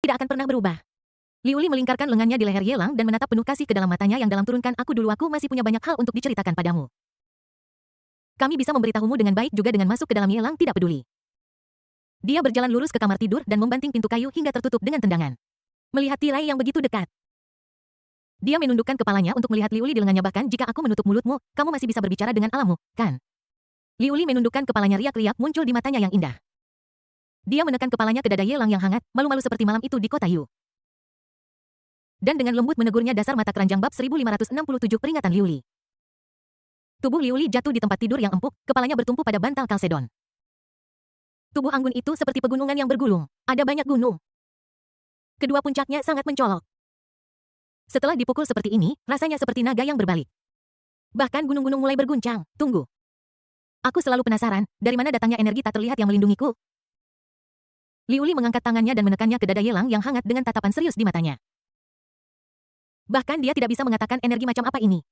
Tidak akan pernah berubah. Liuli melingkarkan lengannya di leher Yelang dan menatap penuh kasih ke dalam matanya yang dalam turunkan aku dulu aku masih punya banyak hal untuk diceritakan padamu. Kami bisa memberitahumu dengan baik juga dengan masuk ke dalam Yelang tidak peduli. Dia berjalan lurus ke kamar tidur dan membanting pintu kayu hingga tertutup dengan tendangan. Melihat tirai yang begitu dekat. Dia menundukkan kepalanya untuk melihat Liuli di lengannya bahkan jika aku menutup mulutmu, kamu masih bisa berbicara dengan alammu, kan? Liuli menundukkan kepalanya riak-riak muncul di matanya yang indah. Dia menekan kepalanya ke dada Yelang yang hangat, malu-malu seperti malam itu di kota Yu. Dan dengan lembut menegurnya dasar mata keranjang bab 1567 peringatan Liuli. Tubuh Liuli jatuh di tempat tidur yang empuk, kepalanya bertumpu pada bantal kalsedon. Tubuh anggun itu seperti pegunungan yang bergulung, ada banyak gunung. Kedua puncaknya sangat mencolok. Setelah dipukul seperti ini, rasanya seperti naga yang berbalik. Bahkan gunung-gunung mulai berguncang, tunggu. Aku selalu penasaran, dari mana datangnya energi tak terlihat yang melindungiku? Liuli mengangkat tangannya dan menekannya ke dada Yelang yang hangat dengan tatapan serius di matanya. Bahkan dia tidak bisa mengatakan energi macam apa ini.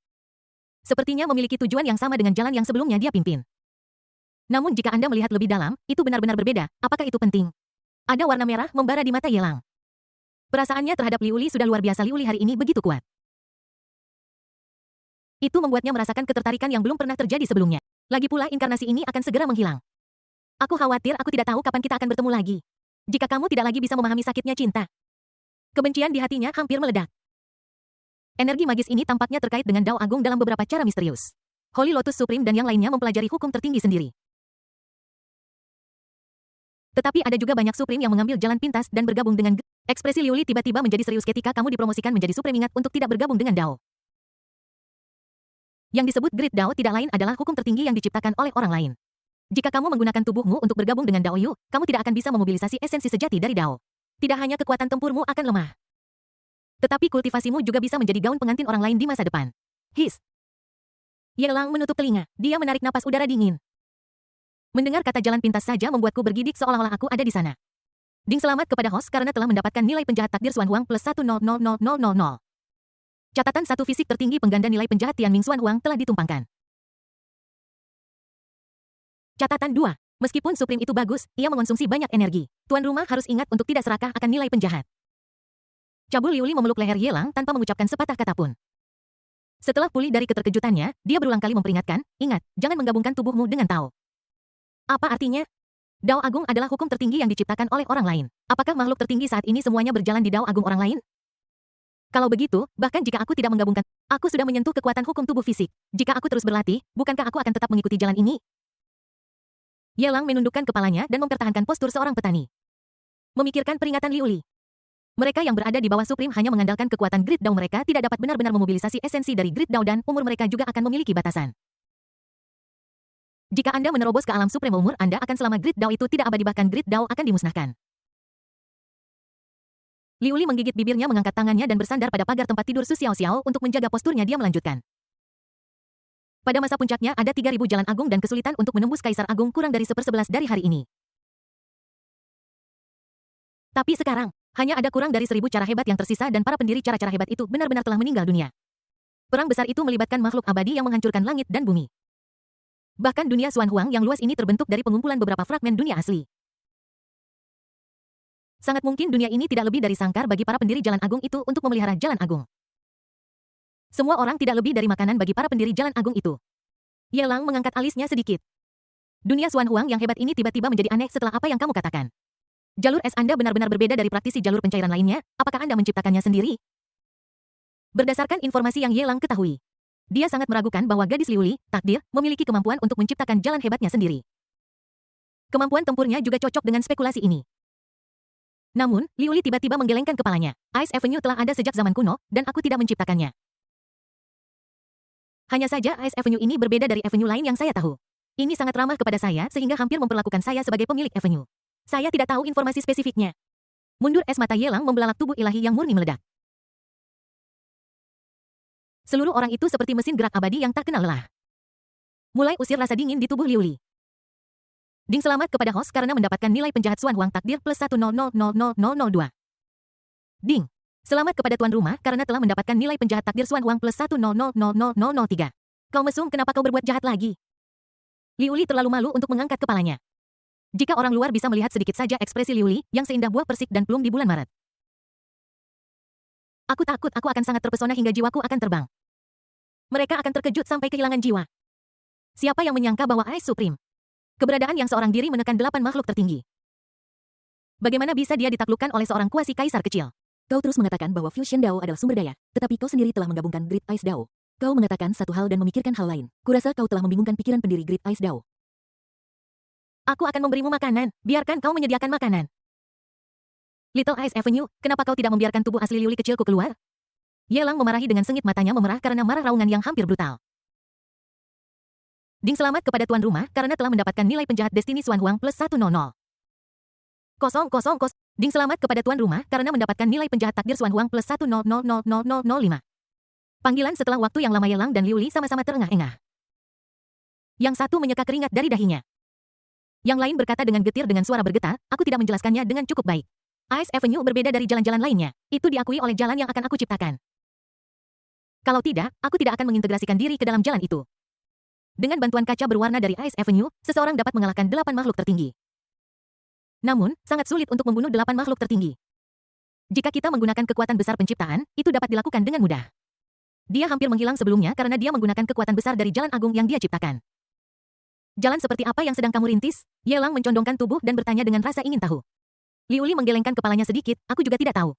Sepertinya memiliki tujuan yang sama dengan jalan yang sebelumnya dia pimpin. Namun jika Anda melihat lebih dalam, itu benar-benar berbeda. Apakah itu penting? Ada warna merah membara di mata Yelang. Perasaannya terhadap Liuli sudah luar biasa. Liuli hari ini begitu kuat. Itu membuatnya merasakan ketertarikan yang belum pernah terjadi sebelumnya. Lagi pula inkarnasi ini akan segera menghilang. Aku khawatir aku tidak tahu kapan kita akan bertemu lagi. Jika kamu tidak lagi bisa memahami sakitnya cinta. Kebencian di hatinya hampir meledak. Energi magis ini tampaknya terkait dengan Dao Agung dalam beberapa cara misterius. Holy Lotus Supreme dan yang lainnya mempelajari hukum tertinggi sendiri. Tetapi ada juga banyak Supreme yang mengambil jalan pintas dan bergabung dengan Ekspresi Liuli tiba-tiba menjadi serius ketika kamu dipromosikan menjadi Supreme. Ingat untuk tidak bergabung dengan Dao. Yang disebut Great Dao tidak lain adalah hukum tertinggi yang diciptakan oleh orang lain. Jika kamu menggunakan tubuhmu untuk bergabung dengan Dao Yu, kamu tidak akan bisa memobilisasi esensi sejati dari Dao. Tidak hanya kekuatan tempurmu akan lemah. Tetapi kultivasimu juga bisa menjadi gaun pengantin orang lain di masa depan. His. Yelang menutup telinga. Dia menarik napas udara dingin. Mendengar kata jalan pintas saja membuatku bergidik seolah-olah aku ada di sana. Ding selamat kepada host karena telah mendapatkan nilai penjahat takdir Xuan Huang plus 1000000. Catatan 1 fisik tertinggi pengganda nilai penjahat Tianming Xuan Huang telah ditumpangkan. Catatan 2. Meskipun Supreme itu bagus, ia mengonsumsi banyak energi. Tuan rumah harus ingat untuk tidak serakah akan nilai penjahat. Cabul Liuli memeluk leher Yelang tanpa mengucapkan sepatah kata pun. Setelah pulih dari keterkejutannya, dia berulang kali memperingatkan, ingat, jangan menggabungkan tubuhmu dengan Tao. Apa artinya? Dao Agung adalah hukum tertinggi yang diciptakan oleh orang lain. Apakah makhluk tertinggi saat ini semuanya berjalan di Dao Agung orang lain? Kalau begitu, bahkan jika aku tidak menggabungkan, aku sudah menyentuh kekuatan hukum tubuh fisik. Jika aku terus berlatih, bukankah aku akan tetap mengikuti jalan ini? Yelang menundukkan kepalanya dan mempertahankan postur seorang petani. Memikirkan peringatan Liuli. Mereka yang berada di bawah Supreme hanya mengandalkan kekuatan Great Dao mereka tidak dapat benar-benar memobilisasi esensi dari Great Dao dan umur mereka juga akan memiliki batasan. Jika Anda menerobos ke alam Supreme umur Anda akan selama Great Dao itu tidak abadi bahkan Great Dao akan dimusnahkan. Liuli menggigit bibirnya mengangkat tangannya dan bersandar pada pagar tempat tidur Su Xiao Xiao untuk menjaga posturnya dia melanjutkan. Pada masa puncaknya ada 3000 jalan agung dan kesulitan untuk menembus Kaisar Agung kurang dari 1/11 dari hari ini. Tapi sekarang, hanya ada kurang dari 1000 cara hebat yang tersisa dan para pendiri cara-cara hebat itu benar-benar telah meninggal dunia. Perang besar itu melibatkan makhluk abadi yang menghancurkan langit dan bumi. Bahkan dunia Xuan Huang yang luas ini terbentuk dari pengumpulan beberapa fragmen dunia asli. Sangat mungkin dunia ini tidak lebih dari sangkar bagi para pendiri jalan agung itu untuk memelihara jalan agung. Semua orang tidak lebih dari makanan bagi para pendiri jalan agung itu. Yelang mengangkat alisnya sedikit. Dunia Xuan Huang yang hebat ini tiba-tiba menjadi aneh setelah apa yang kamu katakan. Jalur es Anda benar-benar berbeda dari praktisi jalur pencairan lainnya, apakah Anda menciptakannya sendiri? Berdasarkan informasi yang Yelang ketahui, dia sangat meragukan bahwa gadis Liuli, takdir, memiliki kemampuan untuk menciptakan jalan hebatnya sendiri. Kemampuan tempurnya juga cocok dengan spekulasi ini. Namun, Liuli tiba-tiba menggelengkan kepalanya. Ice Avenue telah ada sejak zaman kuno, dan aku tidak menciptakannya. Hanya saja Ice Avenue ini berbeda dari avenue lain yang saya tahu. Ini sangat ramah kepada saya sehingga hampir memperlakukan saya sebagai pemilik avenue. Saya tidak tahu informasi spesifiknya. Mundur es mata Yelang membelalak tubuh ilahi yang murni meledak. Seluruh orang itu seperti mesin gerak abadi yang tak kenal lelah. Mulai usir rasa dingin di tubuh Liuli. Ding selamat kepada host karena mendapatkan nilai penjahat Xuan Huang takdir plus 1000002. Ding. Selamat kepada tuan rumah karena telah mendapatkan nilai penjahat takdir Xuan Huang plus 1000003. Kau mesum kenapa kau berbuat jahat lagi? Liuli terlalu malu untuk mengangkat kepalanya. Jika orang luar bisa melihat sedikit saja ekspresi Liuli, yang seindah buah persik dan plum di bulan Maret. Aku takut aku akan sangat terpesona hingga jiwaku akan terbang. Mereka akan terkejut sampai kehilangan jiwa. Siapa yang menyangka bahwa Ice Supreme, keberadaan yang seorang diri menekan 8 makhluk tertinggi. Bagaimana bisa dia ditaklukkan oleh seorang kuasi kaisar kecil? Kau terus mengatakan bahwa Fusion Dao adalah sumber daya, tetapi kau sendiri telah menggabungkan Great Ice Dao. Kau mengatakan satu hal dan memikirkan hal lain. Kurasa kau telah membingungkan pikiran pendiri Great Ice Dao. Aku akan memberimu makanan, biarkan kau menyediakan makanan. Little Ice Avenue, kenapa kau tidak membiarkan tubuh asli Liuli kecilku keluar? Yelang memarahi dengan sengit, matanya memerah karena marah raungan yang hampir brutal. Ding, selamat kepada tuan rumah karena telah mendapatkan nilai penjahat Destiny Xuan Huang plus 100. Ding, selamat kepada tuan rumah karena mendapatkan nilai penjahat takdir Xuan Huang plus 100000005. Panggilan setelah waktu yang lama. Yelang dan Liuli sama-sama terengah-engah. Yang satu menyeka keringat dari dahinya. Yang lain berkata dengan getir dengan suara bergetar, aku tidak menjelaskannya dengan cukup baik. Ice Avenue berbeda dari jalan-jalan lainnya. Itu diakui oleh jalan yang akan aku ciptakan. Kalau tidak, aku tidak akan mengintegrasikan diri ke dalam jalan itu. Dengan bantuan kaca berwarna dari Ice Avenue, seseorang dapat mengalahkan 8 makhluk tertinggi. Namun, sangat sulit untuk membunuh 8 makhluk tertinggi. Jika kita menggunakan kekuatan besar penciptaan, itu dapat dilakukan dengan mudah. Dia hampir menghilang sebelumnya karena dia menggunakan kekuatan besar dari jalan agung yang dia ciptakan. Jalan seperti apa yang sedang kamu rintis? Yelang mencondongkan tubuh dan bertanya dengan rasa ingin tahu. Liuli menggelengkan kepalanya sedikit, aku juga tidak tahu.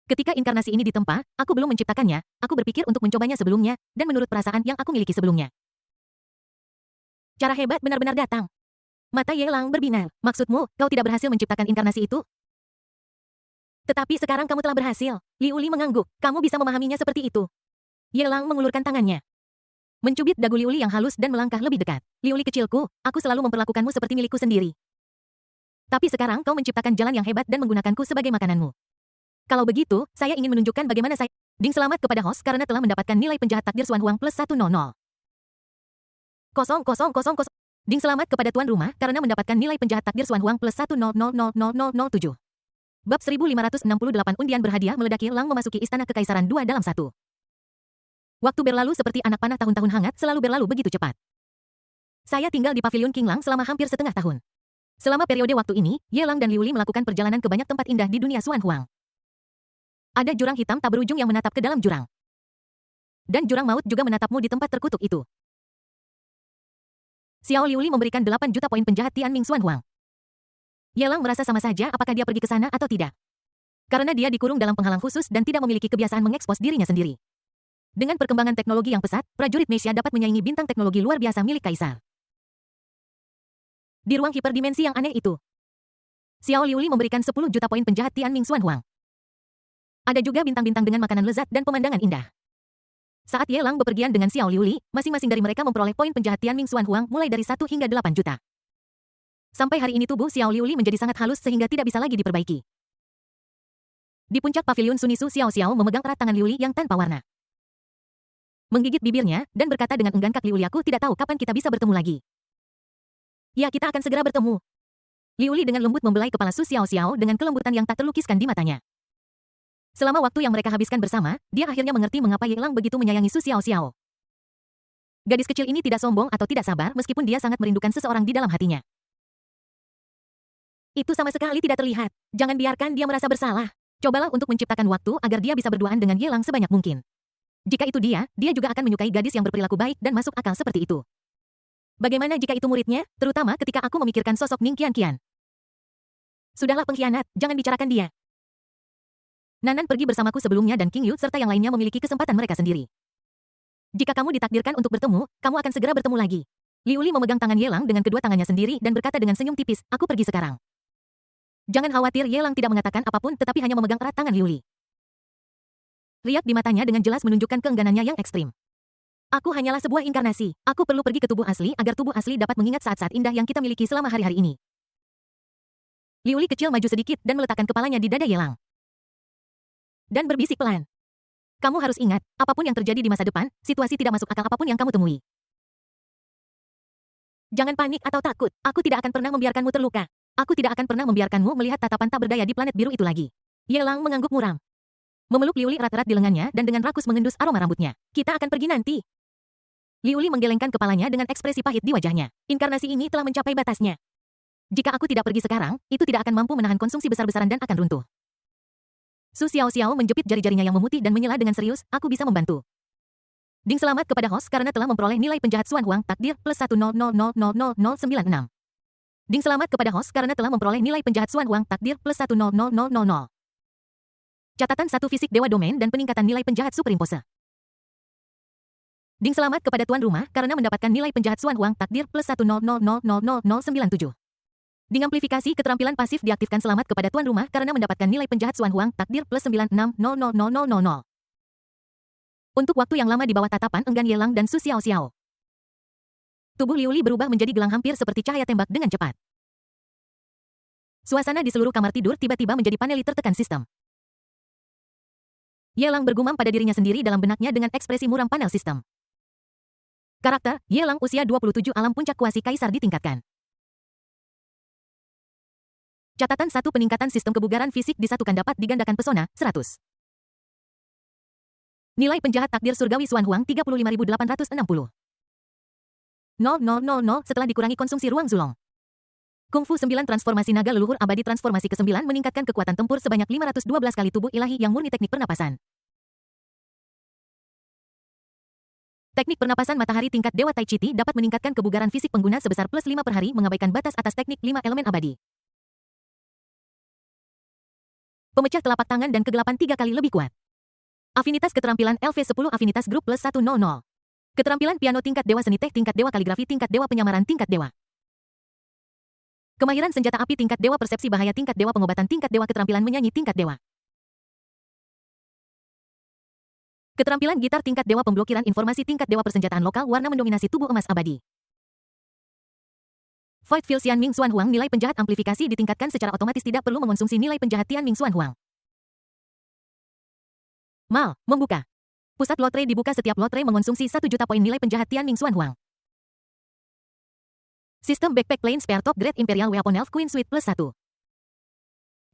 Ketika inkarnasi ini ditempa, aku belum menciptakannya, aku berpikir untuk mencobanya sebelumnya, dan menurut perasaan yang aku miliki sebelumnya. Cara hebat benar-benar datang. Mata Yelang berbinar, maksudmu, kau tidak berhasil menciptakan inkarnasi itu? Tetapi sekarang kamu telah berhasil. Liuli mengangguk, kamu bisa memahaminya seperti itu. Yelang mengulurkan tangannya. Mencubit dagu Liuli yang halus dan melangkah lebih dekat. Liuli kecilku, aku selalu memperlakukanmu seperti milikku sendiri. Tapi sekarang kau menciptakan jalan yang hebat dan menggunakanku sebagai makananmu. Kalau begitu, saya ingin menunjukkan bagaimana saya... Ding, selamat kepada host karena telah mendapatkan nilai penjahat takdir Xuan Huang plus 100. Ding, selamat kepada tuan rumah karena mendapatkan nilai penjahat takdir Xuan Huang plus 1000007. Bab 1568 undian berhadiah meledaki. Lang memasuki istana kekaisaran 2 dalam 1. Waktu berlalu seperti anak panah, tahun-tahun hangat selalu berlalu begitu cepat. Saya tinggal di pavilion King Lang selama hampir setengah tahun. Selama periode waktu ini, Yelang dan Liuli melakukan perjalanan ke banyak tempat indah di dunia Xuan Huang. Ada jurang hitam tak berujung yang menatap ke dalam jurang. Dan jurang maut juga menatapmu di tempat terkutuk itu. Xiao Liuli memberikan 8 juta poin penjahat Tianming Xuan Huang. Yelang merasa sama saja apakah dia pergi ke sana atau tidak. Karena dia dikurung dalam penghalang khusus dan tidak memiliki kebiasaan mengekspos dirinya sendiri. Dengan perkembangan teknologi yang pesat, prajurit Mesia dapat menyaingi bintang teknologi luar biasa milik kaisar. Di ruang hiperdimensi yang aneh itu, Xiao Liuli memberikan 10 juta poin penjahat Tianming Xuan Huang. Ada juga bintang-bintang dengan makanan lezat dan pemandangan indah. Saat Yelang bepergian dengan Xiao Liuli, masing-masing dari mereka memperoleh poin penjahat Tianming Xuan Huang mulai dari 1 hingga 8 juta. Sampai hari ini tubuh Xiao Liuli menjadi sangat halus sehingga tidak bisa lagi diperbaiki. Di puncak pavilion Sunisu, Xiao Xiao memegang erat tangan Liuli yang tanpa warna. Menggigit bibirnya, dan berkata dengan enggan, Kak Liuli, aku tidak tahu kapan kita bisa bertemu lagi. Ya, kita akan segera bertemu. Liuli dengan lembut membelai kepala Su Xiao Xiao dengan kelembutan yang tak terlukiskan di matanya. Selama waktu yang mereka habiskan bersama, dia akhirnya mengerti mengapa Yelang begitu menyayangi Su Xiao Xiao. Gadis kecil ini tidak sombong atau tidak sabar meskipun dia sangat merindukan seseorang di dalam hatinya. Itu sama sekali tidak terlihat. Jangan biarkan dia merasa bersalah. Cobalah untuk menciptakan waktu agar dia bisa berduaan dengan Yelang sebanyak mungkin. Jika itu dia juga akan menyukai gadis yang berperilaku baik dan masuk akal seperti itu. Bagaimana jika itu muridnya, terutama ketika aku memikirkan sosok Ning Qianqian? Sudahlah pengkhianat, jangan bicarakan dia. Nanan pergi bersamaku sebelumnya dan King Yu serta yang lainnya memiliki kesempatan mereka sendiri. Jika kamu ditakdirkan untuk bertemu, kamu akan segera bertemu lagi. Liuli memegang tangan Yelang dengan kedua tangannya sendiri dan berkata dengan senyum tipis, aku pergi sekarang. Jangan khawatir, Yelang tidak mengatakan apapun tetapi hanya memegang erat tangan Liuli. Riak di matanya dengan jelas menunjukkan keengganannya yang ekstrim. Aku hanyalah sebuah inkarnasi. Aku perlu pergi ke tubuh asli agar tubuh asli dapat mengingat saat-saat indah yang kita miliki selama hari-hari ini. Liuli kecil maju sedikit dan meletakkan kepalanya di dada Yelang. Dan berbisik pelan. Kamu harus ingat, apapun yang terjadi di masa depan, situasi tidak masuk akal apapun yang kamu temui. Jangan panik atau takut, aku tidak akan pernah membiarkanmu terluka. Aku tidak akan pernah membiarkanmu melihat tatapan tak berdaya di planet biru itu lagi. Yelang mengangguk muram. Memeluk Liuli erat-erat di lengannya dan dengan rakus mengendus aroma rambutnya. Kita akan pergi nanti. Liuli menggelengkan kepalanya dengan ekspresi pahit di wajahnya. Inkarnasi ini telah mencapai batasnya. Jika aku tidak pergi sekarang, itu tidak akan mampu menahan konsumsi besar-besaran dan akan runtuh. Su Xiaoxiao menjepit jari-jarinya yang memutih dan menyela dengan serius, aku bisa membantu. Ding selamat kepada host karena telah memperoleh nilai penjahat Xuan Huang takdir plus 100000096. Ding selamat kepada host karena telah memperoleh nilai penjahat Xuan Huang takdir plus 1000000. Catatan 1 fisik dewa domain dan peningkatan nilai penjahat superimpose. Ding selamat kepada tuan rumah karena mendapatkan nilai penjahat Xuan Huang takdir plus 100000097. Ding amplifikasi keterampilan pasif diaktifkan selamat kepada tuan rumah karena mendapatkan nilai penjahat Xuan Huang takdir plus 9600000. Untuk waktu yang lama di bawah tatapan enggan Yelang dan Su Xiaoxiao. Tubuh Liu Li berubah menjadi gelang hampir seperti cahaya tembak dengan cepat. Suasana di seluruh kamar tidur tiba-tiba menjadi paneli tertekan sistem. Yelang bergumam pada dirinya sendiri dalam benaknya dengan ekspresi muram panel sistem. Karakter, Yelang usia 27 alam puncak kuasi kaisar ditingkatkan. Catatan 1 peningkatan sistem kebugaran fisik disatukan dapat digandakan pesona, 100. Nilai penjahat takdir surgawi Xuan Huang 35.860. 0000 setelah dikurangi konsumsi ruang Zulong. Kungfu 9 transformasi naga leluhur abadi transformasi ke-9 meningkatkan kekuatan tempur sebanyak 512 kali tubuh ilahi yang murni teknik pernapasan. Teknik pernapasan matahari tingkat Dewa Tai Chiti dapat meningkatkan kebugaran fisik pengguna sebesar plus 5 per hari mengabaikan batas atas teknik 5 elemen abadi. Pemecah telapak tangan dan kegelapan 3 kali lebih kuat. Afinitas keterampilan LV10 afinitas grup plus 100. Keterampilan piano tingkat dewa seni teh tingkat dewa kaligrafi tingkat dewa penyamaran tingkat dewa. Kemahiran senjata api tingkat dewa persepsi bahaya tingkat dewa pengobatan tingkat dewa keterampilan menyanyi tingkat dewa. Keterampilan gitar tingkat dewa pemblokiran informasi tingkat dewa persenjataan lokal warna mendominasi tubuh emas abadi. Void Field Xianming Xuan Huang nilai penjahat amplifikasi ditingkatkan secara otomatis tidak perlu mengonsumsi nilai penjahat Tianming Xuan Huang. Mal, membuka. Pusat lotre dibuka setiap lotre mengonsumsi 1 juta poin nilai penjahat Tianming Xuan Huang. Sistem Backpack Plane Spare Top Grade Imperial Weapon Elf Queen Suite plus 1.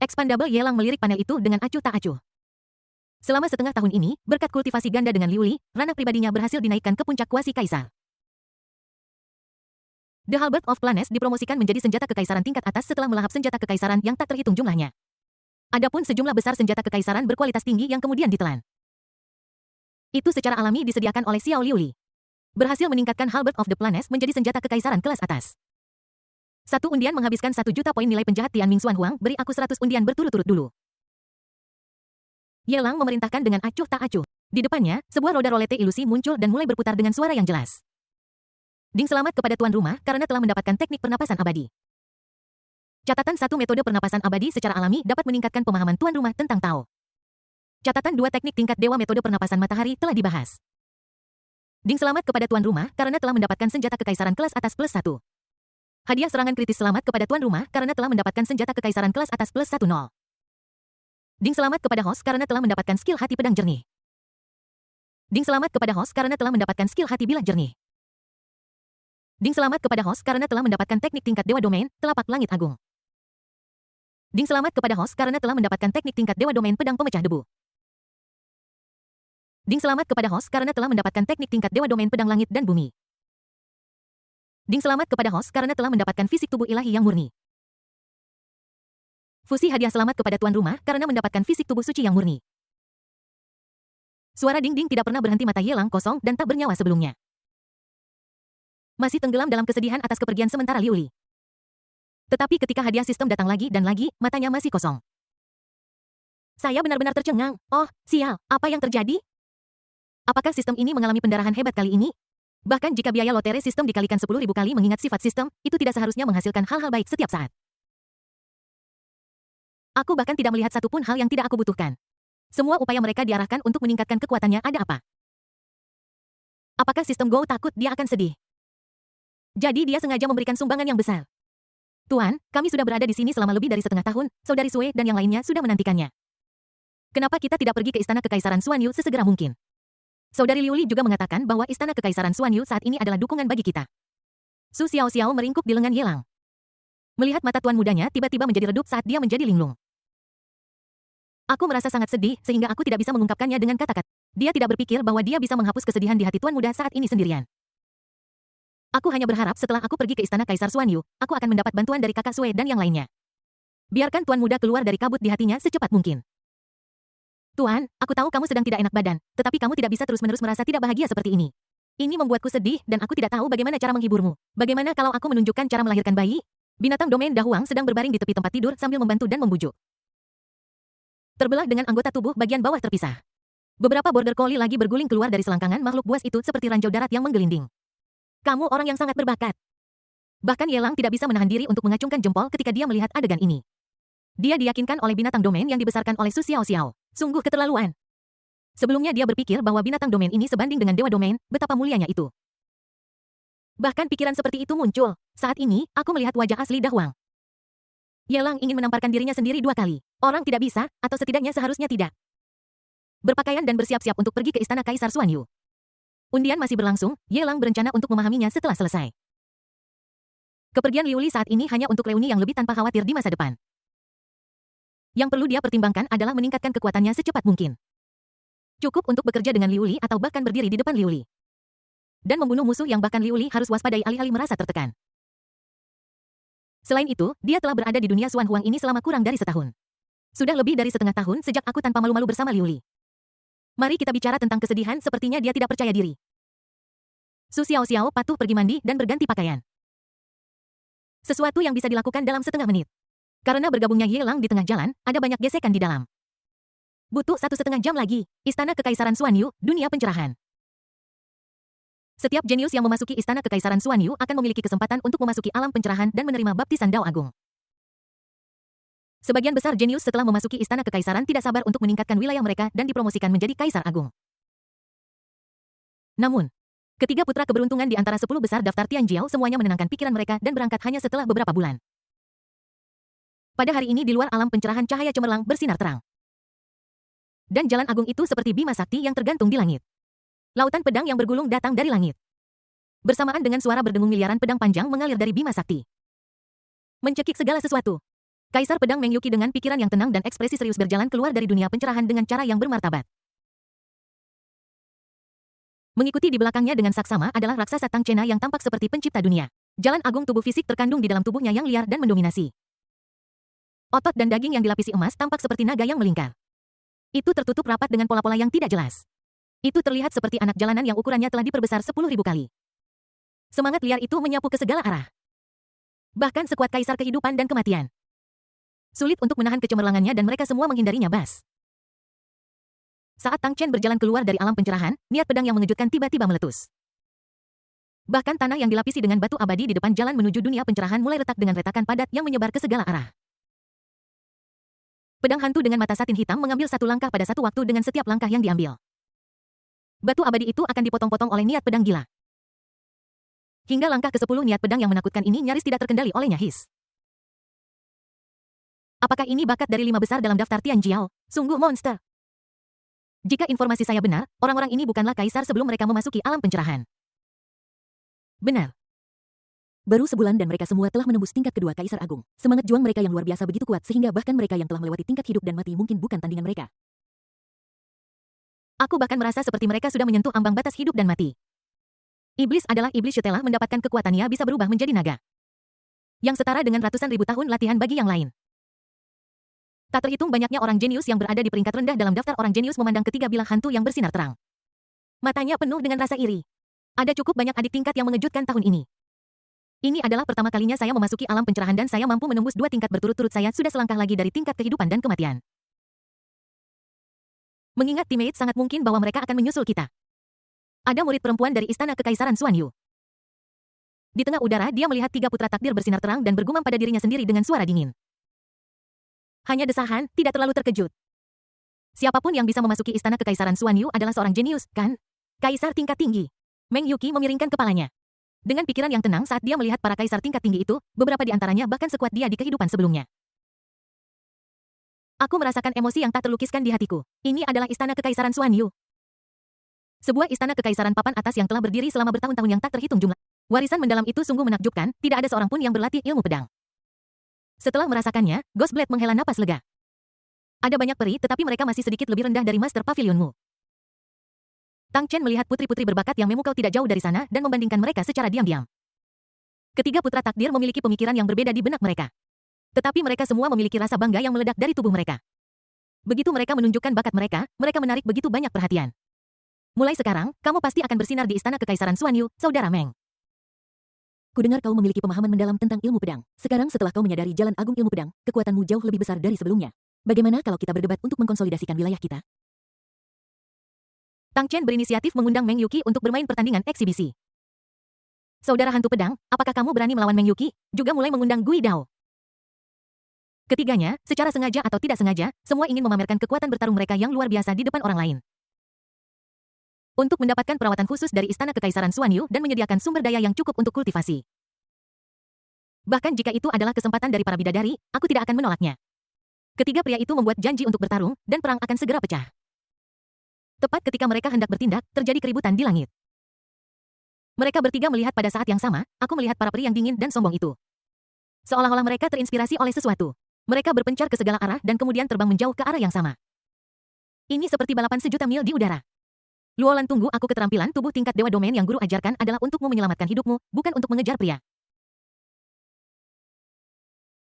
Expandable Yelang melirik panel itu dengan acuh tak acuh. Selama setengah tahun ini, berkat kultivasi ganda dengan Liu Li, ranah pribadinya berhasil dinaikkan ke puncak kuasi kaisar. The Halberd of Planes dipromosikan menjadi senjata kekaisaran tingkat atas setelah melahap senjata kekaisaran yang tak terhitung jumlahnya. Adapun sejumlah besar senjata kekaisaran berkualitas tinggi yang kemudian ditelan. Itu secara alami disediakan oleh Xiao Liu Li. Berhasil meningkatkan Halberd of the Planes menjadi senjata kekaisaran kelas atas. 1 undian menghabiskan 1 juta poin nilai penjahat Tianming Xuan Huang, beri aku 100 undian berturut-turut dulu. Yelang memerintahkan dengan acuh tak acuh. Di depannya, sebuah roda rolete ilusi muncul dan mulai berputar dengan suara yang jelas. Ding selamat kepada tuan rumah karena telah mendapatkan teknik pernapasan abadi. Catatan 1 metode pernapasan abadi secara alami dapat meningkatkan pemahaman tuan rumah tentang Tao. Catatan 2 teknik tingkat dewa metode pernapasan matahari telah dibahas. Ding selamat kepada tuan rumah karena telah mendapatkan senjata kekaisaran kelas atas plus 1. Hadiah serangan kritis selamat kepada tuan rumah karena telah mendapatkan senjata kekaisaran kelas atas plus 10. Ding selamat kepada host karena telah mendapatkan skill hati pedang jernih. Ding selamat kepada host karena telah mendapatkan skill hati bilah jernih. Ding selamat kepada host karena telah mendapatkan teknik tingkat dewa domain, telapak langit agung. Ding selamat kepada host karena telah mendapatkan teknik tingkat dewa domain pedang pemecah debu. Ding selamat kepada host karena telah mendapatkan teknik tingkat dewa domain pedang langit dan bumi. Ding selamat kepada host karena telah mendapatkan fisik tubuh ilahi yang murni. Fusi hadiah selamat kepada tuan rumah karena mendapatkan fisik tubuh suci yang murni. Suara ding-ding tidak pernah berhenti mata Yelang kosong dan tak bernyawa sebelumnya. Masih tenggelam dalam kesedihan atas kepergian sementara Liu Li. Tetapi ketika hadiah sistem datang lagi dan lagi, matanya masih kosong. Saya benar-benar tercengang. Oh, sial, apa yang terjadi? Apakah sistem ini mengalami pendarahan hebat kali ini? Bahkan jika biaya lotere sistem dikalikan 10.000 kali mengingat sifat sistem, itu tidak seharusnya menghasilkan hal-hal baik setiap saat. Aku bahkan tidak melihat satupun hal yang tidak aku butuhkan. Semua upaya mereka diarahkan untuk meningkatkan kekuatannya. Ada apa? Apakah sistem Go takut dia akan sedih? Jadi dia sengaja memberikan sumbangan yang besar. Tuan, kami sudah berada di sini selama lebih dari setengah tahun, saudari Sue dan yang lainnya sudah menantikannya. Kenapa kita tidak pergi ke istana kekaisaran Xuanyu sesegera mungkin? Saudari Liu Li juga mengatakan bahwa istana kekaisaran Xuanyu saat ini adalah dukungan bagi kita. Su Xiaoxiao meringkuk di lengan Yelang. Melihat mata tuan mudanya tiba-tiba menjadi redup saat dia menjadi linglung. Aku merasa sangat sedih sehingga aku tidak bisa mengungkapkannya dengan kata-kata. Dia tidak berpikir bahwa dia bisa menghapus kesedihan di hati tuan muda saat ini sendirian. Aku hanya berharap setelah aku pergi ke istana Kaisar Xuanyu, aku akan mendapat bantuan dari kakak Sue dan yang lainnya. Biarkan tuan muda keluar dari kabut di hatinya secepat mungkin. Tuan, aku tahu kamu sedang tidak enak badan, tetapi kamu tidak bisa terus-menerus merasa tidak bahagia seperti ini. Ini membuatku sedih dan aku tidak tahu bagaimana cara menghiburmu. Bagaimana kalau aku menunjukkan cara melahirkan bayi? Binatang domain Dahuang sedang berbaring di tepi tempat tidur sambil membantu dan membujuk. Terbelah dengan anggota tubuh bagian bawah terpisah. Beberapa border collie lagi berguling keluar dari selangkangan makhluk buas itu seperti ranjau darat yang menggelinding. Kamu orang yang sangat berbakat. Bahkan Yelang tidak bisa menahan diri untuk mengacungkan jempol ketika dia melihat adegan ini. Dia diyakinkan oleh binatang domain yang dibesarkan oleh Su Xiao Xiao. Sungguh keterlaluan. Sebelumnya dia berpikir bahwa binatang domain ini sebanding dengan dewa domain, betapa mulianya itu. Bahkan pikiran seperti itu muncul. Saat ini, aku melihat wajah asli Dahuang. Yelang ingin menamparkan dirinya sendiri 2 kali. Orang tidak bisa, atau setidaknya seharusnya tidak. Berpakaian dan bersiap-siap untuk pergi ke istana Kaisar Xuan Yu. Undian masih berlangsung, Yelang berencana untuk memahaminya setelah selesai. Kepergian Liu Li saat ini hanya untuk reuni yang lebih tanpa khawatir di masa depan. Yang perlu dia pertimbangkan adalah meningkatkan kekuatannya secepat mungkin. Cukup untuk bekerja dengan Liu Li atau bahkan berdiri di depan Liu Li. Dan membunuh musuh yang bahkan Liu Li harus waspadai alih-alih merasa tertekan. Selain itu, dia telah berada di dunia Xuan Huang ini selama kurang dari setahun. Sudah lebih dari setengah tahun sejak aku tanpa malu-malu bersama Liu Li. Mari kita bicara tentang kesedihan, sepertinya dia tidak percaya diri. Su Xiao Xiao patuh pergi mandi dan berganti pakaian. Sesuatu yang bisa dilakukan dalam setengah menit. Karena bergabungnya Yelang di tengah jalan, ada banyak gesekan di dalam. Butuh 1,5 jam lagi. Istana Kekaisaran Xuan Yu, dunia pencerahan. Setiap jenius yang memasuki Istana Kekaisaran Xuan Yu akan memiliki kesempatan untuk memasuki alam pencerahan dan menerima baptisan Dao Agung. Sebagian besar jenius setelah memasuki Istana Kekaisaran tidak sabar untuk meningkatkan wilayah mereka dan dipromosikan menjadi Kaisar Agung. Namun, ketiga putra keberuntungan di antara 10 besar daftar Tianjiao semuanya menenangkan pikiran mereka dan berangkat hanya setelah beberapa bulan. Pada hari ini di luar alam pencerahan cahaya cemerlang bersinar terang. Dan jalan agung itu seperti bima sakti yang tergantung di langit. Lautan pedang yang bergulung datang dari langit. Bersamaan dengan suara berdengung miliaran pedang panjang mengalir dari bima sakti. Mencekik segala sesuatu. Kaisar Pedang Meng Yuqi dengan pikiran yang tenang dan ekspresi serius berjalan keluar dari dunia pencerahan dengan cara yang bermartabat. Mengikuti di belakangnya dengan saksama adalah raksasa Tang Chena yang tampak seperti pencipta dunia. Jalan agung tubuh fisik terkandung di dalam tubuhnya yang liar dan mendominasi. Otot dan daging yang dilapisi emas tampak seperti naga yang melingkar. Itu tertutup rapat dengan pola-pola yang tidak jelas. Itu terlihat seperti anak jalanan yang ukurannya telah diperbesar 10.000 kali. Semangat liar itu menyapu ke segala arah. Bahkan sekuat kaisar kehidupan dan kematian. Sulit untuk menahan kecemerlangannya dan mereka semua menghindarinya bas. Saat Tang Chen berjalan keluar dari alam pencerahan, niat pedang yang mengejutkan tiba-tiba meletus. Bahkan tanah yang dilapisi dengan batu abadi di depan jalan menuju dunia pencerahan mulai retak dengan retakan padat yang menyebar ke segala arah. Pedang hantu dengan mata satin hitam mengambil satu langkah pada satu waktu dengan setiap langkah yang diambil. Batu abadi itu akan dipotong-potong oleh niat pedang gila. Hingga langkah ke-10 niat pedang yang menakutkan ini nyaris tidak terkendali olehnya his. Apakah ini bakat dari 5 besar dalam daftar Tianjiao? Sungguh monster. Jika informasi saya benar, orang-orang ini bukanlah kaisar sebelum mereka memasuki alam pencerahan. Benar. Baru sebulan dan mereka semua telah menembus tingkat kedua Kaisar Agung. Semangat juang mereka yang luar biasa begitu kuat sehingga bahkan mereka yang telah melewati tingkat hidup dan mati mungkin bukan tandingan mereka. Aku bahkan merasa seperti mereka sudah menyentuh ambang batas hidup dan mati. Iblis adalah iblis setelah mendapatkan kekuatannya bisa berubah menjadi naga. Yang setara dengan ratusan ribu tahun latihan bagi yang lain. Tak terhitung banyaknya orang jenius yang berada di peringkat rendah dalam daftar orang jenius memandang ketiga bilah hantu yang bersinar terang. Matanya penuh dengan rasa iri. Ada cukup banyak adik tingkat yang mengejutkan tahun ini. Ini adalah pertama kalinya saya memasuki alam pencerahan dan saya mampu menembus 2 tingkat berturut-turut. Saya sudah selangkah lagi dari tingkat kehidupan dan kematian. Mengingat teammate sangat mungkin bahwa mereka akan menyusul kita. Ada murid perempuan dari Istana Kekaisaran Xuan Yu. Di tengah udara dia melihat 3 putra takdir bersinar terang dan bergumam pada dirinya sendiri dengan suara dingin. Hanya desahan, tidak terlalu terkejut. Siapapun yang bisa memasuki Istana Kekaisaran Xuan Yu adalah seorang jenius, kan? Kaisar tingkat tinggi. Meng Yuqi memiringkan kepalanya. Dengan pikiran yang tenang saat dia melihat para kaisar tingkat tinggi itu, beberapa di antaranya bahkan sekuat dia di kehidupan sebelumnya. Aku merasakan emosi yang tak terlukiskan di hatiku. Ini adalah Istana Kekaisaran Xuan Yu. Sebuah istana kekaisaran papan atas yang telah berdiri selama bertahun-tahun yang tak terhitung jumlah. Warisan mendalam itu sungguh menakjubkan, tidak ada seorang pun yang berlatih ilmu pedang. Setelah merasakannya, Ghostblade menghela napas lega. Ada banyak peri tetapi mereka masih sedikit lebih rendah dari Master Pavilionmu. Tang Chen melihat putri-putri berbakat yang memukau tidak jauh dari sana dan membandingkan mereka secara diam-diam. Ketiga putra takdir memiliki pemikiran yang berbeda di benak mereka. Tetapi mereka semua memiliki rasa bangga yang meledak dari tubuh mereka. Begitu mereka menunjukkan bakat mereka, mereka menarik begitu banyak perhatian. Mulai sekarang, kamu pasti akan bersinar di Istana Kekaisaran Xuanyu, Saudara Meng. Kudengar kau memiliki pemahaman mendalam tentang ilmu pedang. Sekarang setelah kau menyadari jalan agung ilmu pedang, kekuatanmu jauh lebih besar dari sebelumnya. Bagaimana kalau kita berdebat untuk mengkonsolidasikan wilayah kita? Tang Chen berinisiatif mengundang Meng Yuqi untuk bermain pertandingan eksibisi. Saudara hantu pedang, apakah kamu berani melawan Meng Yuqi? Juga mulai mengundang Gui Dao. Ketiganya, secara sengaja atau tidak sengaja, semua ingin memamerkan kekuatan bertarung mereka yang luar biasa di depan orang lain. Untuk mendapatkan perawatan khusus dari Istana Kekaisaran Xuanyu dan menyediakan sumber daya yang cukup untuk kultivasi. Bahkan jika itu adalah kesempatan dari para bidadari, aku tidak akan menolaknya. Ketiga pria itu membuat janji untuk bertarung, dan perang akan segera pecah. Tepat ketika mereka hendak bertindak, terjadi keributan di langit. Mereka bertiga melihat pada saat yang sama, aku melihat para peri yang dingin dan sombong itu. Seolah-olah mereka terinspirasi oleh sesuatu. Mereka berpencar ke segala arah dan kemudian terbang menjauh ke arah yang sama. Ini seperti balapan sejuta mil di udara. Luolan, tunggu, aku keterampilan tubuh tingkat Dewa Domain yang guru ajarkan adalah untukmu menyelamatkan hidupmu, bukan untuk mengejar pria.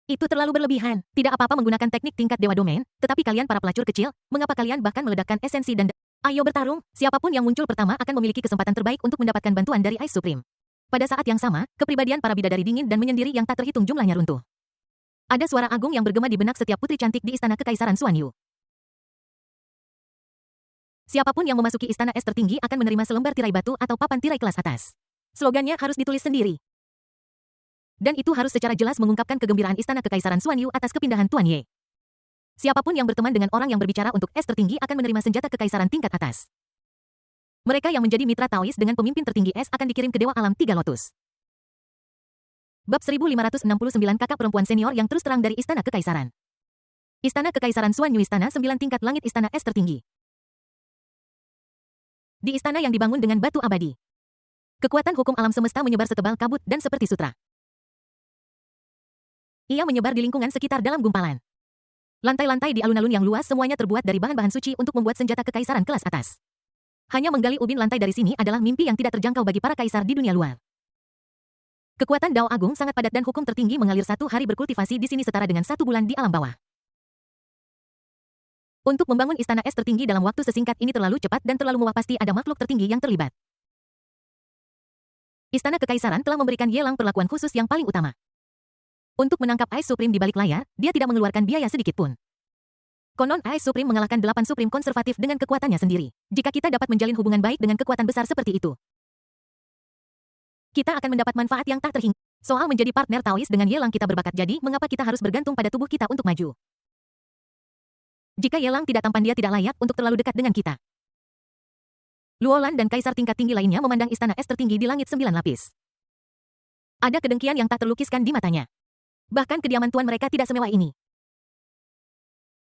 Itu terlalu berlebihan. Tidak apa-apa menggunakan teknik tingkat Dewa Domain, tetapi kalian para pelacur kecil, mengapa kalian bahkan meledakkan esensi dan... Ayo bertarung, siapapun yang muncul pertama akan memiliki kesempatan terbaik untuk mendapatkan bantuan dari Ice Supreme. Pada saat yang sama, kepribadian para bidadari dingin dan menyendiri yang tak terhitung jumlahnya runtuh. Ada suara agung yang bergema di benak setiap putri cantik di Istana Kekaisaran Xuanyu. Siapapun yang memasuki Istana Es tertinggi akan menerima selembar tirai batu atau papan tirai kelas atas. Slogannya harus ditulis sendiri. Dan itu harus secara jelas mengungkapkan kegembiraan Istana Kekaisaran Xuanyu atas kepindahan Tuan Ye. Siapapun yang berteman dengan orang yang berbicara untuk es tertinggi akan menerima senjata kekaisaran tingkat atas. Mereka yang menjadi mitra Taois dengan pemimpin tertinggi es akan dikirim ke Dewa Alam Tiga Lotus. Bab 1569 kakak perempuan senior yang terus terang dari Istana Kekaisaran. Istana Kekaisaran Xuanyu, Istana 9 tingkat langit, Istana Es tertinggi. Di istana yang dibangun dengan batu abadi. Kekuatan hukum alam semesta menyebar setebal kabut dan seperti sutra. Ia menyebar di lingkungan sekitar dalam gumpalan. Lantai-lantai di alun-alun yang luas semuanya terbuat dari bahan-bahan suci untuk membuat senjata kekaisaran kelas atas. Hanya menggali ubin lantai dari sini adalah mimpi yang tidak terjangkau bagi para kaisar di dunia luar. Kekuatan Dao Agung sangat padat dan hukum tertinggi mengalir 1 hari berkultivasi di sini setara dengan 1 bulan di alam bawah. Untuk membangun Istana Es tertinggi dalam waktu sesingkat ini terlalu cepat dan terlalu mewah, pasti ada makhluk tertinggi yang terlibat. Istana Kekaisaran telah memberikan Yelang perlakuan khusus yang paling utama. Untuk menangkap Ice Supreme di balik layar, dia tidak mengeluarkan biaya sedikit pun. Konon Ice Supreme mengalahkan 8 Supreme konservatif dengan kekuatannya sendiri. Jika kita dapat menjalin hubungan baik dengan kekuatan besar seperti itu, kita akan mendapat manfaat yang tak terhingga. Soal menjadi partner Taois dengan Yelang, kita berbakat, jadi mengapa kita harus bergantung pada tubuh kita untuk maju? Jika Yelang tidak tampan, dia tidak layak untuk terlalu dekat dengan kita. Luolan dan kaisar tingkat tinggi lainnya memandang Istana Es tertinggi di langit 9 lapis. Ada kedengkian yang tak terlukiskan di matanya. Bahkan kediaman tuan mereka tidak semewah ini.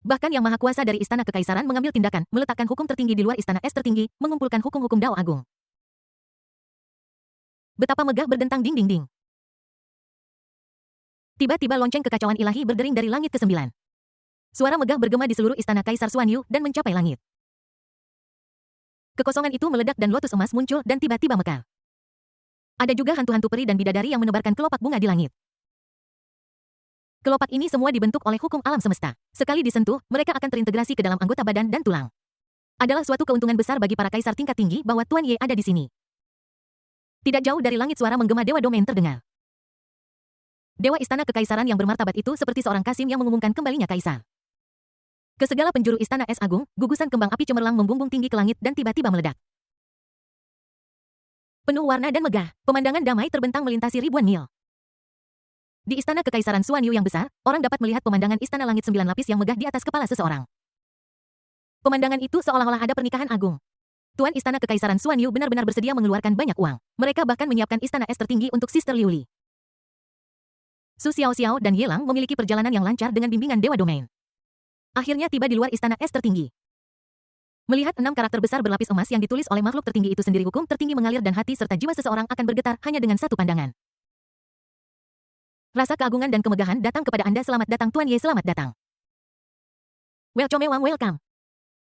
Bahkan yang maha kuasa dari Istana Kekaisaran mengambil tindakan, meletakkan hukum tertinggi di luar Istana Es tertinggi, mengumpulkan hukum-hukum Dao Agung. Betapa megah berdentang ding-ding-ding. Tiba-tiba lonceng kekacauan ilahi berdering dari langit ke-9. Suara megah bergema di seluruh Istana Kaisar Xuanyu dan mencapai langit. Kekosongan itu meledak dan lotus emas muncul dan tiba-tiba mekar. Ada juga hantu-hantu peri dan bidadari yang menebarkan kelopak bunga di langit. Kelopak ini semua dibentuk oleh hukum alam semesta. Sekali disentuh, mereka akan terintegrasi ke dalam anggota badan dan tulang. Adalah suatu keuntungan besar bagi para kaisar tingkat tinggi bahwa Tuan Ye ada di sini. Tidak jauh dari langit suara menggema Dewa Domain terdengar. Dewa Istana Kekaisaran yang bermartabat itu seperti seorang kasim yang mengumumkan kembalinya kaisar. Ke segala penjuru Istana Es Agung, gugusan kembang api cemerlang membumbung tinggi ke langit dan tiba-tiba meledak. Penuh warna dan megah, pemandangan damai terbentang melintasi ribuan mil. Di Istana Kekaisaran Xuanyu yang besar, orang dapat melihat pemandangan Istana Langit 9 lapis yang megah di atas kepala seseorang. Pemandangan itu seolah-olah ada pernikahan agung. Tuan Istana Kekaisaran Xuanyu benar-benar bersedia mengeluarkan banyak uang. Mereka bahkan menyiapkan Istana Es tertinggi untuk Sister Liuli. Su Xiaoxiao dan Yelang memiliki perjalanan yang lancar dengan bimbingan Dewa Domain. Akhirnya tiba di luar Istana Es tertinggi. Melihat 6 karakter besar berlapis emas yang ditulis oleh makhluk tertinggi itu sendiri, hukum tertinggi mengalir dan hati serta jiwa seseorang akan bergetar hanya dengan satu pandangan. Rasa keagungan dan kemegahan datang kepada Anda. Selamat datang Tuan Ye, selamat datang. Welcome.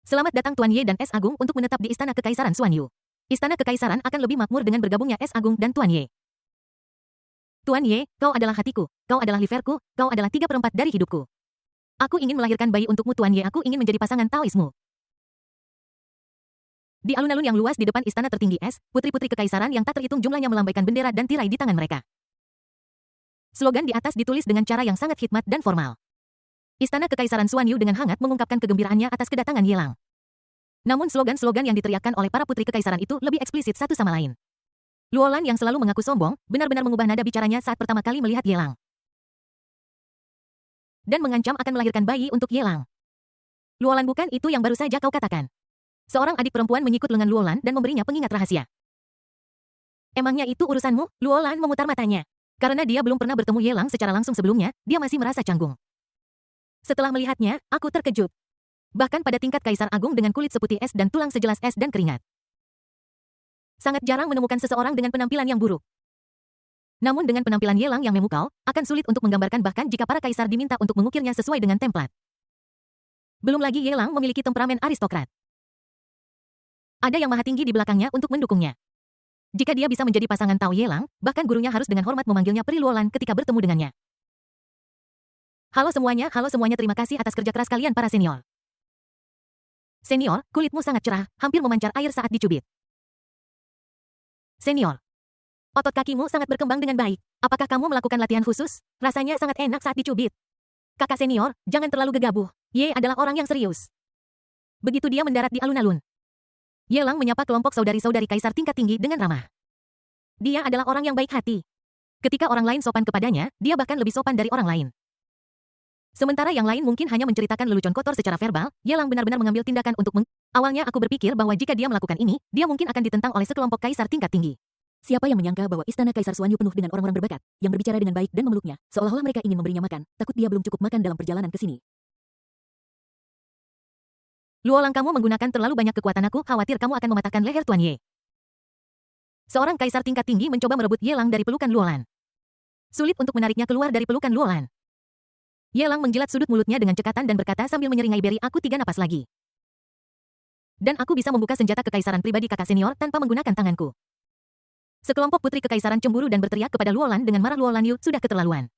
Selamat datang Tuan Ye dan Es Agung untuk menetap di Istana Kekaisaran Xuanyu. Istana Kekaisaran akan lebih makmur dengan bergabungnya Es Agung dan Tuan Ye. Tuan Ye, kau adalah hatiku, kau adalah liverku, kau adalah 3/4 dari hidupku. Aku ingin melahirkan bayi untukmu Tuan Ye. Aku ingin menjadi pasangan Taoismu. Di alun-alun yang luas di depan istana tertinggi es, putri-putri kekaisaran yang tak terhitung jumlahnya melambaikan bendera dan tirai di tangan mereka. Slogan di atas ditulis dengan cara yang sangat khidmat dan formal. Istana Kekaisaran Xuanyu dengan hangat mengungkapkan kegembiraannya atas kedatangan Ye Lang. Namun slogan-slogan yang diteriakkan oleh para putri kekaisaran itu lebih eksplisit satu sama lain. Luolan yang selalu mengaku sombong, benar-benar mengubah nada bicaranya saat pertama kali melihat Ye Lang. Dan mengancam akan melahirkan bayi untuk Ye Lang. Luolan, bukan itu yang baru saja kau katakan? Seorang adik perempuan menyikut lengan Luolan dan memberinya pengingat rahasia. Emangnya itu urusanmu? Luolan memutar matanya. Karena dia belum pernah bertemu Ye Lang secara langsung sebelumnya, dia masih merasa canggung. Setelah melihatnya, aku terkejut. Bahkan pada tingkat Kaisar Agung dengan kulit seputih es dan tulang sejelas es dan keringat. Sangat jarang menemukan seseorang dengan penampilan yang buruk. Namun dengan penampilan Ye Lang yang memukau, akan sulit untuk menggambarkan bahkan jika para kaisar diminta untuk mengukirnya sesuai dengan templat. Belum lagi Ye Lang memiliki temperamen aristokrat. Ada yang maha tinggi di belakangnya untuk mendukungnya. Jika dia bisa menjadi pasangan Tao Ye Lang, bahkan gurunya harus dengan hormat memanggilnya Pri Luolan ketika bertemu dengannya. Halo semuanya, terima kasih atas kerja keras kalian para senior. Senior, kulitmu sangat cerah, hampir memancar air saat dicubit. Senior, otot kakimu sangat berkembang dengan baik. Apakah kamu melakukan latihan khusus? Rasanya sangat enak saat dicubit. Kakak senior, jangan terlalu gegabah. Ye adalah orang yang serius. Begitu dia mendarat di alun-alun, Ye Lang menyapa kelompok saudari-saudari kaisar tingkat tinggi dengan ramah. Dia adalah orang yang baik hati. Ketika orang lain sopan kepadanya, dia bahkan lebih sopan dari orang lain. Sementara yang lain mungkin hanya menceritakan lelucon kotor secara verbal, Ye Lang benar-benar mengambil tindakan untuk Awalnya aku berpikir bahwa jika dia melakukan ini, dia mungkin akan ditentang oleh sekelompok kaisar tingkat tinggi. Siapa yang menyangka bahwa istana Kaisar Xuanyu penuh dengan orang-orang berbakat, yang berbicara dengan baik dan memeluknya, seolah-olah mereka ingin memberinya makan, takut dia belum cukup makan dalam perjalanan ke sini. Luolang, kamu menggunakan terlalu banyak kekuatan, aku khawatir kamu akan mematahkan leher Tuan Ye. Seorang kaisar tingkat tinggi mencoba merebut Ye Lang dari pelukan Luolan. Sulit untuk menariknya keluar dari pelukan Luolan. Ye Lang menjilat sudut mulutnya dengan cekatan dan berkata sambil menyeringai, beri aku 3 napas lagi. Dan aku bisa membuka senjata kekaisaran pribadi kakak senior tanpa menggunakan tanganku. Sekelompok putri kekaisaran cemburu dan berteriak kepada Luolan dengan marah. Luolan, Yu, sudah keterlaluan.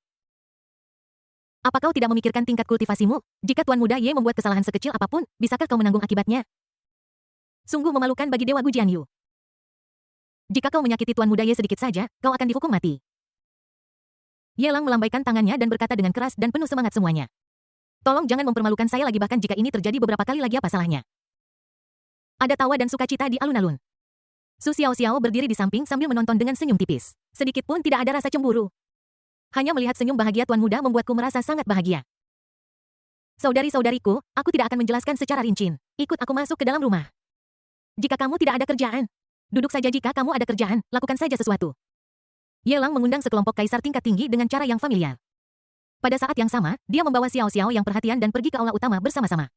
Apa kau tidak memikirkan tingkat kultivasimu? Jika Tuan Muda Ye membuat kesalahan sekecil apapun, bisakah kau menanggung akibatnya? Sungguh memalukan bagi Dewa Gujian Yu. Jika kau menyakiti Tuan Muda Ye sedikit saja, kau akan dihukum mati. Ye Lang melambaikan tangannya dan berkata dengan keras dan penuh semangat semuanya. Tolong jangan mempermalukan saya lagi, bahkan jika ini terjadi beberapa kali lagi, apa salahnya? Ada tawa dan sukacita di alun-alun. Su Xiao berdiri di samping sambil menonton dengan senyum tipis. Sedikit pun tidak ada rasa cemburu. Hanya melihat senyum bahagia Tuan Muda membuatku merasa sangat bahagia. Saudari-saudariku, aku tidak akan menjelaskan secara rinci. Ikut aku masuk ke dalam rumah. Jika kamu tidak ada kerjaan, duduk saja. Jika kamu ada kerjaan, lakukan saja sesuatu. Ye Lang mengundang sekelompok kaisar tingkat tinggi dengan cara yang familiar. Pada saat yang sama, dia membawa Xiao yang perhatian dan pergi ke aula utama bersama-sama.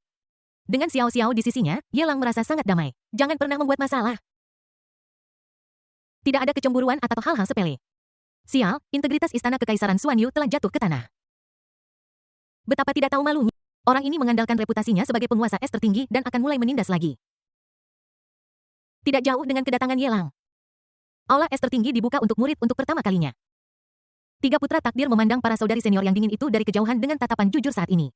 Dengan Xiao di sisinya, Ye Lang merasa sangat damai. Jangan pernah membuat masalah. Tidak ada kecemburuan atau hal-hal sepele. Sial, integritas istana kekaisaran Xuanyu telah jatuh ke tanah. Betapa tidak tahu malunya. Orang ini mengandalkan reputasinya sebagai penguasa es tertinggi dan akan mulai menindas lagi. Tidak jauh dengan kedatangan Ye Lang, aula es tertinggi dibuka untuk murid untuk pertama kalinya. 3 putra takdir memandang para saudari senior yang dingin itu dari kejauhan dengan tatapan jujur saat ini.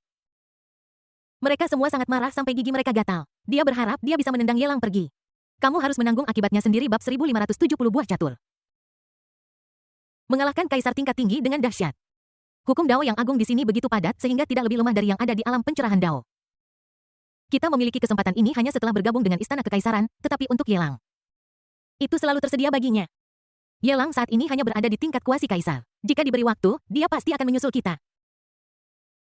Mereka semua sangat marah sampai gigi mereka gatal. Dia berharap dia bisa menendang Ye Lang pergi. Kamu harus menanggung akibatnya sendiri. Bab 1570 buah catur. Mengalahkan kaisar tingkat tinggi dengan dahsyat. Hukum Dao yang agung di sini begitu padat sehingga tidak lebih lemah dari yang ada di alam pencerahan Dao. Kita memiliki kesempatan ini hanya setelah bergabung dengan istana kekaisaran, tetapi untuk Ye Lang, itu selalu tersedia baginya. Ye Lang saat ini hanya berada di tingkat kuasi kaisar. Jika diberi waktu, dia pasti akan menyusul kita.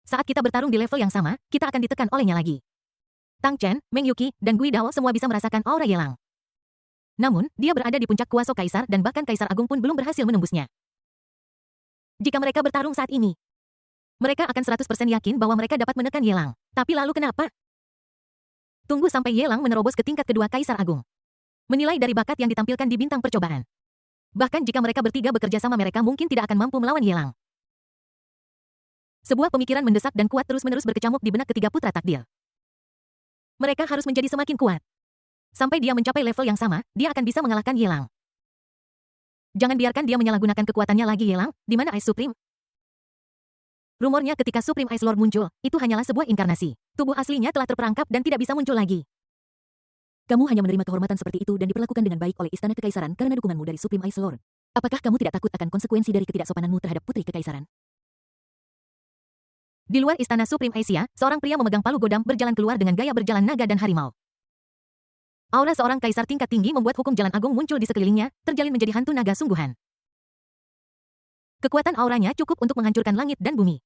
Saat kita bertarung di level yang sama, kita akan ditekan olehnya lagi. Tang Chen, Meng Yuqi, dan Gui Dao semua bisa merasakan aura Ye Lang. Namun, dia berada di puncak kuasa kaisar dan bahkan kaisar agung pun belum berhasil menembusnya. Jika mereka bertarung saat ini, mereka akan 100% yakin bahwa mereka dapat menekan Ye Lang. Tapi lalu kenapa? Tunggu sampai Ye Lang menerobos ke tingkat kedua kaisar agung. Menilai dari bakat yang ditampilkan di bintang percobaan. Bahkan jika mereka bertiga bekerja sama, mereka mungkin tidak akan mampu melawan Ye Lang. Sebuah pemikiran mendesak dan kuat terus-menerus berkecamuk di benak ketiga putra takdir. Mereka harus menjadi semakin kuat. Sampai dia mencapai level yang sama, dia akan bisa mengalahkan Ye Lang. Jangan biarkan dia menyalahgunakan kekuatannya lagi. Ye Lang, di mana Ice Supreme? Rumornya ketika Supreme Ice Lord muncul, itu hanyalah sebuah inkarnasi. Tubuh aslinya telah terperangkap dan tidak bisa muncul lagi. Kamu hanya menerima kehormatan seperti itu dan diperlakukan dengan baik oleh Istana Kekaisaran karena dukunganmu dari Supreme Ice Lord. Apakah kamu tidak takut akan konsekuensi dari ketidaksopananmu terhadap Putri Kekaisaran? Di luar Istana Supreme Asia, seorang pria memegang palu godam berjalan keluar dengan gaya berjalan naga dan harimau. Aura seorang kaisar tingkat tinggi membuat hukum jalan agung muncul di sekelilingnya, terjalin menjadi hantu naga sungguhan. Kekuatan auranya cukup untuk menghancurkan langit dan bumi.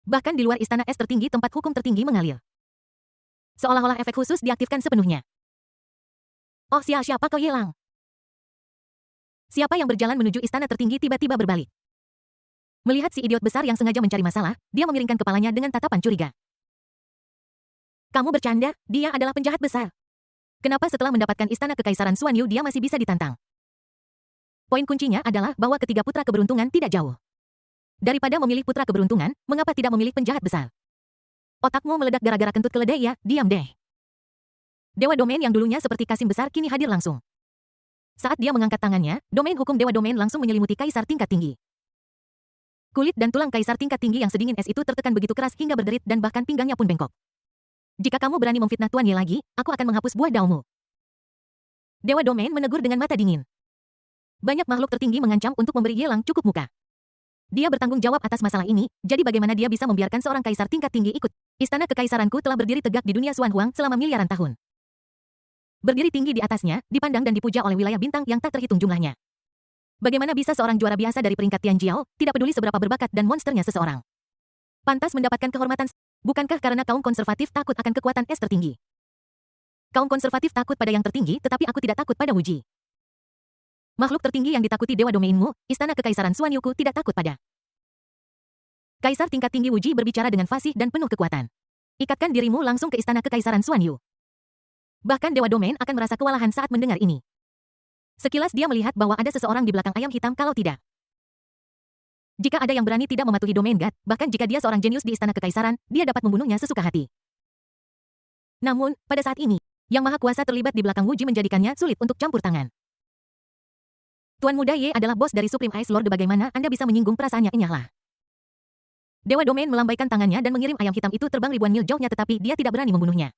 Bahkan di luar istana es tertinggi tempat hukum tertinggi mengalir. Seolah-olah efek khusus diaktifkan sepenuhnya. Oh siapa kau Yelang? Siapa yang berjalan menuju istana tertinggi tiba-tiba berbalik. Melihat si idiot besar yang sengaja mencari masalah, dia memiringkan kepalanya dengan tatapan curiga. Kamu bercanda, dia adalah penjahat besar. Kenapa setelah mendapatkan istana kekaisaran Xuan Yu dia masih bisa ditantang? Poin kuncinya adalah bahwa ketiga putra keberuntungan tidak jauh. Daripada memilih putra keberuntungan, mengapa tidak memilih penjahat besar? Otakmu meledak gara-gara kentut keledai ya, diam deh. Dewa Domain yang dulunya seperti Kasim besar kini hadir langsung. Saat dia mengangkat tangannya, domain hukum Dewa Domain langsung menyelimuti kaisar tingkat tinggi. Kulit dan tulang kaisar tingkat tinggi yang sedingin es itu tertekan begitu keras hingga berderit dan bahkan pinggangnya pun bengkok. Jika kamu berani memfitnah Tuan Ye lagi, aku akan menghapus buah daunmu. Dewa Domain menegur dengan mata dingin. Banyak makhluk tertinggi mengancam untuk memberi Yelang cukup muka. Dia bertanggung jawab atas masalah ini, jadi bagaimana dia bisa membiarkan seorang kaisar tingkat tinggi ikut? Istana kekaisaranku telah berdiri tegak di dunia Xuan Huang selama miliaran tahun. Berdiri tinggi di atasnya, dipandang dan dipuja oleh wilayah bintang yang tak terhitung jumlahnya. Bagaimana bisa seorang juara biasa dari peringkat Tianjiao, tidak peduli seberapa berbakat dan monsternya seseorang, pantas mendapatkan kehormatan? Bukankah karena kaum konservatif takut akan kekuatan es tertinggi? Kaum konservatif takut pada yang tertinggi, tetapi aku tidak takut pada Wuji. Makhluk tertinggi yang ditakuti Dewa Domainmu, Istana Kekaisaran Xuan Yuku tidak takut pada. Kaisar tingkat tinggi Wuji berbicara dengan fasih dan penuh kekuatan. Ikatkan dirimu langsung ke Istana Kekaisaran Xuan Yu. Bahkan Dewa Domain akan merasa kewalahan saat mendengar ini. Sekilas dia melihat bahwa ada seseorang di belakang ayam hitam kalau tidak. Jika ada yang berani tidak mematuhi Domain God, bahkan jika dia seorang jenius di Istana Kekaisaran, dia dapat membunuhnya sesuka hati. Namun, pada saat ini, Yang Maha Kuasa terlibat di belakang Wuji menjadikannya sulit untuk campur tangan. Tuan Muda Ye adalah bos dari Supreme Ice Lord, bagaimana Anda bisa menyinggung perasaannya? Enyahlah. Dewa Domain melambaikan tangannya dan mengirim ayam hitam itu terbang ribuan mil jauhnya, tetapi dia tidak berani membunuhnya.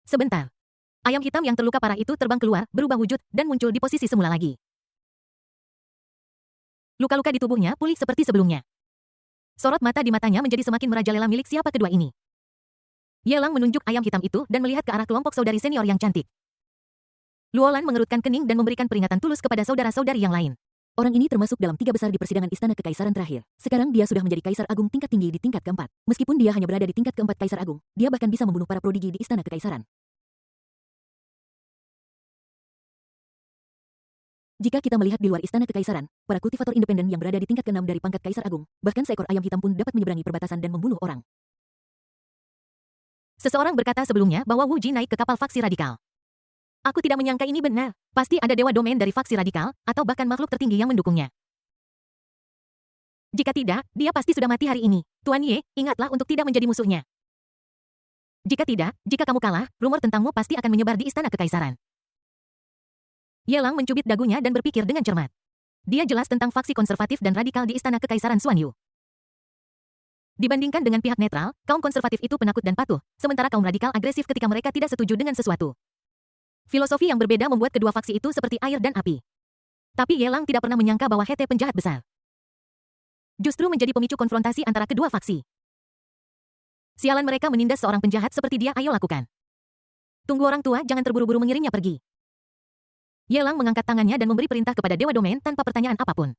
Sebentar. Ayam hitam yang terluka parah itu terbang keluar, berubah wujud, dan muncul di posisi semula lagi. Luka-luka di tubuhnya pulih seperti sebelumnya. Sorot mata di matanya menjadi semakin merajalela milik siapa kedua ini. Yelang menunjuk ayam hitam itu dan melihat ke arah kelompok saudari senior yang cantik. Luolan mengerutkan kening dan memberikan peringatan tulus kepada saudara-saudari yang lain. Orang ini termasuk dalam 3 besar di persidangan Istana Kekaisaran terakhir. Sekarang dia sudah menjadi Kaisar Agung tingkat tinggi di tingkat keempat. Meskipun dia hanya berada di tingkat keempat Kaisar Agung, dia bahkan bisa membunuh para prodigi di Istana Kekaisaran. Jika kita melihat di luar Istana Kekaisaran, para kultivator independen yang berada di tingkat ke-6 dari pangkat Kaisar Agung, bahkan seekor ayam hitam pun dapat menyeberangi perbatasan dan membunuh orang. Seseorang berkata sebelumnya bahwa Wuji naik ke kapal faksi radikal. Aku tidak menyangka ini benar. Pasti ada Dewa Domain dari faksi radikal, atau bahkan makhluk tertinggi yang mendukungnya. Jika tidak, dia pasti sudah mati hari ini. Tuan Ye, ingatlah untuk tidak menjadi musuhnya. Jika tidak, jika kamu kalah, rumor tentangmu pasti akan menyebar di Istana Kekaisaran. Yelang mencubit dagunya dan berpikir dengan cermat. Dia jelas tentang faksi konservatif dan radikal di Istana Kekaisaran Xuan Yu. Dibandingkan dengan pihak netral, kaum konservatif itu penakut dan patuh, sementara kaum radikal agresif ketika mereka tidak setuju dengan sesuatu. Filosofi yang berbeda membuat kedua faksi itu seperti air dan api. Tapi Yelang tidak pernah menyangka bahwa Hete penjahat besar justru menjadi pemicu konfrontasi antara kedua faksi. Sialan mereka menindas seorang penjahat seperti dia, ayo lakukan. Tunggu orang tua, jangan terburu-buru mengirimnya pergi. Yelang mengangkat tangannya dan memberi perintah kepada Dewa Domain tanpa pertanyaan apapun.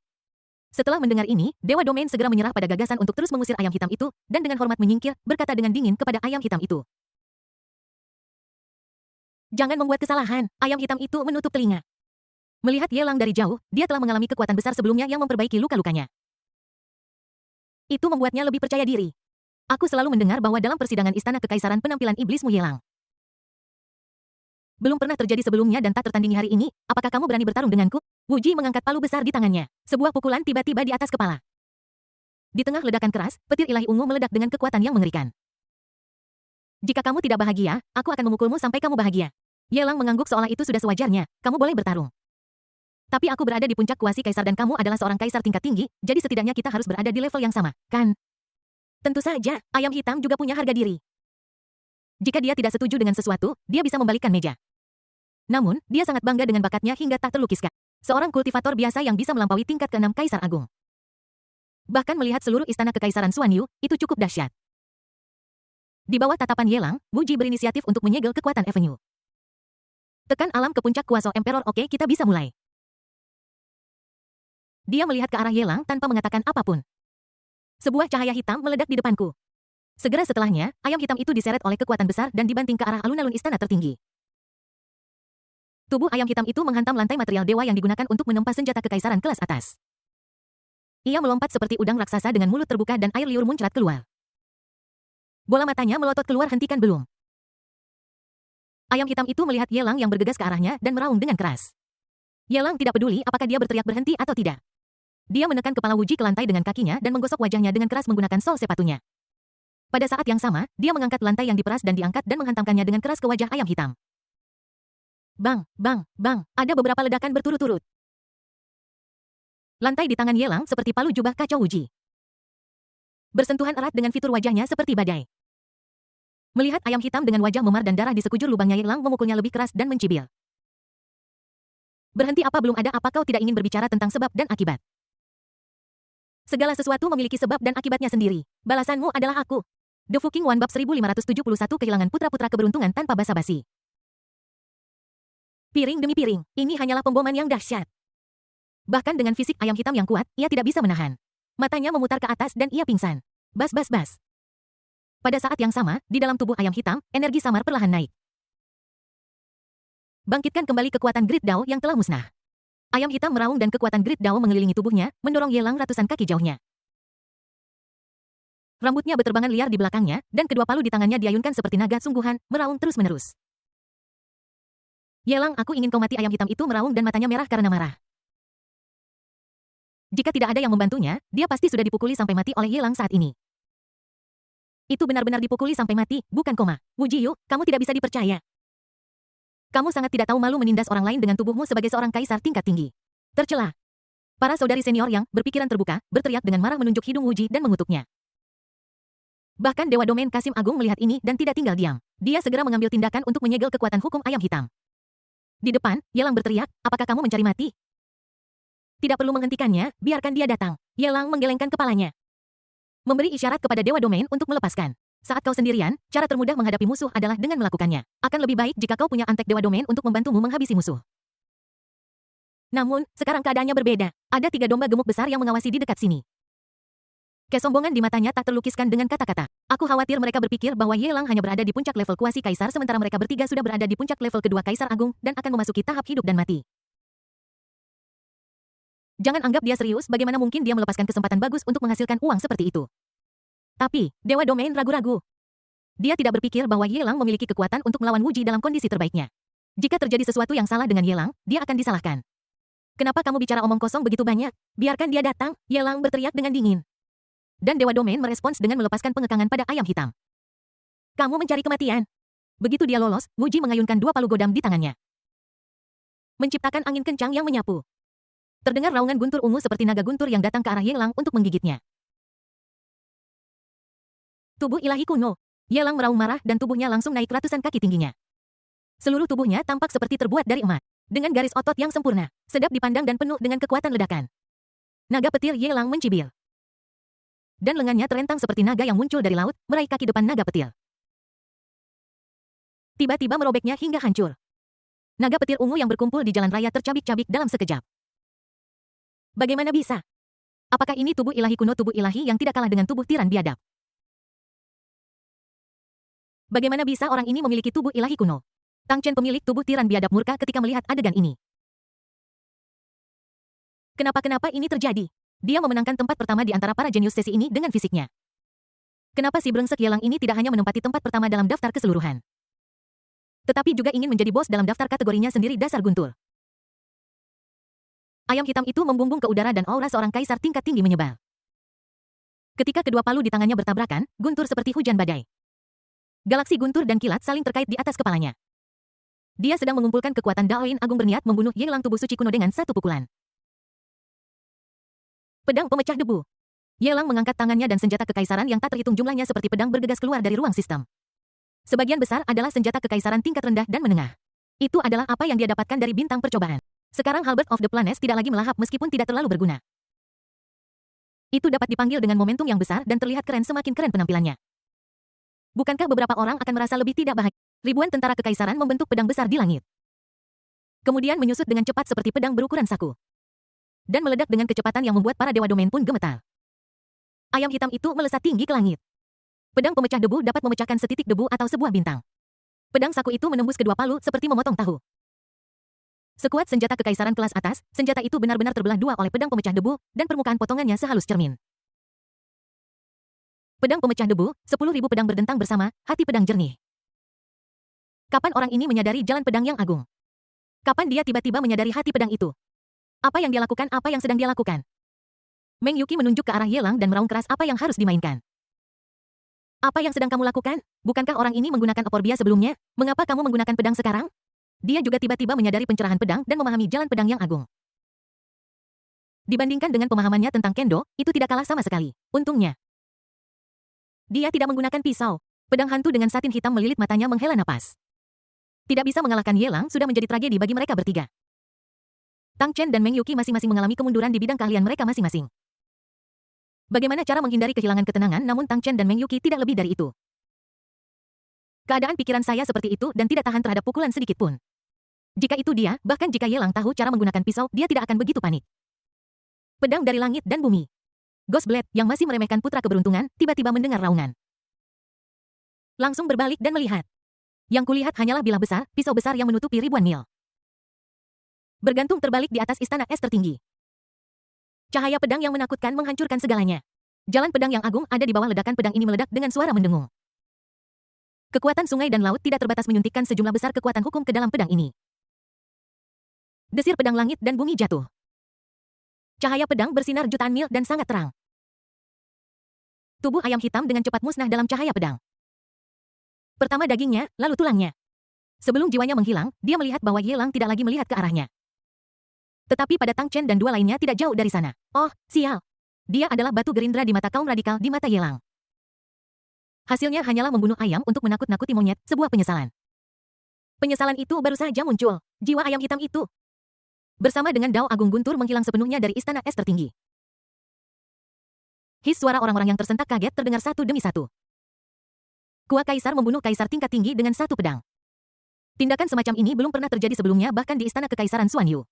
Setelah mendengar ini, Dewa Domain segera menyerah pada gagasan untuk terus mengusir ayam hitam itu, dan dengan hormat menyingkir, berkata dengan dingin kepada ayam hitam itu. Jangan membuat kesalahan, ayam hitam itu menutup telinga. Melihat Yelang dari jauh, dia telah mengalami kekuatan besar sebelumnya yang memperbaiki luka-lukanya. Itu membuatnya lebih percaya diri. Aku selalu mendengar bahwa dalam persidangan Istana Kekaisaran penampilan iblismu Yelang belum pernah terjadi sebelumnya dan tak tertandingi hari ini, apakah kamu berani bertarung denganku? Wuji mengangkat palu besar di tangannya. Sebuah pukulan tiba-tiba di atas kepala. Di tengah ledakan keras, petir ilahi ungu meledak dengan kekuatan yang mengerikan. Jika kamu tidak bahagia, aku akan memukulmu sampai kamu bahagia. Yelang mengangguk seolah itu sudah sewajarnya. Kamu boleh bertarung. Tapi aku berada di puncak kuasi kaisar dan kamu adalah seorang kaisar tingkat tinggi, jadi setidaknya kita harus berada di level yang sama, kan? Tentu saja, ayam hitam juga punya harga diri. Jika dia tidak setuju dengan sesuatu, dia bisa membalikkan meja. Namun, dia sangat bangga dengan bakatnya hingga tak terlukiskan. Seorang kultivator biasa yang bisa melampaui tingkat ke-6 Kaisar Agung. Bahkan melihat seluruh istana kekaisaran Xuanyu, itu cukup dahsyat. Di bawah tatapan Yelang, Wu Ji berinisiatif untuk menyegel kekuatan Avenue. Tekan alam ke puncak kuasa Emperor. Oke, kita bisa mulai. Dia melihat ke arah Yelang tanpa mengatakan apapun. Sebuah cahaya hitam meledak di depanku. Segera setelahnya, ayam hitam itu diseret oleh kekuatan besar dan dibanting ke arah alun-alun istana tertinggi. Tubuh ayam hitam itu menghantam lantai material dewa yang digunakan untuk menempa senjata kekaisaran kelas atas. Ia melompat seperti udang raksasa dengan mulut terbuka dan air liur muncrat keluar. Bola matanya melotot keluar. Hentikan belum. Ayam hitam itu melihat Yelang yang bergegas ke arahnya dan meraung dengan keras. Yelang tidak peduli apakah dia berteriak berhenti atau tidak. Dia menekan kepala Wu Ji ke lantai dengan kakinya dan menggosok wajahnya dengan keras menggunakan sol sepatunya. Pada saat yang sama, dia mengangkat lantai yang diperas dan diangkat dan menghantamkannya dengan keras ke wajah ayam hitam. Bang, bang, bang, ada beberapa ledakan berturut-turut. Lantai di tangan Yelang seperti palu jubah kacau Wu Ji. Bersentuhan erat dengan fitur wajahnya seperti badai. Melihat ayam hitam dengan wajah memar dan darah di sekujur lubangnya, Yelang memukulnya lebih keras dan mencibir. Berhenti apa belum ada? Apa kau tidak ingin berbicara tentang sebab dan akibat? Segala sesuatu memiliki sebab dan akibatnya sendiri. Balasanmu adalah aku. The Fucking One bab 1571 kehilangan putra-putra keberuntungan tanpa basa-basi. Piring demi piring, ini hanyalah pemboman yang dahsyat. Bahkan dengan fisik ayam hitam yang kuat, ia tidak bisa menahan. Matanya memutar ke atas dan ia pingsan. Bas bas bas. Pada saat yang sama, di dalam tubuh ayam hitam, energi samar perlahan naik. Bangkitkan kembali kekuatan Grid Dao yang telah musnah. Ayam hitam meraung dan kekuatan Grid Dao mengelilingi tubuhnya, mendorong Yelang ratusan kaki jauhnya. Rambutnya beterbangan liar di belakangnya, dan kedua palu di tangannya diayunkan seperti naga sungguhan, meraung terus-menerus. Yelang, aku ingin kau mati. Ayam hitam itu meraung dan matanya merah karena marah. Jika tidak ada yang membantunya, dia pasti sudah dipukuli sampai mati oleh Yelang saat ini. Itu benar-benar dipukuli sampai mati, bukan koma. Wu Jiyu, kamu tidak bisa dipercaya. Kamu sangat tidak tahu malu menindas orang lain dengan tubuhmu sebagai seorang kaisar tingkat tinggi. Tercela. Para saudari senior yang berpikiran terbuka, berteriak dengan marah menunjuk hidung Wu Ji dan mengutuknya. Bahkan Dewa Domain Kasim Agung melihat ini dan tidak tinggal diam. Dia segera mengambil tindakan untuk menyegel kekuatan hukum ayam hitam. Di depan, Yelang berteriak, apakah kamu mencari mati? Tidak perlu menghentikannya, biarkan dia datang. Yelang menggelengkan kepalanya. Memberi isyarat kepada Dewa Domain untuk melepaskan. Saat kau sendirian, cara termudah menghadapi musuh adalah dengan melakukannya. Akan lebih baik jika kau punya antek Dewa Domain untuk membantumu menghabisi musuh. Namun, sekarang keadaannya berbeda. Ada 3 domba gemuk besar yang mengawasi di dekat sini. Kesombongan di matanya tak terlukiskan dengan kata-kata. Aku khawatir mereka berpikir bahwa Yelang hanya berada di puncak level kuasi kaisar sementara mereka bertiga sudah berada di puncak level kedua Kaisar Agung dan akan memasuki tahap hidup dan mati. Jangan anggap dia serius, bagaimana mungkin dia melepaskan kesempatan bagus untuk menghasilkan uang seperti itu. Tapi, Dewa Domain ragu-ragu. Dia tidak berpikir bahwa Yelang memiliki kekuatan untuk melawan Wu Ji dalam kondisi terbaiknya. Jika terjadi sesuatu yang salah dengan Yelang, dia akan disalahkan. Kenapa kamu bicara omong kosong begitu banyak? Biarkan dia datang, Yelang berteriak dengan dingin. Dan Dewa Domain merespons dengan melepaskan pengekangan pada ayam hitam. Kamu mencari kematian. Begitu dia lolos, Wu Ji mengayunkan 2 palu godam di tangannya. Menciptakan angin kencang yang menyapu. Terdengar raungan guntur ungu seperti naga guntur yang datang ke arah Yelang untuk menggigitnya. Tubuh ilahi kuno. Yelang meraung marah dan tubuhnya langsung naik ratusan kaki tingginya. Seluruh tubuhnya tampak seperti terbuat dari emas. Dengan garis otot yang sempurna, sedap dipandang dan penuh dengan kekuatan ledakan. Naga petir Yelang mencibir. Dan lengannya terentang seperti naga yang muncul dari laut, meraih kaki depan naga petir. Tiba-tiba merobeknya hingga hancur. Naga petir ungu yang berkumpul di jalan raya tercabik-cabik dalam sekejap. Bagaimana bisa? Apakah ini tubuh ilahi kuno, tubuh ilahi yang tidak kalah dengan tubuh tiran biadab? Bagaimana bisa orang ini memiliki tubuh ilahi kuno? Tang Chen pemilik tubuh tiran biadab murka ketika melihat adegan ini. Kenapa ini terjadi? Dia memenangkan tempat pertama di antara para jenius sesi ini dengan fisiknya. Kenapa si brengsek Yelang ini tidak hanya menempati tempat pertama dalam daftar keseluruhan? Tetapi juga ingin menjadi bos dalam daftar kategorinya sendiri. Dasar guntur. Ayam hitam itu membumbung ke udara dan aura seorang kaisar tingkat tinggi menyebar. Ketika kedua palu di tangannya bertabrakan, guntur seperti hujan badai. Galaksi guntur dan kilat saling terkait di atas kepalanya. Dia sedang mengumpulkan kekuatan Daoin Agung berniat membunuh Yelang tubuh suci kuno dengan satu pukulan. Pedang pemecah debu. Yelang mengangkat tangannya dan senjata kekaisaran yang tak terhitung jumlahnya seperti pedang bergegas keluar dari ruang sistem. Sebagian besar adalah senjata kekaisaran tingkat rendah dan menengah. Itu adalah apa yang dia dapatkan dari bintang percobaan. Sekarang Halberd of the Planets tidak lagi melahap meskipun tidak terlalu berguna. Itu dapat dipanggil dengan momentum yang besar dan terlihat keren semakin keren penampilannya. Bukankah beberapa orang akan merasa lebih tidak bahagia? Ribuan tentara kekaisaran membentuk pedang besar di langit. Kemudian menyusut dengan cepat seperti pedang berukuran saku. Dan meledak dengan kecepatan yang membuat para dewa domain pun gemetar. Ayam hitam itu melesat tinggi ke langit. Pedang pemecah debu dapat memecahkan setitik debu atau sebuah bintang. Pedang saku itu menembus kedua palu seperti memotong tahu. Sekuat senjata kekaisaran kelas atas, senjata itu benar-benar terbelah dua oleh pedang pemecah debu, dan permukaan potongannya sehalus cermin. Pedang pemecah debu, 10.000 pedang berdentang bersama, hati pedang jernih. Kapan orang ini menyadari jalan pedang yang agung? Kapan dia tiba-tiba menyadari hati pedang itu? Apa yang dia lakukan, apa yang sedang dia lakukan? Meng Yuqi menunjuk ke arah Yelang dan meraung keras apa yang harus dimainkan. Apa yang sedang kamu lakukan? Bukankah orang ini menggunakan oporbia sebelumnya? Mengapa kamu menggunakan pedang sekarang? Dia juga tiba-tiba menyadari pencerahan pedang dan memahami jalan pedang yang agung. Dibandingkan dengan pemahamannya tentang kendo, itu tidak kalah sama sekali. Untungnya. Dia tidak menggunakan pisau. Pedang hantu dengan satin hitam melilit matanya menghela napas. Tidak bisa mengalahkan Yelang sudah menjadi tragedi bagi mereka bertiga. Tang Chen dan Meng Yuqi masing-masing mengalami kemunduran di bidang keahlian mereka masing-masing. Bagaimana cara menghindari kehilangan ketenangan, namun Tang Chen dan Meng Yuqi tidak lebih dari itu. Keadaan pikiran saya seperti itu dan tidak tahan terhadap pukulan sedikit pun. Jika itu dia, bahkan jika Yelang tahu cara menggunakan pisau, dia tidak akan begitu panik. Pedang dari langit dan bumi. Ghostblade, yang masih meremehkan putra keberuntungan, tiba-tiba mendengar raungan. Langsung berbalik dan melihat. Yang kulihat hanyalah bilah besar, pisau besar yang menutupi ribuan mil. Bergantung terbalik di atas istana es tertinggi. Cahaya pedang yang menakutkan menghancurkan segalanya. Jalan pedang yang agung ada di bawah ledakan pedang ini meledak dengan suara mendengung. Kekuatan sungai dan laut tidak terbatas menyuntikkan sejumlah besar kekuatan hukum ke dalam pedang ini. Desir pedang langit dan bumi jatuh. Cahaya pedang bersinar jutaan mil dan sangat terang. Tubuh ayam hitam dengan cepat musnah dalam cahaya pedang. Pertama dagingnya, lalu tulangnya. Sebelum jiwanya menghilang, dia melihat bahwa Yelang tidak lagi melihat ke arahnya. Tetapi pada Tang Chen dan dua lainnya tidak jauh dari sana. Oh, sial. Dia adalah batu gerindra di mata kaum radikal di mata Yelang. Hasilnya hanyalah membunuh ayam untuk menakut-nakuti monyet, sebuah penyesalan. Penyesalan itu baru saja muncul. Jiwa ayam hitam itu. Bersama dengan Dao Agung Guntur menghilang sepenuhnya dari istana es tertinggi. His suara orang-orang yang tersentak kaget terdengar satu demi satu. Kua Kaisar membunuh Kaisar tingkat tinggi dengan satu pedang. Tindakan semacam ini belum pernah terjadi sebelumnya bahkan di istana kekaisaran Xuan Yu.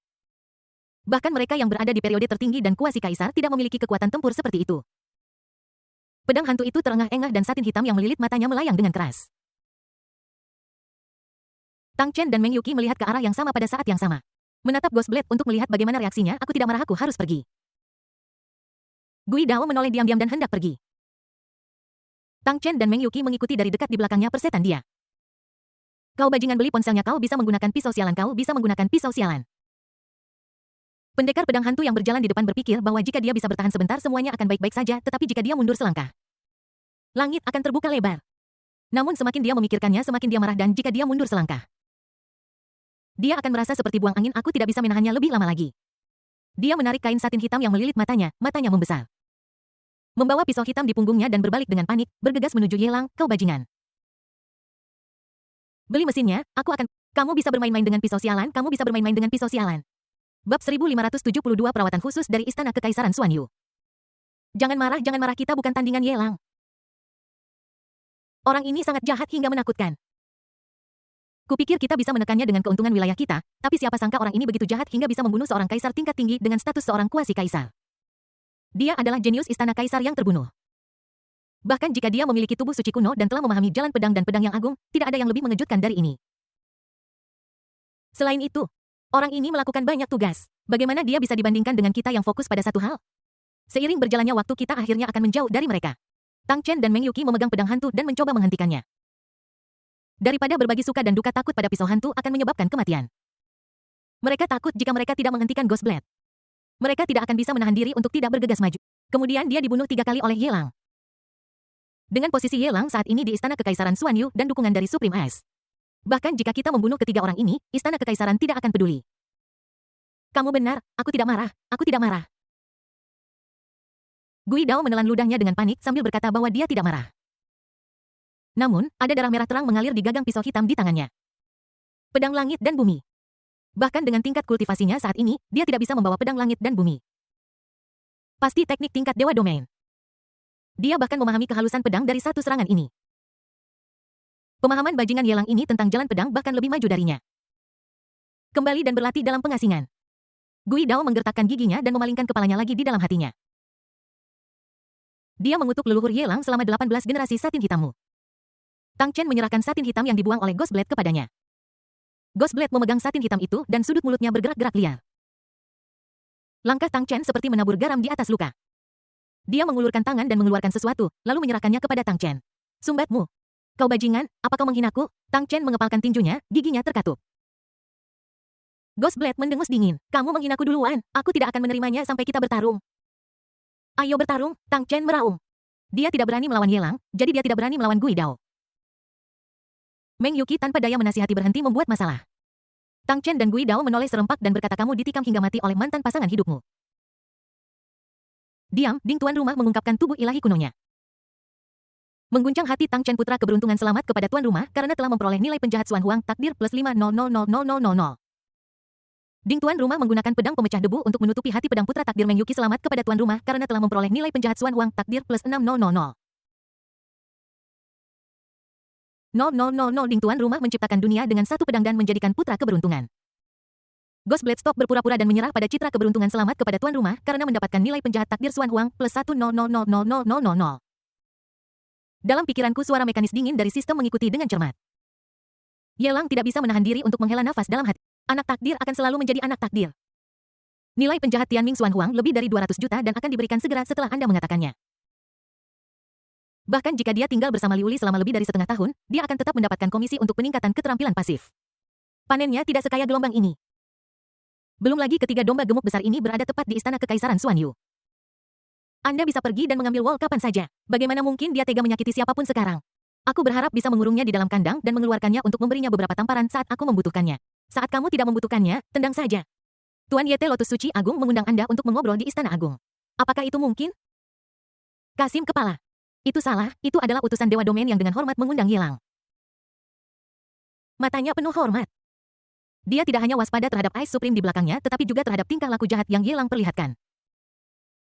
Bahkan mereka yang berada di periode tertinggi dan kuasi kaisar tidak memiliki kekuatan tempur seperti itu. Pedang hantu itu terengah-engah dan satin hitam yang melilit matanya melayang dengan keras. Tang Chen dan Meng Yuqi melihat ke arah yang sama pada saat yang sama. Menatap Ghostblade untuk melihat bagaimana reaksinya, aku tidak marah, aku harus pergi. Gui Dao menoleh diam-diam dan hendak pergi. Tang Chen dan Meng Yuqi mengikuti dari dekat di belakangnya persetan dia. Kau bajingan, beli ponselnya, kau bisa menggunakan pisau sialan, kau bisa menggunakan pisau sialan. Pendekar pedang hantu yang berjalan di depan berpikir bahwa jika dia bisa bertahan sebentar semuanya akan baik-baik saja, tetapi jika dia mundur selangkah, langit akan terbuka lebar. Namun semakin dia memikirkannya semakin dia marah dan jika dia mundur selangkah, dia akan merasa seperti buang angin, aku tidak bisa menahannya lebih lama lagi. Dia menarik kain satin hitam yang melilit matanya, matanya membesar. Membawa pisau hitam di punggungnya dan berbalik dengan panik, bergegas menuju Yelang, kau bajingan. Beli mesinnya, aku akan... Kamu bisa bermain-main dengan pisau sialan, kamu bisa bermain-main dengan pisau sialan. Bab 1572 perawatan khusus dari Istana Kekaisaran Xuan Yu. Jangan marah, kita bukan tandingan Yelang. Orang ini sangat jahat hingga menakutkan. Kupikir kita bisa menekannya dengan keuntungan wilayah kita, tapi siapa sangka orang ini begitu jahat hingga bisa membunuh seorang kaisar tingkat tinggi dengan status seorang kuasi kaisar. Dia adalah jenius istana kaisar yang terbunuh. Bahkan jika dia memiliki tubuh suci kuno dan telah memahami jalan pedang dan pedang yang agung, tidak ada yang lebih mengejutkan dari ini. Selain itu, orang ini melakukan banyak tugas. Bagaimana dia bisa dibandingkan dengan kita yang fokus pada satu hal? Seiring berjalannya waktu kita akhirnya akan menjauh dari mereka. Tang Chen dan Meng Yuqi memegang pedang hantu dan mencoba menghentikannya. Daripada berbagi suka dan duka, takut pada pisau hantu akan menyebabkan kematian. Mereka takut jika mereka tidak menghentikan Ghostblade. Mereka tidak akan bisa menahan diri untuk tidak bergegas maju. Kemudian dia dibunuh 3 kali oleh Yelang. Dengan posisi Yelang saat ini di Istana Kekaisaran Xuan Yu dan dukungan dari Supreme Ice, Bahkan jika kita membunuh ketiga orang ini, istana kekaisaran tidak akan peduli. Kamu benar, aku tidak marah, aku tidak marah. Gui Dao menelan ludahnya dengan panik sambil berkata bahwa dia tidak marah. Namun, ada darah merah terang mengalir di gagang pisau hitam di tangannya. Pedang langit dan bumi. Bahkan dengan tingkat kultivasinya saat ini, dia tidak bisa membawa pedang langit dan bumi. Pasti teknik tingkat Dewa Domain. Dia bahkan memahami kehalusan pedang dari satu serangan ini. Pemahaman bajingan Yelang ini tentang jalan pedang bahkan lebih maju darinya. Kembali dan berlatih dalam pengasingan. Gui Dao menggertakkan giginya dan memalingkan kepalanya lagi di dalam hatinya. Dia mengutuk leluhur Yelang selama 18 generasi satin hitammu. Tang Chen menyerahkan satin hitam yang dibuang oleh Ghost Blade kepadanya. Ghost Blade memegang satin hitam itu dan sudut mulutnya bergerak-gerak liar. Langkah Tang Chen seperti menabur garam di atas luka. Dia mengulurkan tangan dan mengeluarkan sesuatu, lalu menyerahkannya kepada Tang Chen. Sumbatmu. Kau bajingan, apa kau menghinaku? Tang Chen mengepalkan tinjunya, giginya terkatup. Ghost Blade mendengus dingin. Kamu menghinaku duluan, aku tidak akan menerimanya sampai kita bertarung. Ayo bertarung, Tang Chen meraung. Dia tidak berani melawan Yelang, jadi dia tidak berani melawan Gui Dao. Meng Yuqi tanpa daya menasihati berhenti membuat masalah. Tang Chen dan Gui Dao menoleh serempak dan berkata kamu ditikam hingga mati oleh mantan pasangan hidupmu. Diam, Ding tuan rumah mengungkapkan tubuh ilahi kunonya. Mengguncang hati Tang Chen putra keberuntungan selamat kepada tuan rumah karena telah memperoleh nilai penjahat Xuan Huang takdir plus 5000000. Ding tuan rumah menggunakan pedang pemecah debu untuk menutupi hati pedang putra takdir Meng Yuqi selamat kepada tuan rumah karena telah memperoleh nilai penjahat Xuan Huang takdir plus 600000. Ding tuan rumah menciptakan dunia dengan satu pedang dan menjadikan putra keberuntungan. Ghost Blade Stock berpura-pura dan menyerah pada citra keberuntungan selamat kepada tuan rumah karena mendapatkan nilai penjahat takdir Xuan Huang plus 10000000. Dalam pikiranku suara mekanis dingin dari sistem mengikuti dengan cermat. Yelang tidak bisa menahan diri untuk menghela nafas dalam hati. Anak takdir akan selalu menjadi anak takdir. Nilai penjahat Tianming Xuan Huang lebih dari 200 juta dan akan diberikan segera setelah Anda mengatakannya. Bahkan jika dia tinggal bersama Liu Li selama lebih dari setengah tahun, dia akan tetap mendapatkan komisi untuk peningkatan keterampilan pasif. Panennya tidak sekaya gelombang ini. Belum lagi ketiga domba gemuk besar ini berada tepat di istana kekaisaran Xuan Yu. Anda bisa pergi dan mengambil wol kapan saja. Bagaimana mungkin dia tega menyakiti siapapun sekarang? Aku berharap bisa mengurungnya di dalam kandang dan mengeluarkannya untuk memberinya beberapa tamparan saat aku membutuhkannya. Saat kamu tidak membutuhkannya, tendang saja. Tuan Yete Lotus Suci Agung mengundang Anda untuk mengobrol di Istana Agung. Apakah itu mungkin? Kasim kepala. Itu salah, itu adalah utusan Dewa Domain yang dengan hormat mengundang Yelang. Matanya penuh hormat. Dia tidak hanya waspada terhadap Ice Supreme di belakangnya tetapi juga terhadap tingkah laku jahat yang Yelang perlihatkan.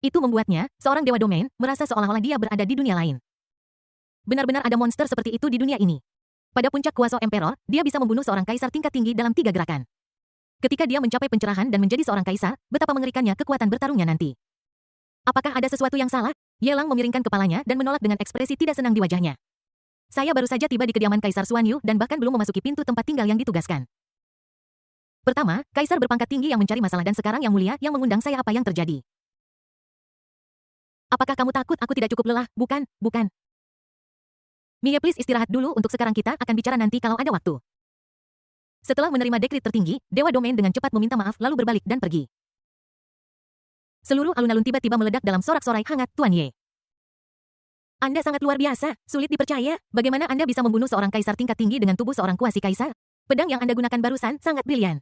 Itu membuatnya, seorang Dewa Domain, merasa seolah-olah dia berada di dunia lain. Benar-benar ada monster seperti itu di dunia ini. Pada puncak kuasa Emperor, dia bisa membunuh seorang kaisar tingkat tinggi dalam 3 gerakan. Ketika dia mencapai pencerahan dan menjadi seorang kaisar, betapa mengerikannya kekuatan bertarungnya nanti. Apakah ada sesuatu yang salah? Yelang memiringkan kepalanya dan menolak dengan ekspresi tidak senang di wajahnya. Saya baru saja tiba di kediaman Kaisar Xuan Yu dan bahkan belum memasuki pintu tempat tinggal yang ditugaskan. Pertama, Kaisar berpangkat tinggi yang mencari masalah dan sekarang Yang Mulia yang mengundang saya apa yang terjadi. Apakah kamu takut aku tidak cukup lelah? Bukan, bukan. Mie please istirahat dulu untuk sekarang kita akan bicara nanti kalau ada waktu. Setelah menerima dekrit tertinggi, Dewa Domain dengan cepat meminta maaf lalu berbalik dan pergi. Seluruh alun-alun tiba-tiba meledak dalam sorak-sorai hangat Tuan Ye. Anda sangat luar biasa, sulit dipercaya. Bagaimana Anda bisa membunuh seorang kaisar tingkat tinggi dengan tubuh seorang kuasi kaisar? Pedang yang Anda gunakan barusan sangat brilian.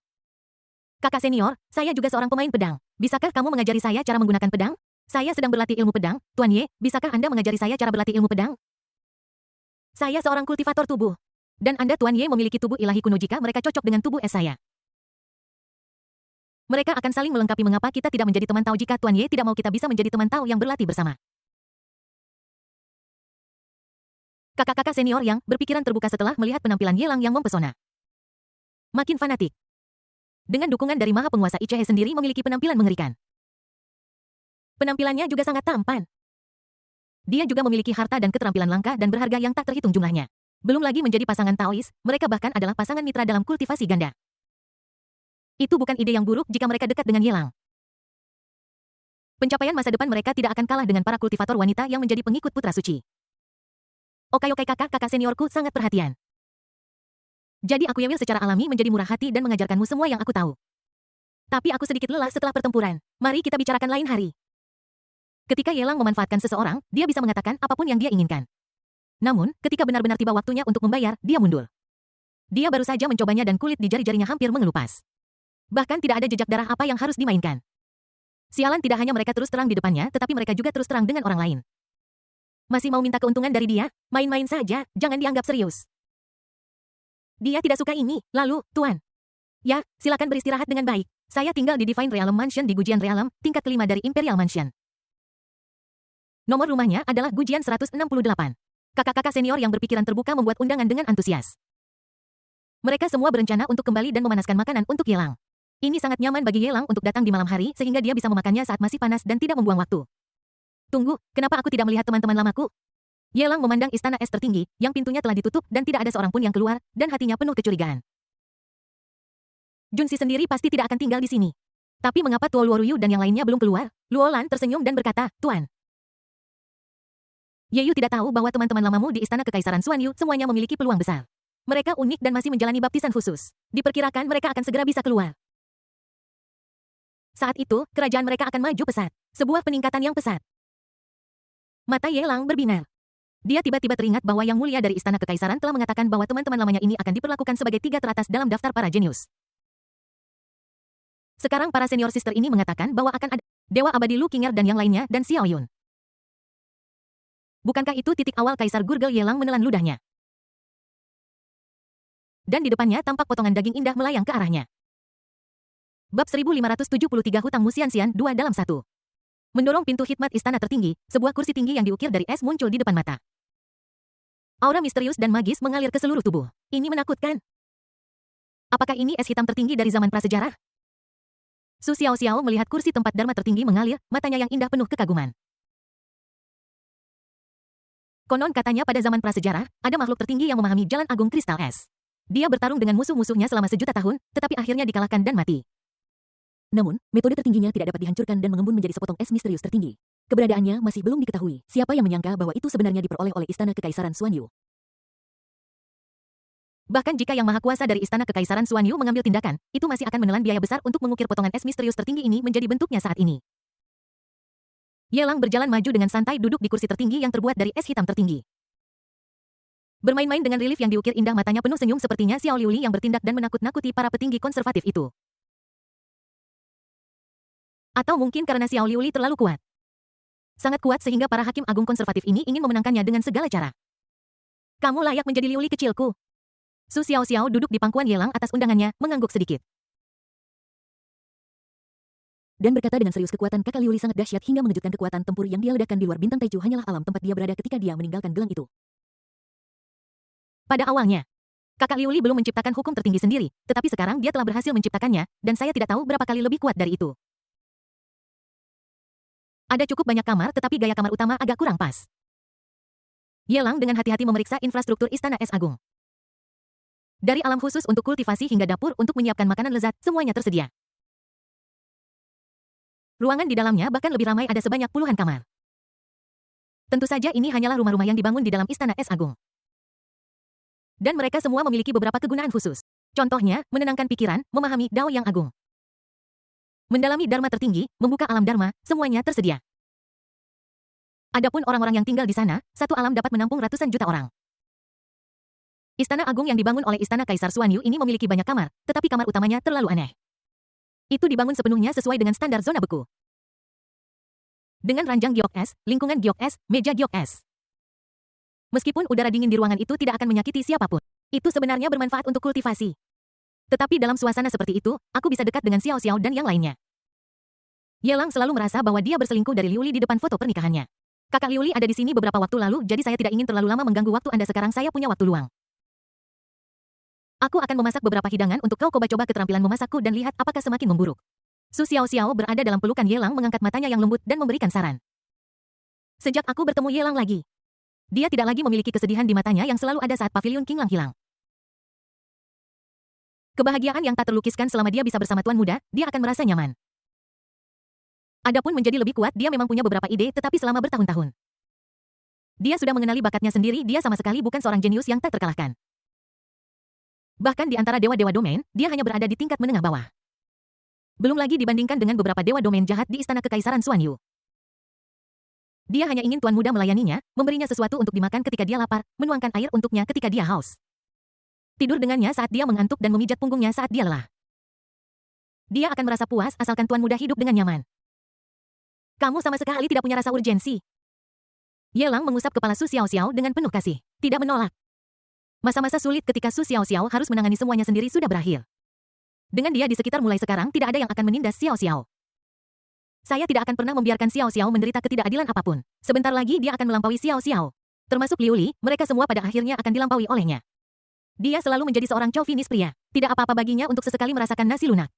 Kakak senior, saya juga seorang pemain pedang. Bisakah kamu mengajari saya cara menggunakan pedang? Saya sedang berlatih ilmu pedang. Tuan Ye, bisakah Anda mengajari saya cara berlatih ilmu pedang? Saya seorang kultivator tubuh. Dan Anda Tuan Ye memiliki tubuh ilahi kuno jika mereka cocok dengan tubuh es saya. Mereka akan saling melengkapi mengapa kita tidak menjadi teman tahu jika Tuan Ye tidak mau kita bisa menjadi teman tahu yang berlatih bersama. Kakak-kakak senior yang berpikiran terbuka setelah melihat penampilan Yelang yang mempesona. Makin fanatik. Dengan dukungan dari Maha Penguasa Ichehe sendiri memiliki penampilan mengerikan. Penampilannya juga sangat tampan. Dia juga memiliki harta dan keterampilan langka dan berharga yang tak terhitung jumlahnya. Belum lagi menjadi pasangan Taois, mereka bahkan adalah pasangan mitra dalam kultivasi ganda. Itu bukan ide yang buruk jika mereka dekat dengan Yelang. Pencapaian masa depan mereka tidak akan kalah dengan para kultivator wanita yang menjadi pengikut Putra Suci. Oke kakak seniorku sangat perhatian. Jadi aku Yewil secara alami menjadi murah hati dan mengajarkanmu semua yang aku tahu. Tapi aku sedikit lelah setelah pertempuran. Mari kita bicarakan lain hari. Ketika Yelang memanfaatkan seseorang, dia bisa mengatakan apapun yang dia inginkan. Namun, ketika benar-benar tiba waktunya untuk membayar, dia mundur. Dia baru saja mencobanya dan kulit di jari-jarinya hampir mengelupas. Bahkan tidak ada jejak darah apa yang harus dimainkan. Sialan, tidak hanya mereka terus terang di depannya, tetapi mereka juga terus terang dengan orang lain. Masih mau minta keuntungan dari dia? Main-main saja, jangan dianggap serius. Dia tidak suka ini. Lalu, Tuan. Ya, silakan beristirahat dengan baik. Saya tinggal di Divine Realm Mansion di Gujian Realm, tingkat kelima dari Imperial Mansion. Nomor rumahnya adalah Gujian 168. Kakak-kakak senior yang berpikiran terbuka membuat undangan dengan antusias. Mereka semua berencana untuk kembali dan memanaskan makanan untuk Yelang. Ini sangat nyaman bagi Yelang untuk datang di malam hari sehingga dia bisa memakannya saat masih panas dan tidak membuang waktu. Tunggu, kenapa aku tidak melihat teman-teman lamaku? Yelang memandang istana es tertinggi, yang pintunya telah ditutup dan tidak ada seorang pun yang keluar, dan hatinya penuh kecurigaan. Junsi sendiri pasti tidak akan tinggal di sini. Tapi mengapa Tuo Luoruyu dan yang lainnya belum keluar? Luolan tersenyum dan berkata, Tuan. Yeyu tidak tahu bahwa teman-teman lamamu di istana kekaisaran Xuanyu semuanya memiliki peluang besar. Mereka unik dan masih menjalani baptisan khusus. Diperkirakan mereka akan segera bisa keluar. Saat itu, kerajaan mereka akan maju pesat. Sebuah peningkatan yang pesat. Mata Yelang berbinar. Dia tiba-tiba teringat bahwa Yang Mulia dari Istana Kekaisaran telah mengatakan bahwa teman-teman lamanya ini akan diperlakukan sebagai 3 teratas dalam daftar para jenius. Sekarang para senior sister ini mengatakan bahwa akan ada Dewa Abadi Lu Qinger dan yang lainnya dan Xiao Yun. Bukankah itu titik awal Kaisar Gurgel? Yelang menelan ludahnya. Dan di depannya tampak potongan daging indah melayang ke arahnya. Bab 1573 Hutang Musiansian 2 dalam 1. Mendorong pintu khidmat istana tertinggi, sebuah kursi tinggi yang diukir dari es muncul di depan mata. Aura misterius dan magis mengalir ke seluruh tubuh. Ini menakutkan. Apakah ini es hitam tertinggi dari zaman prasejarah? Su Xiao melihat kursi tempat dharma tertinggi mengalir, matanya yang indah penuh kekaguman. Konon katanya pada zaman prasejarah, ada makhluk tertinggi yang memahami jalan agung kristal es. Dia bertarung dengan musuh-musuhnya selama sejuta tahun, tetapi akhirnya dikalahkan dan mati. Namun, metode tertingginya tidak dapat dihancurkan dan mengembun menjadi sepotong es misterius tertinggi. Keberadaannya masih belum diketahui. Siapa yang menyangka bahwa itu sebenarnya diperoleh oleh Istana Kekaisaran Xuanyu? Bahkan jika Yang Maha Kuasa dari Istana Kekaisaran Xuanyu mengambil tindakan, itu masih akan menelan biaya besar untuk mengukir potongan es misterius tertinggi ini menjadi bentuknya saat ini. Yelang berjalan maju dengan santai duduk di kursi tertinggi yang terbuat dari es hitam tertinggi. Bermain-main dengan relief yang diukir indah, matanya penuh senyum sepertinya Xiao Liuli yang bertindak dan menakut-nakuti para petinggi konservatif itu. Atau mungkin karena Xiao Liuli terlalu kuat. Sangat kuat sehingga para hakim agung konservatif ini ingin memenangkannya dengan segala cara. Kamu layak menjadi Liuli kecilku. Su Xiao duduk di pangkuan Yelang atas undangannya, mengangguk sedikit. Dan berkata dengan serius, kekuatan kakak Liuli sangat dahsyat hingga mengejutkan. Kekuatan tempur yang dia ledakkan di luar bintang Taiju hanyalah alam tempat dia berada ketika dia meninggalkan gelang itu. Pada awalnya, kakak Liuli belum menciptakan hukum tertinggi sendiri, tetapi sekarang dia telah berhasil menciptakannya, dan saya tidak tahu berapa kali lebih kuat dari itu. Ada cukup banyak kamar, tetapi gaya kamar utama agak kurang pas. Yelang dengan hati-hati memeriksa infrastruktur Istana Es Agung. Dari alam khusus untuk kultivasi hingga dapur untuk menyiapkan makanan lezat, semuanya tersedia. Ruangan di dalamnya bahkan lebih ramai, ada sebanyak puluhan kamar. Tentu saja ini hanyalah rumah-rumah yang dibangun di dalam Istana Es Agung. Dan mereka semua memiliki beberapa kegunaan khusus. Contohnya, menenangkan pikiran, memahami Dao yang agung. Mendalami Dharma tertinggi, membuka alam Dharma, semuanya tersedia. Adapun orang-orang yang tinggal di sana, satu alam dapat menampung ratusan juta orang. Istana agung yang dibangun oleh Istana Kaisar Xuanyu ini memiliki banyak kamar, tetapi kamar utamanya terlalu aneh. Itu dibangun sepenuhnya sesuai dengan standar zona beku. Dengan ranjang giok es, lingkungan giok es, meja giok es. Meskipun udara dingin di ruangan itu tidak akan menyakiti siapapun, itu sebenarnya bermanfaat untuk kultivasi. Tetapi dalam suasana seperti itu, aku bisa dekat dengan Xiao dan yang lainnya. Yelang selalu merasa bahwa dia berselingkuh dari Liuli di depan foto pernikahannya. Kakak Liuli ada di sini beberapa waktu lalu, jadi saya tidak ingin terlalu lama mengganggu waktu Anda. Sekarang saya punya waktu luang. Aku akan memasak beberapa hidangan untuk kau coba-coba keterampilan memasakku dan lihat apakah semakin memburuk. Su Xiao berada dalam pelukan Yelang, mengangkat matanya yang lembut dan memberikan saran. Sejak aku bertemu Yelang lagi, dia tidak lagi memiliki kesedihan di matanya yang selalu ada saat pavilion Qinglang hilang. Kebahagiaan yang tak terlukiskan selama dia bisa bersama tuan muda, dia akan merasa nyaman. Adapun menjadi lebih kuat, dia memang punya beberapa ide, tetapi selama bertahun-tahun. Dia sudah mengenali bakatnya sendiri, dia sama sekali bukan seorang jenius yang tak terkalahkan. Bahkan di antara dewa-dewa domain, dia hanya berada di tingkat menengah bawah. Belum lagi dibandingkan dengan beberapa dewa domain jahat di Istana Kekaisaran Xuanyu. Dia hanya ingin tuan muda melayaninya, memberinya sesuatu untuk dimakan ketika dia lapar, menuangkan air untuknya ketika dia haus. Tidur dengannya saat dia mengantuk dan memijat punggungnya saat dia lelah. Dia akan merasa puas asalkan tuan muda hidup dengan nyaman. Kamu sama sekali tidak punya rasa urgensi. Ye Lang mengusap kepala Su Xiaoxiao dengan penuh kasih. Tidak menolak. Masa-masa sulit ketika Su Xiaoxiao harus menangani semuanya sendiri sudah berakhir. Dengan dia di sekitar mulai sekarang tidak ada yang akan menindas Xiaoxiao. Saya tidak akan pernah membiarkan Xiaoxiao menderita ketidakadilan apapun. Sebentar lagi dia akan melampaui Xiaoxiao. Termasuk Liu Li, mereka semua pada akhirnya akan dilampaui olehnya. Dia selalu menjadi seorang chauvinis pria. Tidak apa-apa baginya untuk sesekali merasakan nasi lunak.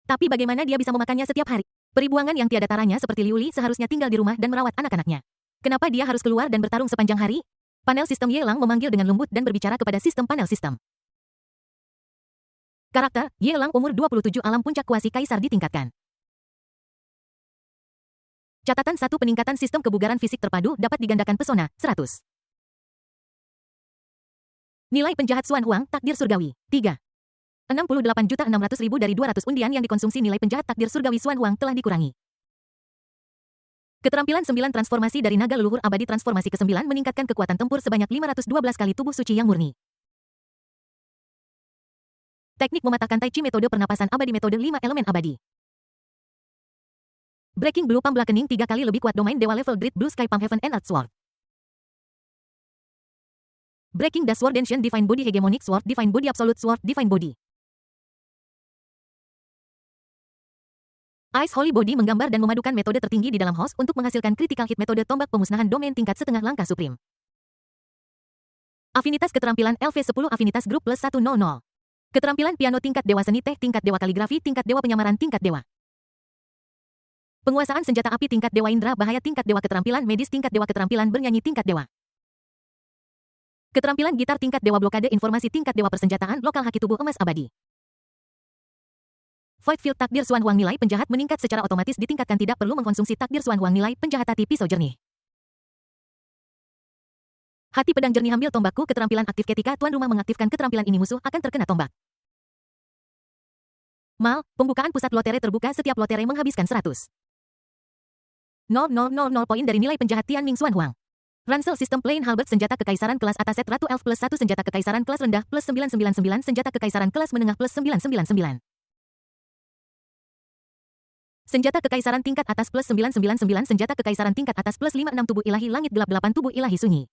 Tapi bagaimana dia bisa memakannya setiap hari? Peribuangan yang tiada taranya seperti Liu Li seharusnya tinggal di rumah dan merawat anak-anaknya. Kenapa dia harus keluar dan bertarung sepanjang hari? Panel sistem Ye Lang memanggil dengan lembut dan berbicara kepada sistem panel sistem. Karakter, Ye Lang umur 27 alam puncak kuasi kaisar ditingkatkan. Catatan 1 peningkatan sistem kebugaran fisik terpadu dapat digandakan pesona, 100. Nilai penjahat Xuan Huang, takdir surgawi, 3. 68.600.000 dari 200 undian yang dikonsumsi nilai penjahat takdir surgawi Xuan Huang telah dikurangi. Keterampilan 9 transformasi dari naga leluhur abadi transformasi ke-9 meningkatkan kekuatan tempur sebanyak 512 kali tubuh suci yang murni. Teknik mematahkan Tai Chi metode pernapasan abadi metode 5 elemen abadi. Breaking Blue Palm Blackening 3 kali lebih kuat domain dewa level Great Blue Sky Palm Heaven and Earth Sword. Breaking Dash Sword Ancient Divine Body Hegemonic Sword Divine Body Absolute Sword Divine Body. Ice Holy Body menggambar dan memadukan metode tertinggi di dalam host untuk menghasilkan critical hit metode tombak pemusnahan domain tingkat setengah langkah supreme. Afinitas keterampilan LV10 Afinitas Grup plus 100. Keterampilan piano tingkat dewa seni teh tingkat dewa kaligrafi tingkat dewa penyamaran tingkat dewa. Penguasaan senjata api tingkat dewa indra bahaya tingkat dewa keterampilan medis tingkat dewa keterampilan bernyanyi tingkat dewa. Keterampilan gitar tingkat dewa blokade informasi tingkat dewa persenjataan lokal haki tubuh emas abadi. Void Field takdir Xuan Huang nilai penjahat meningkat secara otomatis ditingkatkan tidak perlu mengkonsumsi takdir Xuan Huang nilai penjahat hati pisau jernih. Hati pedang jernih ambil tombakku keterampilan aktif ketika tuan rumah mengaktifkan keterampilan ini musuh akan terkena tombak. Mal, pembukaan pusat lotere terbuka setiap lotere menghabiskan 100.000 poin dari nilai penjahat Tianming Xuan Huang. Ransel Sistem Plain Halberd senjata kekaisaran kelas atas set Ratu Elf plus 1 senjata kekaisaran kelas rendah plus 999 senjata kekaisaran kelas menengah plus 999. Senjata kekaisaran tingkat atas plus 999 senjata kekaisaran tingkat atas plus 56 tubuh ilahi langit gelap 8 tubuh ilahi sunyi.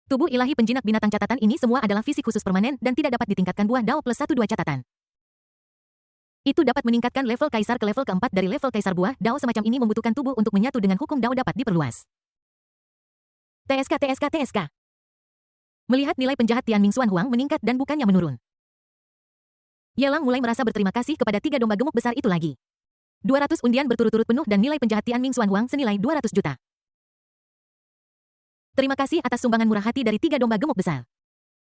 Tubuh ilahi penjinak binatang catatan ini semua adalah fisik khusus permanen dan tidak dapat ditingkatkan buah dao plus 1-2 catatan. Itu dapat meningkatkan level kaisar ke level keempat dari level kaisar buah dao semacam ini membutuhkan tubuh untuk menyatu dengan hukum dao dapat diperluas. TSK. Melihat nilai penjahat Tianming Xuan Huang meningkat dan bukannya menurun. Ye Lang mulai merasa berterima kasih kepada 3 domba gemuk besar itu lagi. 200 undian berturut-turut penuh dan nilai penjahat Tianming Xuan Huang senilai 200 juta. Terima kasih atas sumbangan murah hati dari 3 domba gemuk besar.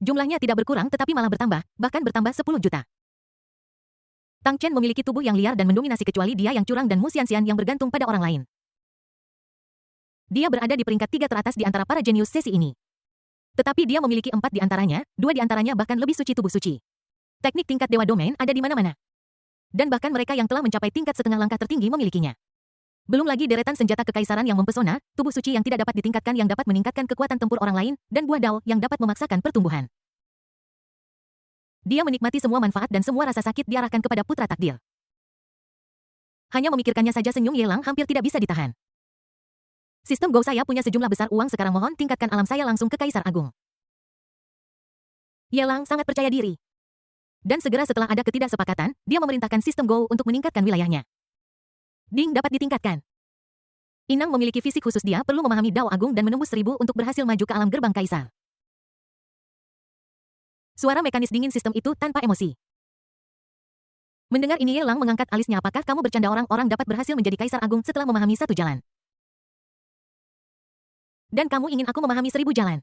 Jumlahnya tidak berkurang tetapi malah bertambah, bahkan bertambah 10 juta. Tang Chen memiliki tubuh yang liar dan mendominasi kecuali dia yang curang dan Mu Xianxian yang bergantung pada orang lain. Dia berada di peringkat 3 teratas di antara para jenius sesi ini. Tetapi dia memiliki 4 di antaranya, 2 di antaranya bahkan lebih suci tubuh suci. Teknik tingkat dewa domain ada di mana-mana. Dan bahkan mereka yang telah mencapai tingkat setengah langkah tertinggi memilikinya. Belum lagi deretan senjata kekaisaran yang mempesona, tubuh suci yang tidak dapat ditingkatkan yang dapat meningkatkan kekuatan tempur orang lain, dan buah dao yang dapat memaksakan pertumbuhan. Dia menikmati semua manfaat dan semua rasa sakit diarahkan kepada putra takdir. Hanya memikirkannya saja senyum Ye Lang hampir tidak bisa ditahan. Sistem Go saya punya sejumlah besar uang sekarang mohon tingkatkan alam saya langsung ke Kaisar Agung. Ye Lang sangat percaya diri. Dan segera setelah ada ketidaksepakatan, dia memerintahkan sistem Go untuk meningkatkan wilayahnya. Ding dapat ditingkatkan. Inang memiliki fisik khusus dia perlu memahami Dao Agung dan menembus 1000 untuk berhasil maju ke alam gerbang Kaisar. Suara mekanis dingin sistem itu tanpa emosi. Mendengar ini Ye Lang mengangkat alisnya apakah kamu bercanda orang-orang dapat berhasil menjadi Kaisar Agung setelah memahami satu jalan. Dan kamu ingin aku memahami 1000 jalan.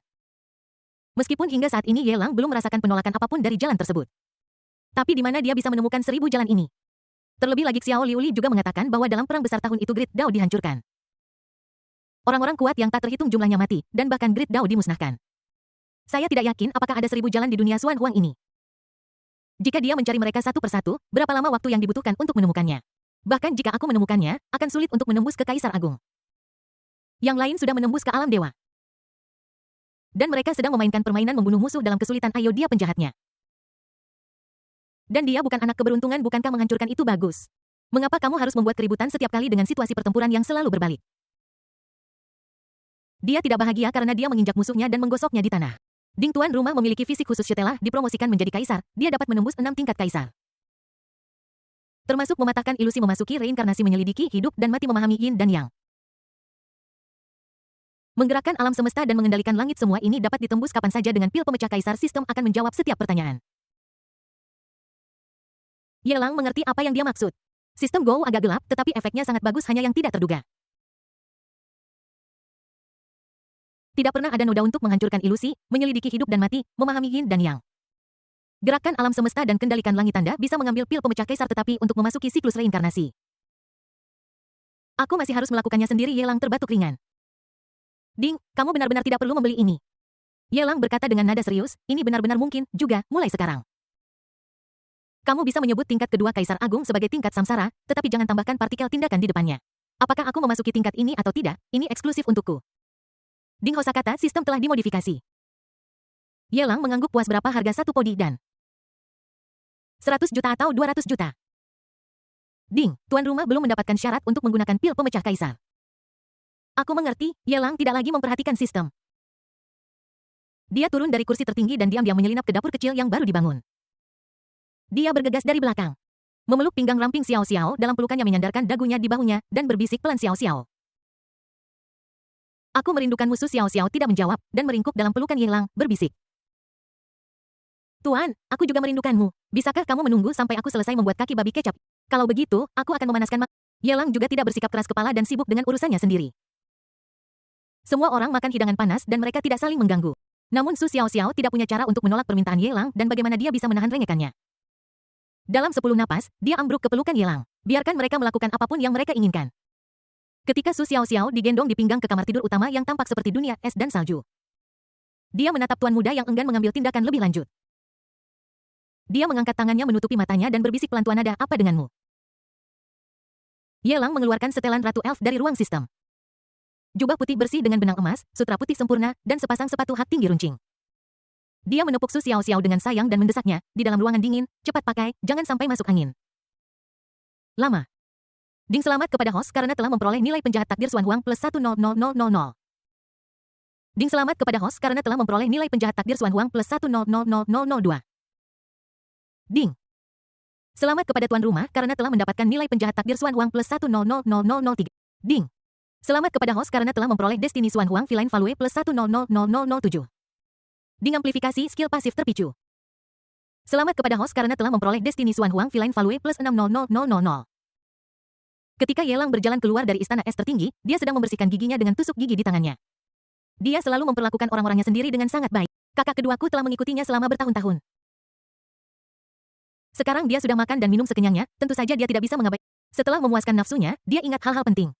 Meskipun hingga saat ini Ye Lang belum merasakan penolakan apapun dari jalan tersebut. Tapi di mana dia bisa menemukan 1000 jalan ini? Terlebih lagi Xiao Liuli juga mengatakan bahwa dalam perang besar tahun itu Grid Dao dihancurkan. Orang-orang kuat yang tak terhitung jumlahnya mati, dan bahkan Grid Dao dimusnahkan. Saya tidak yakin apakah ada 1000 jalan di dunia Xuan Huang ini. Jika dia mencari mereka satu persatu, berapa lama waktu yang dibutuhkan untuk menemukannya? Bahkan jika aku menemukannya, akan sulit untuk menembus ke Kaisar Agung. Yang lain sudah menembus ke alam dewa. Dan mereka sedang memainkan permainan membunuh musuh dalam kesulitan. Ayo, dia penjahatnya. Dan dia bukan anak keberuntungan, bukankah menghancurkan itu bagus? Mengapa kamu harus membuat keributan setiap kali dengan situasi pertempuran yang selalu berbalik? Dia tidak bahagia karena dia menginjak musuhnya dan menggosoknya di tanah. Ding, tuan rumah memiliki fisik khusus. Setelah dipromosikan menjadi kaisar, dia dapat menembus 6 tingkat kaisar. Termasuk mematahkan ilusi memasuki reinkarnasi, menyelidiki hidup dan mati, memahami yin dan yang. Menggerakkan alam semesta dan mengendalikan langit, semua ini dapat ditembus kapan saja dengan pil pemecah kaisar. Sistem akan menjawab setiap pertanyaan. Yelang mengerti apa yang dia maksud. Sistem Go agak gelap, tetapi efeknya sangat bagus, hanya yang tidak terduga. Tidak pernah ada noda untuk menghancurkan ilusi, menyelidiki hidup dan mati, memahami yin dan yang. Gerakan alam semesta dan kendalikan langit. Anda bisa mengambil pil pemecah kaisar, tetapi untuk memasuki siklus reinkarnasi, aku masih harus melakukannya sendiri. Yelang terbatuk ringan. Ding, kamu benar-benar tidak perlu membeli ini. Yelang berkata dengan nada serius, ini benar-benar mungkin, juga, mulai sekarang. Kamu bisa menyebut tingkat kedua Kaisar Agung sebagai tingkat samsara, tetapi jangan tambahkan partikel tindakan di depannya. Apakah aku memasuki tingkat ini atau tidak, ini eksklusif untukku. Ding Hosa kata sistem telah dimodifikasi. Yelang mengangguk puas. Berapa harga satu podi dan 100 juta atau 200 juta? Ding, tuan rumah belum mendapatkan syarat untuk menggunakan pil pemecah kaisar. Aku mengerti. Yelang tidak lagi memperhatikan sistem. Dia turun dari kursi tertinggi dan diam-diam menyelinap ke dapur kecil yang baru dibangun. Dia bergegas dari belakang, memeluk pinggang ramping Xiao Xiao. Dalam pelukannya menyandarkan dagunya di bahunya, dan berbisik pelan. Xiao Xiao, aku merindukan musuh. Xiao Xiao tidak menjawab, dan meringkuk dalam pelukan Yelang, berbisik. Tuan, aku juga merindukanmu. Bisakah kamu menunggu sampai aku selesai membuat kaki babi kecap? Kalau begitu, aku akan memanaskan Yelang juga tidak bersikap keras kepala dan sibuk dengan urusannya sendiri. Semua orang makan hidangan panas dan mereka tidak saling mengganggu. Namun Su Xiao Xiao tidak punya cara untuk menolak permintaan Yelang, dan bagaimana dia bisa menahan rengekannya. Dalam 10 napas, dia ambruk ke pelukan Yelang. Biarkan mereka melakukan apapun yang mereka inginkan. Ketika Su Xiao Xiao digendong di pinggang ke kamar tidur utama yang tampak seperti dunia es dan salju, dia menatap tuan muda yang enggan mengambil tindakan lebih lanjut. Dia mengangkat tangannya menutupi matanya dan berbisik pelan, "Tuan, ada apa denganmu?" Yelang mengeluarkan setelan Ratu Elf dari ruang sistem. Jubah putih bersih dengan benang emas, sutra putih sempurna, dan sepasang sepatu hak tinggi runcing. Dia menepuk Su Xiao Xiao dengan sayang dan mendesaknya, "Di dalam ruangan dingin, cepat pakai, jangan sampai masuk angin." Lama. Ding, selamat kepada host karena telah memperoleh nilai penjahat takdir Xuan Huang plus 1000000. Ding, selamat kepada host karena telah memperoleh nilai penjahat takdir Xuan Huang plus 1000002. Ding. Selamat kepada tuan rumah karena telah mendapatkan nilai penjahat takdir Xuan Huang plus 1000003. Ding. Selamat kepada host karena telah memperoleh Destiny Xuan Huang Feline Value plus 1000007. Ding, amplifikasi skill pasif terpicu. Selamat kepada host karena telah memperoleh Destiny Xuan Huang Feline Value plus 600000. Ketika Yelang berjalan keluar dari istana es tertinggi, dia sedang membersihkan giginya dengan tusuk gigi di tangannya. Dia selalu memperlakukan orang-orangnya sendiri dengan sangat baik. Kakak keduaku telah mengikutinya selama bertahun-tahun. Sekarang dia sudah makan dan minum sekenyangnya, tentu saja dia tidak bisa mengabaikan. Setelah memuaskan nafsunya, dia ingat hal-hal penting.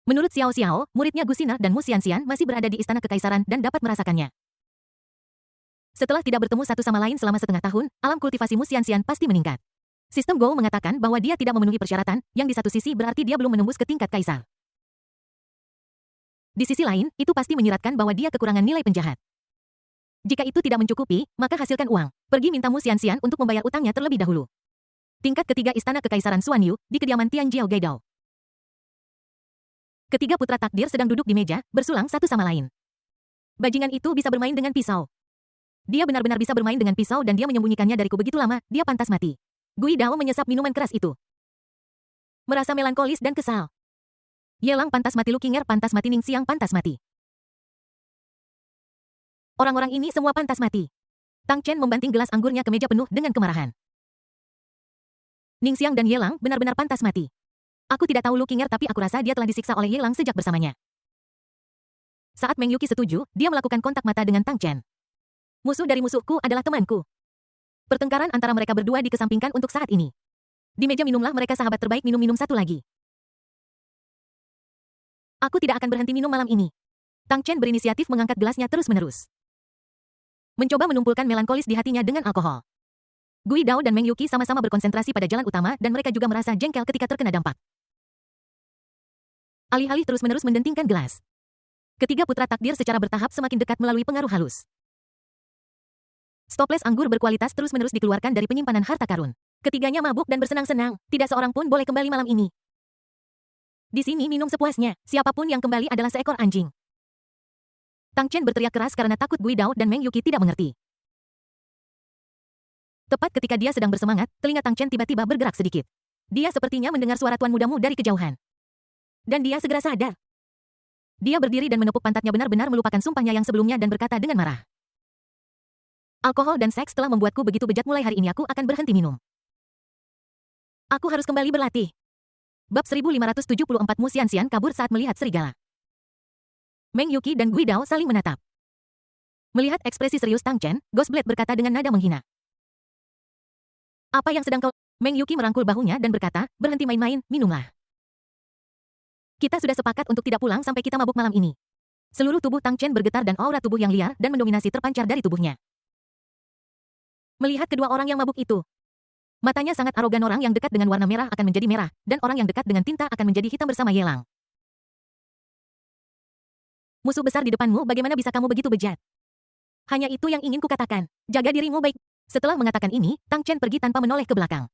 Menurut Xiao Xiao, muridnya Gu Xiner dan Mu Xianxian masih berada di istana kekaisaran dan dapat merasakannya. Setelah tidak bertemu satu sama lain selama setengah tahun, alam kultivasi Mu Xianxian pasti meningkat. Sistem Go mengatakan bahwa dia tidak memenuhi persyaratan, yang di satu sisi berarti dia belum menembus ke tingkat kaisar. Di sisi lain, itu pasti menyiratkan bahwa dia kekurangan nilai penjahat. Jika itu tidak mencukupi, maka hasilkan uang. Pergi minta Mu Xianxian untuk membayar utangnya terlebih dahulu. Tingkat ketiga Istana Kekaisaran Xuan Yu, di kediaman Tian Jiao Gaidao. Ketiga putra takdir sedang duduk di meja, bersulang satu sama lain. Bajingan itu bisa bermain dengan pisau. Dia benar-benar bisa bermain dengan pisau dan dia menyembunyikannya dariku begitu lama, dia pantas mati. Gui Dao menyesap minuman keras itu. Merasa melankolis dan kesal. Yelang pantas mati, Lu Qinger pantas mati, Ning Xiang pantas mati. Orang-orang ini semua pantas mati. Tang Chen membanting gelas anggurnya ke meja penuh dengan kemarahan. Ning Xiang dan Yelang benar-benar pantas mati. Aku tidak tahu Lu Qinger, tapi aku rasa dia telah disiksa oleh Yelang sejak bersamanya. Saat Meng Yuqi setuju, dia melakukan kontak mata dengan Tang Chen. Musuh dari musuhku adalah temanku. Pertengkaran antara mereka berdua dikesampingkan untuk saat ini. Di meja minumlah mereka sahabat terbaik, minum-minum satu lagi. Aku tidak akan berhenti minum malam ini. Tang Chen berinisiatif mengangkat gelasnya terus-menerus. Mencoba menumpulkan melankolis di hatinya dengan alkohol. Gui Dao dan Meng Yuqi sama-sama berkonsentrasi pada jalan utama dan mereka juga merasa jengkel ketika terkena dampak. Alih-alih terus-menerus mendentingkan gelas. Ketiga putra takdir secara bertahap semakin dekat melalui pengaruh halus. Stoples anggur berkualitas terus-menerus dikeluarkan dari penyimpanan harta karun. Ketiganya mabuk dan bersenang-senang, tidak seorang pun boleh kembali malam ini. Di sini minum sepuasnya, siapapun yang kembali adalah seekor anjing. Tang Chen berteriak keras karena takut Gui Dao dan Meng Yuqi tidak mengerti. Tepat ketika dia sedang bersemangat, telinga Tang Chen tiba-tiba bergerak sedikit. Dia sepertinya mendengar suara tuan mudamu dari kejauhan. Dan dia segera sadar. Dia berdiri dan menepuk pantatnya benar-benar melupakan sumpahnya yang sebelumnya dan berkata dengan marah. Alkohol dan seks telah membuatku begitu bejat, mulai hari ini aku akan berhenti minum. Aku harus kembali berlatih. Bab 1574 Mu Xianxian kabur saat melihat serigala. Meng Yuqi dan Gui Dao saling menatap. Melihat ekspresi serius Tang Chen, Ghostblade berkata dengan nada menghina. Apa yang sedang kau... Meng Yuqi merangkul bahunya dan berkata, berhenti main-main, minumlah. Kita sudah sepakat untuk tidak pulang sampai kita mabuk malam ini. Seluruh tubuh Tang Chen bergetar dan aura tubuh yang liar dan mendominasi terpancar dari tubuhnya. Melihat kedua orang yang mabuk itu. Matanya sangat arogan. Orang yang dekat dengan warna merah akan menjadi merah, dan orang yang dekat dengan tinta akan menjadi hitam bersama Yelang. Musuh besar di depanmu, bagaimana bisa kamu begitu bejat? Hanya itu yang ingin kukatakan. Jaga dirimu baik. Setelah mengatakan ini, Tang Chen pergi tanpa menoleh ke belakang.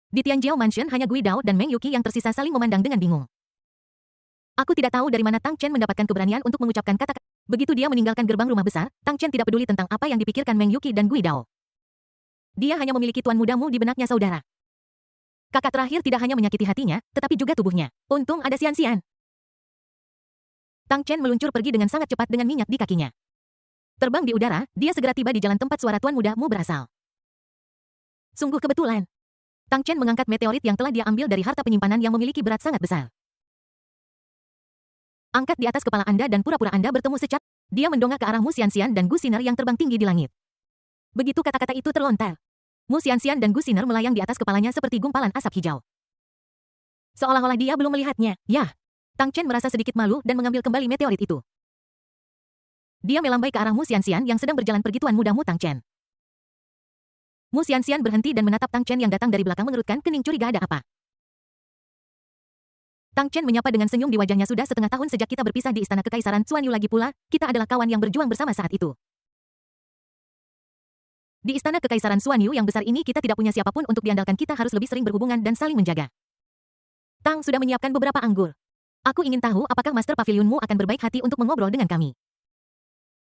Di Tianjiao Mansion hanya Gui Dao dan Meng Yuqi yang tersisa saling memandang dengan bingung. Aku tidak tahu dari mana Tang Chen mendapatkan keberanian untuk mengucapkan kata-kata. Begitu dia meninggalkan gerbang rumah besar, Tang Chen tidak peduli tentang apa yang dipikirkan Meng Yuqi dan Gui Dao. Dia hanya memiliki tuan mudamu di benaknya saudara. Kakak terakhir tidak hanya menyakiti hatinya, tetapi juga tubuhnya. Untung ada Xianxian. Tang Chen meluncur pergi dengan sangat cepat dengan minyak di kakinya. Terbang di udara, dia segera tiba di jalan tempat suara tuan mudamu berasal. Sungguh kebetulan. Tang Chen mengangkat meteorit yang telah dia ambil dari harta penyimpanan yang memiliki berat sangat besar. Angkat di atas kepala Anda dan pura-pura Anda bertemu secat. Dia mendongak ke arah Mu Xianxian dan Gu Xiner yang terbang tinggi di langit. Begitu kata-kata itu terlontar, Mu Xianxian dan Gu Xiner melayang di atas kepalanya seperti gumpalan asap hijau. Seolah-olah dia belum melihatnya. Yah! Tang Chen merasa sedikit malu dan mengambil kembali meteorit itu. Dia melambai ke arah Mu Xianxian yang sedang berjalan pergi. Tuan mudamu Tang Chen. Mu Xianxian berhenti dan menatap Tang Chen yang datang dari belakang mengerutkan kening. Curiga ada apa? Tang Chen menyapa dengan senyum di wajahnya. Sudah setengah tahun sejak kita berpisah di Istana Kekaisaran Xuanyu, lagi pula, kita adalah kawan yang berjuang bersama saat itu. Di Istana Kekaisaran Xuanyu yang besar ini kita tidak punya siapapun untuk diandalkan. Kita harus lebih sering berhubungan dan saling menjaga. Tang sudah menyiapkan beberapa anggur. Aku ingin tahu apakah Master Pavilionmu akan berbaik hati untuk mengobrol dengan kami.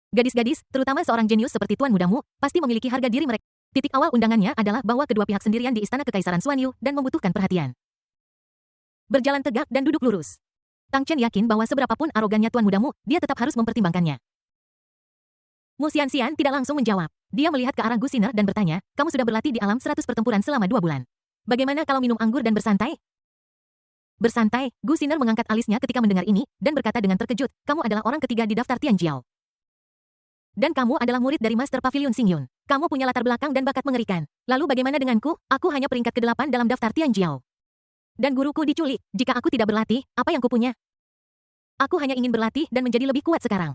Gadis-gadis, terutama seorang jenius seperti tuan mudamu, pasti memiliki harga diri mereka. Titik awal undangannya adalah bahwa kedua pihak sendirian di Istana Kekaisaran Xuanyu dan membutuhkan perhatian. Berjalan tegak dan duduk lurus. Tang Chen yakin bahwa seberapapun arogannya tuan mudamu, dia tetap harus mempertimbangkannya. Mu Xianxian tidak langsung menjawab. Dia melihat ke arah Gu Xiner dan bertanya, kamu sudah berlatih di alam 100 pertempuran selama 2 bulan. Bagaimana kalau minum anggur dan bersantai? Bersantai, Gu Xiner mengangkat alisnya ketika mendengar ini, dan berkata dengan terkejut, kamu adalah orang ketiga di daftar Tianjiao. Dan kamu adalah murid dari Master Pavilion Xingyun. Kamu punya latar belakang dan bakat mengerikan. Lalu bagaimana denganku? Aku hanya peringkat ke-8 dalam daftar Tianjiao. Dan guruku diculik. Jika aku tidak berlatih, apa yang kupunya? Aku hanya ingin berlatih dan menjadi lebih kuat sekarang.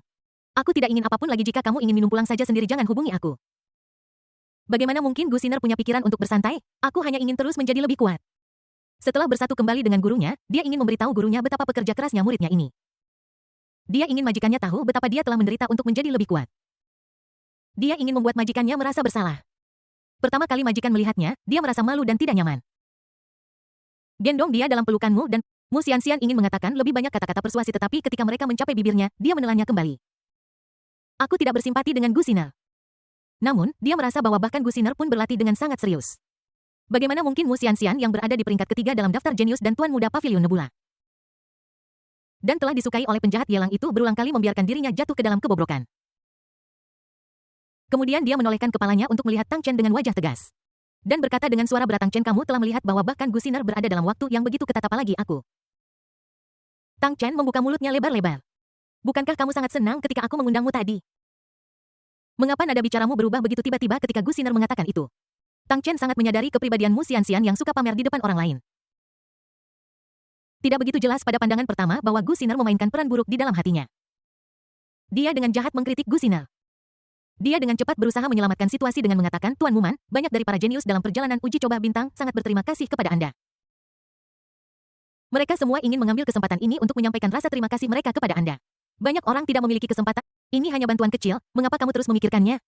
Aku tidak ingin apapun lagi. Jika kamu ingin minum pulang saja sendiri, jangan hubungi aku. Bagaimana mungkin Gu Xiner punya pikiran untuk bersantai? Aku hanya ingin terus menjadi lebih kuat. Setelah bersatu kembali dengan gurunya, dia ingin memberitahu gurunya betapa pekerja kerasnya muridnya ini. Dia ingin majikannya tahu betapa dia telah menderita untuk menjadi lebih kuat. Dia ingin membuat majikannya merasa bersalah. Pertama kali majikan melihatnya, dia merasa malu dan tidak nyaman. Gendong dia dalam pelukanmu dan Mu Xianxian ingin mengatakan lebih banyak kata-kata persuasi, tetapi ketika mereka mencapai bibirnya, dia menelannya kembali. Aku tidak bersimpati dengan Gu Xiner. Namun, dia merasa bahwa bahkan Gu Xiner pun berlatih dengan sangat serius. Bagaimana mungkin Mu Xianxian yang berada di peringkat ketiga dalam daftar jenius dan tuan muda Pavilion Nebula dan telah disukai oleh penjahat Yelang itu berulang kali membiarkan dirinya jatuh ke dalam kebobrokan. Kemudian dia menolehkan kepalanya untuk melihat Tang Chen dengan wajah tegas. Dan berkata dengan suara berat, Tang Chen, kamu telah melihat bahwa bahkan Gu Xiner berada dalam waktu yang begitu ketat, apalagi aku. Tang Chen membuka mulutnya lebar-lebar. Bukankah kamu sangat senang ketika aku mengundangmu tadi? Mengapa nada bicaramu berubah begitu tiba-tiba ketika Gu Xiner mengatakan itu? Tang Chen sangat menyadari kepribadian Mu Xianxian yang suka pamer di depan orang lain. Tidak begitu jelas pada pandangan pertama bahwa Gu Xiner memainkan peran buruk di dalam hatinya. Dia dengan jahat mengkritik Gu Xiner. Dia dengan cepat berusaha menyelamatkan situasi dengan mengatakan, Tuan Muman, banyak dari para jenius dalam perjalanan uji coba bintang sangat berterima kasih kepada Anda. Mereka semua ingin mengambil kesempatan ini untuk menyampaikan rasa terima kasih mereka kepada Anda. Banyak orang tidak memiliki kesempatan. Ini hanya bantuan kecil, mengapa kamu terus memikirkannya?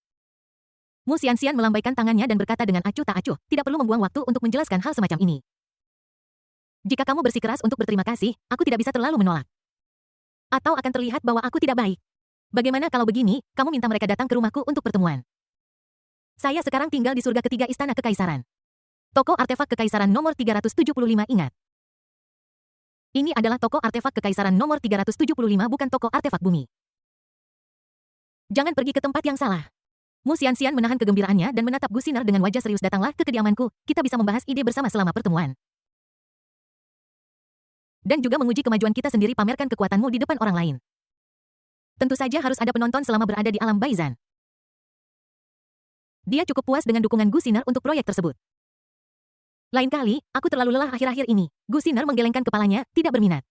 Mu Xianxian melambaikan tangannya dan berkata dengan acuh tak acuh, tidak perlu membuang waktu untuk menjelaskan hal semacam ini. Jika kamu bersikeras untuk berterima kasih, aku tidak bisa terlalu menolak. Atau akan terlihat bahwa aku tidak baik. Bagaimana kalau begini, kamu minta mereka datang ke rumahku untuk pertemuan. Saya sekarang tinggal di surga ketiga Istana Kekaisaran. Toko artefak kekaisaran nomor 375 ingat. Ini adalah toko artefak kekaisaran nomor 375 bukan toko artefak bumi. Jangan pergi ke tempat yang salah. Mu Xianxian menahan kegembiraannya dan menatap Gu Xiner dengan wajah serius. Datanglah ke kediamanku, kita bisa membahas ide bersama selama pertemuan. Dan juga menguji kemajuan kita sendiri, pamerkan kekuatanmu di depan orang lain. Tentu saja harus ada penonton selama berada di alam Baizan. Dia cukup puas dengan dukungan Gu Xiner untuk proyek tersebut. Lain kali, aku terlalu lelah akhir-akhir ini. Gu Xiner menggelengkan kepalanya, tidak berminat.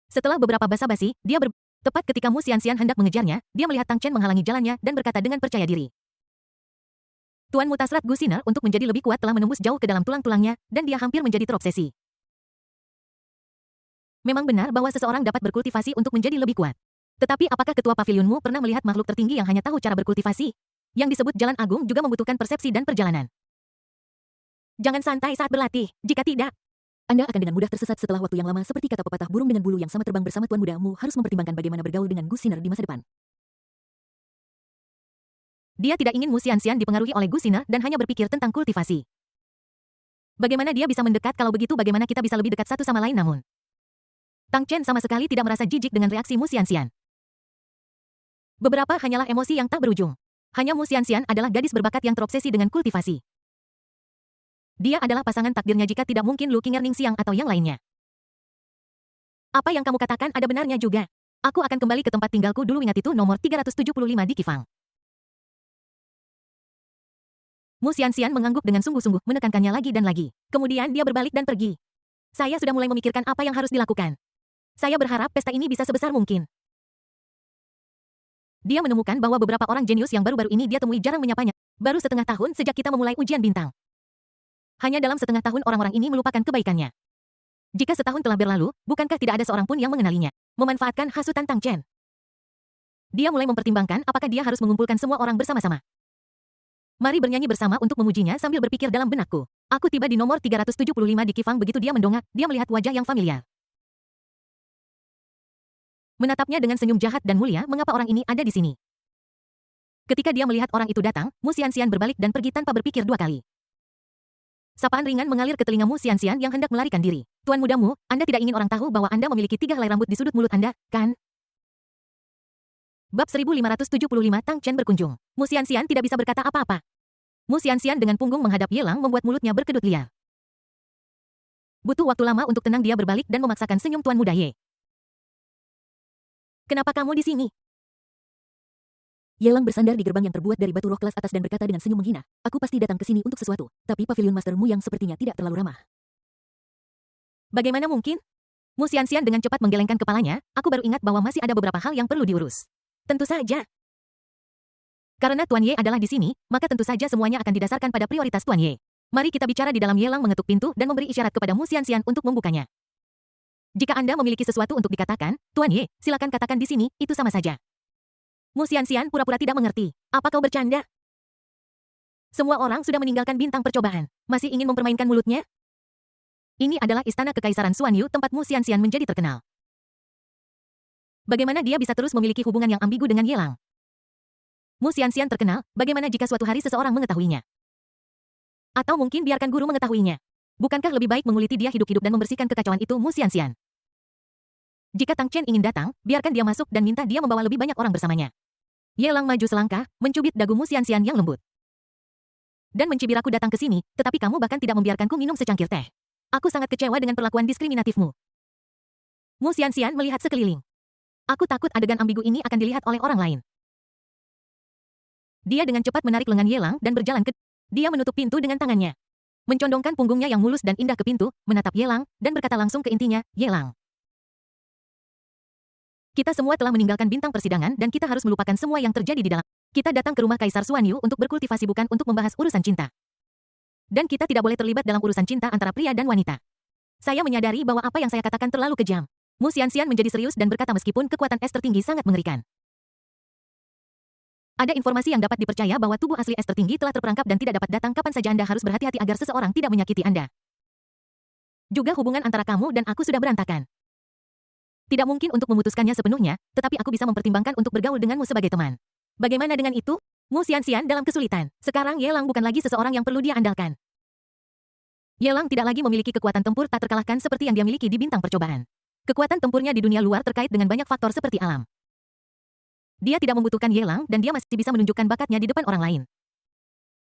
Setelah beberapa basa-basi, tepat ketika Mu Xianxian hendak mengejarnya, dia melihat Tang Chen menghalangi jalannya dan berkata dengan percaya diri. Tuan Mutasrat Gu Xiner untuk menjadi lebih kuat telah menembus jauh ke dalam tulang-tulangnya, dan dia hampir menjadi terobsesi. Memang benar bahwa seseorang dapat berkultivasi untuk menjadi lebih kuat. Tetapi apakah ketua pavilionmu pernah melihat makhluk tertinggi yang hanya tahu cara berkultivasi? Yang disebut Jalan Agung juga membutuhkan persepsi dan perjalanan. Jangan santai saat berlatih, jika tidak, Anda akan dengan mudah tersesat setelah waktu yang lama, seperti kata pepatah burung dengan bulu yang sama terbang bersama. Tuan mudamu harus mempertimbangkan bagaimana bergaul dengan Gu Xiner di masa depan. Dia tidak ingin Mu Xianxian dipengaruhi oleh Gu Xiner dan hanya berpikir tentang kultivasi. Bagaimana dia bisa mendekat? Kalau begitu bagaimana kita bisa lebih dekat satu sama lain? Namun Tang Chen sama sekali tidak merasa jijik dengan reaksi Mu Xianxian. Beberapa hanyalah emosi yang tak berujung. Hanya Mu Xianxian adalah gadis berbakat yang terobsesi dengan kultivasi. Dia adalah pasangan takdirnya jika tidak mungkin Lu Qinger Ningxiang atau yang lainnya. Apa yang kamu katakan ada benarnya juga. Aku akan kembali ke tempat tinggalku dulu. Ingat itu nomor 375 di Qifang. Mu Xianxian mengangguk dengan sungguh-sungguh, menekankannya lagi dan lagi. Kemudian dia berbalik dan pergi. Saya sudah mulai memikirkan apa yang harus dilakukan. Saya berharap pesta ini bisa sebesar mungkin. Dia menemukan bahwa beberapa orang jenius yang baru-baru ini dia temui jarang menyapanya. Baru setengah tahun sejak kita memulai ujian bintang. Hanya dalam setengah tahun orang-orang ini melupakan kebaikannya. Jika setahun telah berlalu, bukankah tidak ada seorang pun yang mengenalinya? Memanfaatkan hasutan Tang Chen. Dia mulai mempertimbangkan apakah dia harus mengumpulkan semua orang bersama-sama. Mari bernyanyi bersama untuk memujinya sambil berpikir dalam benakku. Aku tiba di nomor 375 di Qifang. Begitu dia mendongak, dia melihat wajah yang familiar. Menatapnya dengan senyum jahat dan mulia, mengapa orang ini ada di sini? Ketika dia melihat orang itu datang, Mu Xianxian berbalik dan pergi tanpa berpikir dua kali. Sapaan ringan mengalir ke telinga Mu Xianxian yang hendak melarikan diri. Tuan mudamu, Anda tidak ingin orang tahu bahwa Anda memiliki 3 helai rambut di sudut mulut Anda, kan? Bab 1575 Tang Chen berkunjung. Mu Xianxian tidak bisa berkata apa-apa. Mu Xianxian dengan punggung menghadap Yelang membuat mulutnya berkedut liar. Butuh waktu lama untuk tenang, dia berbalik dan memaksakan senyum. Tuan muda Ye. Kenapa kamu di sini? Yelang bersandar di gerbang yang terbuat dari batu roh kelas atas dan berkata dengan senyum menghina, aku pasti datang ke sini untuk sesuatu, tapi pavilion mastermu yang sepertinya tidak terlalu ramah. Bagaimana mungkin? Mu Xianxian dengan cepat menggelengkan kepalanya, aku baru ingat bahwa masih ada beberapa hal yang perlu diurus. Tentu saja. Karena Tuan Ye adalah di sini, maka tentu saja semuanya akan didasarkan pada prioritas Tuan Ye. Mari kita bicara di dalam. Yelang mengetuk pintu dan memberi isyarat kepada Mu Xianxian untuk membukanya. Jika Anda memiliki sesuatu untuk dikatakan, Tuan Ye, silakan katakan di sini, itu sama saja. Mu Xianxian pura-pura tidak mengerti. Apa kau bercanda? Semua orang sudah meninggalkan bintang percobaan. Masih ingin mempermainkan mulutnya? Ini adalah istana kekaisaran Xuanyu, tempat Mu Xianxian menjadi terkenal. Bagaimana dia bisa terus memiliki hubungan yang ambigu dengan Yelang? Mu Xianxian terkenal, bagaimana jika suatu hari seseorang mengetahuinya? Atau mungkin biarkan guru mengetahuinya. Bukankah lebih baik menguliti dia hidup-hidup dan membersihkan kekacauan itu? Mu Xianxian. Jika Tang Chen ingin datang, biarkan dia masuk dan minta dia membawa lebih banyak orang bersamanya. Yelang maju selangkah, mencubit dagu Mu Xianxian yang lembut. Dan mencibir, aku datang ke sini, tetapi kamu bahkan tidak membiarkanku minum secangkir teh. Aku sangat kecewa dengan perlakuan diskriminatifmu. Mu Xianxian melihat sekeliling. Aku takut adegan ambigu ini akan dilihat oleh orang lain. Dia dengan cepat menarik lengan Yelang dan berjalan ke... Dia menutup pintu dengan tangannya. Mencondongkan punggungnya yang mulus dan indah ke pintu, menatap Yelang, dan berkata langsung ke intinya, Yelang. Kita semua telah meninggalkan bintang persidangan dan kita harus melupakan semua yang terjadi di dalam. Kita datang ke rumah Kaisar Xuanyu untuk berkultivasi, bukan untuk membahas urusan cinta. Dan kita tidak boleh terlibat dalam urusan cinta antara pria dan wanita. Saya menyadari bahwa apa yang saya katakan terlalu kejam. Mu Xianxian menjadi serius dan berkata meskipun kekuatan es tertinggi sangat mengerikan. Ada informasi yang dapat dipercaya bahwa tubuh asli es tertinggi telah terperangkap dan tidak dapat datang kapan saja. Anda harus berhati-hati agar seseorang tidak menyakiti Anda. Juga hubungan antara kamu dan aku sudah berantakan. Tidak mungkin untuk memutuskannya sepenuhnya, tetapi aku bisa mempertimbangkan untuk bergaul denganmu sebagai teman. Bagaimana dengan itu? Mu Xianxian dalam kesulitan. Sekarang Ye Lang bukan lagi seseorang yang perlu dia andalkan. Ye Lang tidak lagi memiliki kekuatan tempur tak terkalahkan seperti yang dia miliki di bintang percobaan. Kekuatan tempurnya di dunia luar terkait dengan banyak faktor seperti alam. Dia tidak membutuhkan Ye Lang dan dia masih bisa menunjukkan bakatnya di depan orang lain.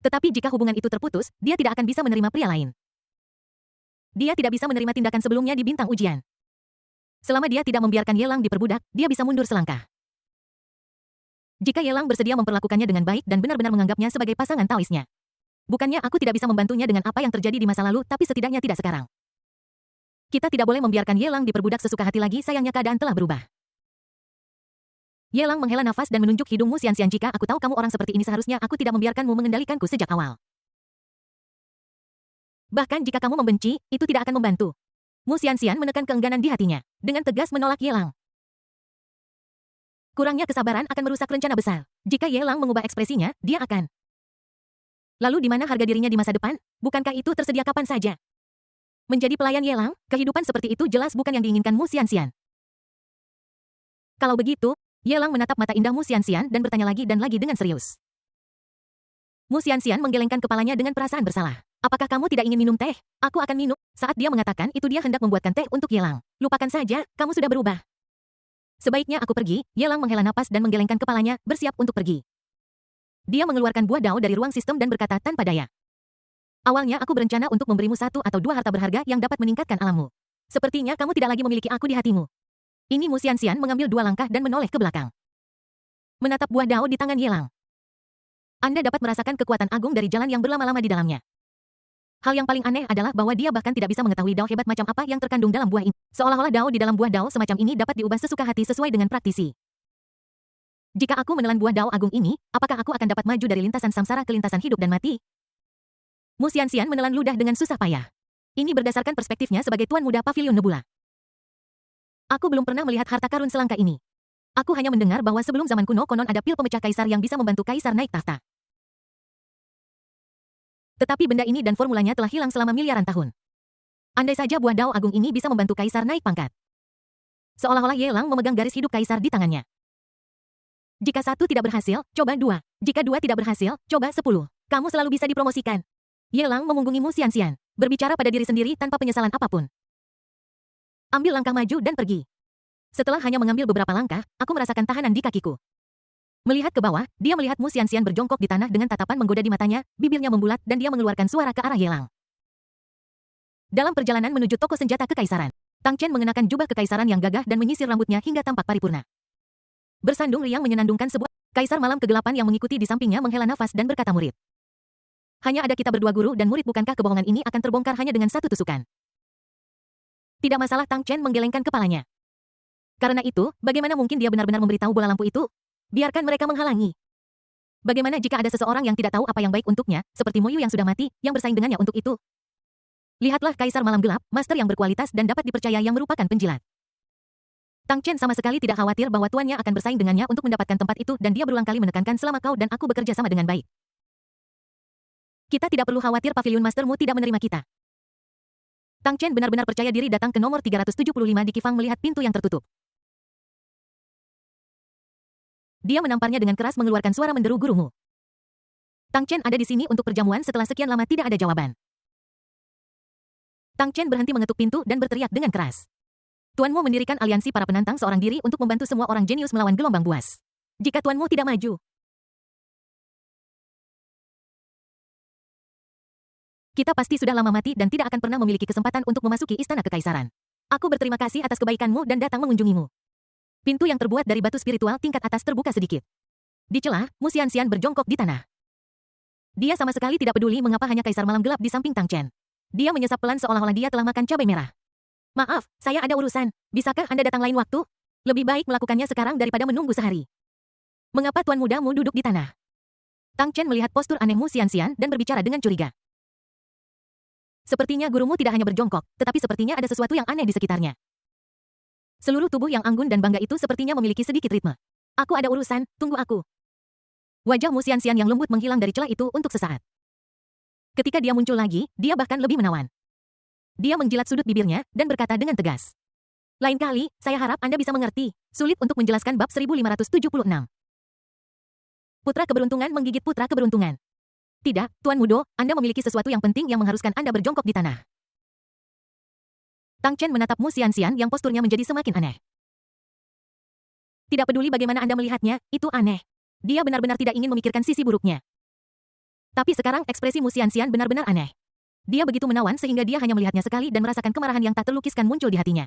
Tetapi jika hubungan itu terputus, dia tidak akan bisa menerima pria lain. Dia tidak bisa menerima tindakan sebelumnya di bintang ujian. Selama dia tidak membiarkan Ye Lang diperbudak, dia bisa mundur selangkah. Jika Ye Lang bersedia memperlakukannya dengan baik dan benar-benar menganggapnya sebagai pasangan taoisnya. Bukannya aku tidak bisa membantunya dengan apa yang terjadi di masa lalu, tapi setidaknya tidak sekarang. Kita tidak boleh membiarkan Ye Lang diperbudak sesuka hati lagi, sayangnya keadaan telah berubah. Ye Lang menghela nafas dan menunjuk hidung Mu Xianxian. Jika aku tahu kamu orang seperti ini, seharusnya aku tidak membiarkanmu mengendalikanku sejak awal. Bahkan jika kamu membenci, itu tidak akan membantu. Mu Xianxian menekan keengganan di hatinya, dengan tegas menolak Ye Lang. Kurangnya kesabaran akan merusak rencana besar. Jika Ye Lang mengubah ekspresinya, dia akan. Lalu di mana harga dirinya di masa depan? Bukankah itu tersedia kapan saja? Menjadi pelayan Ye Lang, kehidupan seperti itu jelas bukan yang diinginkan Mu Xianxian. Kalau begitu, Ye Lang menatap mata indah Mu Xianxian dan bertanya lagi dan lagi dengan serius. Mu Xianxian menggelengkan kepalanya dengan perasaan bersalah. Apakah kamu tidak ingin minum teh? Aku akan minum. Saat dia mengatakan itu dia hendak membuatkan teh untuk Ye Lang. Lupakan saja, kamu sudah berubah. Sebaiknya aku pergi. Ye Lang menghela napas dan menggelengkan kepalanya, bersiap untuk pergi. Dia mengeluarkan buah dao dari ruang sistem dan berkata tanpa daya. Awalnya aku berencana untuk memberimu 1 atau 2 harta berharga yang dapat meningkatkan alammu. Sepertinya kamu tidak lagi memiliki aku di hatimu. Ini Mu Xianxian mengambil 2 langkah dan menoleh ke belakang. Menatap buah dao di tangan Ye Lang. Anda dapat merasakan kekuatan agung dari jalan yang berlama-lama di dalamnya. Hal yang paling aneh adalah bahwa dia bahkan tidak bisa mengetahui dao hebat macam apa yang terkandung dalam buah ini. Seolah-olah dao di dalam buah dao semacam ini dapat diubah sesuka hati sesuai dengan praktisi. Jika aku menelan buah dao agung ini, apakah aku akan dapat maju dari lintasan samsara ke lintasan hidup dan mati? Mu Xianxian menelan ludah dengan susah payah. Ini berdasarkan perspektifnya sebagai tuan muda Pavilion Nebula. Aku belum pernah melihat harta karun selangka ini. Aku hanya mendengar bahwa sebelum zaman kuno konon ada pil pemecah kaisar yang bisa membantu kaisar naik tahta. Tetapi benda ini dan formulanya telah hilang selama miliaran tahun. Andai saja buah dao agung ini bisa membantu kaisar naik pangkat. Seolah-olah Ye Lang memegang garis hidup kaisar di tangannya. Jika 1 tidak berhasil, coba 2. Jika 2 tidak berhasil, coba 10. Kamu selalu bisa dipromosikan. Ye Lang memunggungi Mu Xianxian, berbicara pada diri sendiri tanpa penyesalan apapun. Ambil langkah maju dan pergi. Setelah hanya mengambil beberapa langkah, aku merasakan tahanan di kakiku. Melihat ke bawah, dia melihat Mu Xianxian berjongkok di tanah dengan tatapan menggoda di matanya, bibirnya membulat dan dia mengeluarkan suara ke arah Ye Lang. Dalam perjalanan menuju toko senjata kekaisaran, Tang Chen mengenakan jubah kekaisaran yang gagah dan menyisir rambutnya hingga tampak paripurna. Bersandung riang menyenandungkan sebuah kaisar malam kegelapan yang mengikuti di sampingnya menghela nafas dan berkata murid. Hanya ada kita berdua guru dan murid, bukankah kebohongan ini akan terbongkar hanya dengan 1 tusukan? Tidak masalah, Tang Chen menggelengkan kepalanya. Karena itu, bagaimana mungkin dia benar-benar memberitahu bola lampu itu? Biarkan mereka menghalangi. Bagaimana jika ada seseorang yang tidak tahu apa yang baik untuknya, seperti Mo Yu yang sudah mati, yang bersaing dengannya untuk itu? Lihatlah kaisar malam gelap, master yang berkualitas dan dapat dipercaya yang merupakan penjilat. Tang Chen sama sekali tidak khawatir bahwa tuannya akan bersaing dengannya untuk mendapatkan tempat itu dan dia berulang kali menekankan selama kau dan aku bekerja sama dengan baik. Kita tidak perlu khawatir pavilion mastermu tidak menerima kita. Tang Chen benar-benar percaya diri datang ke nomor 375 di Qifang melihat pintu yang tertutup. Dia menamparnya dengan keras mengeluarkan suara menderu gurumu. Tang Chen ada di sini untuk perjamuan setelah sekian lama tidak ada jawaban. Tang Chen berhenti mengetuk pintu dan berteriak dengan keras. Tuanmu mendirikan aliansi para penantang seorang diri untuk membantu semua orang jenius melawan gelombang buas. Jika tuanmu tidak maju, kita pasti sudah lama mati dan tidak akan pernah memiliki kesempatan untuk memasuki istana kekaisaran. Aku berterima kasih atas kebaikanmu dan datang mengunjungimu. Pintu yang terbuat dari batu spiritual tingkat atas terbuka sedikit. Di celah, Mu Xianxian berjongkok di tanah. Dia sama sekali tidak peduli mengapa hanya kaisar malam gelap di samping Tang Chen. Dia menyesap pelan seolah-olah dia telah makan cabai merah. Maaf, saya ada urusan. Bisakah Anda datang lain waktu? Lebih baik melakukannya sekarang daripada menunggu sehari. Mengapa tuan mudamu duduk di tanah? Tang Chen melihat postur aneh Mu Xianxian dan berbicara dengan curiga. Sepertinya gurumu tidak hanya berjongkok, tetapi sepertinya ada sesuatu yang aneh di sekitarnya. Seluruh tubuh yang anggun dan bangga itu sepertinya memiliki sedikit ritme. Aku ada urusan, tunggu aku. Wajah Mu Xianxian yang lembut menghilang dari celah itu untuk sesaat. Ketika dia muncul lagi, dia bahkan lebih menawan. Dia menjilat sudut bibirnya, dan berkata dengan tegas. Lain kali, saya harap Anda bisa mengerti. Sulit untuk menjelaskan bab 1576. Putra keberuntungan menggigit putra keberuntungan. Tidak, Tuan Mudo, Anda memiliki sesuatu yang penting yang mengharuskan Anda berjongkok di tanah. Tang Chen menatap Mu Xianxian yang posturnya menjadi semakin aneh. Tidak peduli bagaimana Anda melihatnya, itu aneh. Dia benar-benar tidak ingin memikirkan sisi buruknya. Tapi sekarang ekspresi Mu Xianxian benar-benar aneh. Dia begitu menawan sehingga dia hanya melihatnya sekali dan merasakan kemarahan yang tak terlukiskan muncul di hatinya.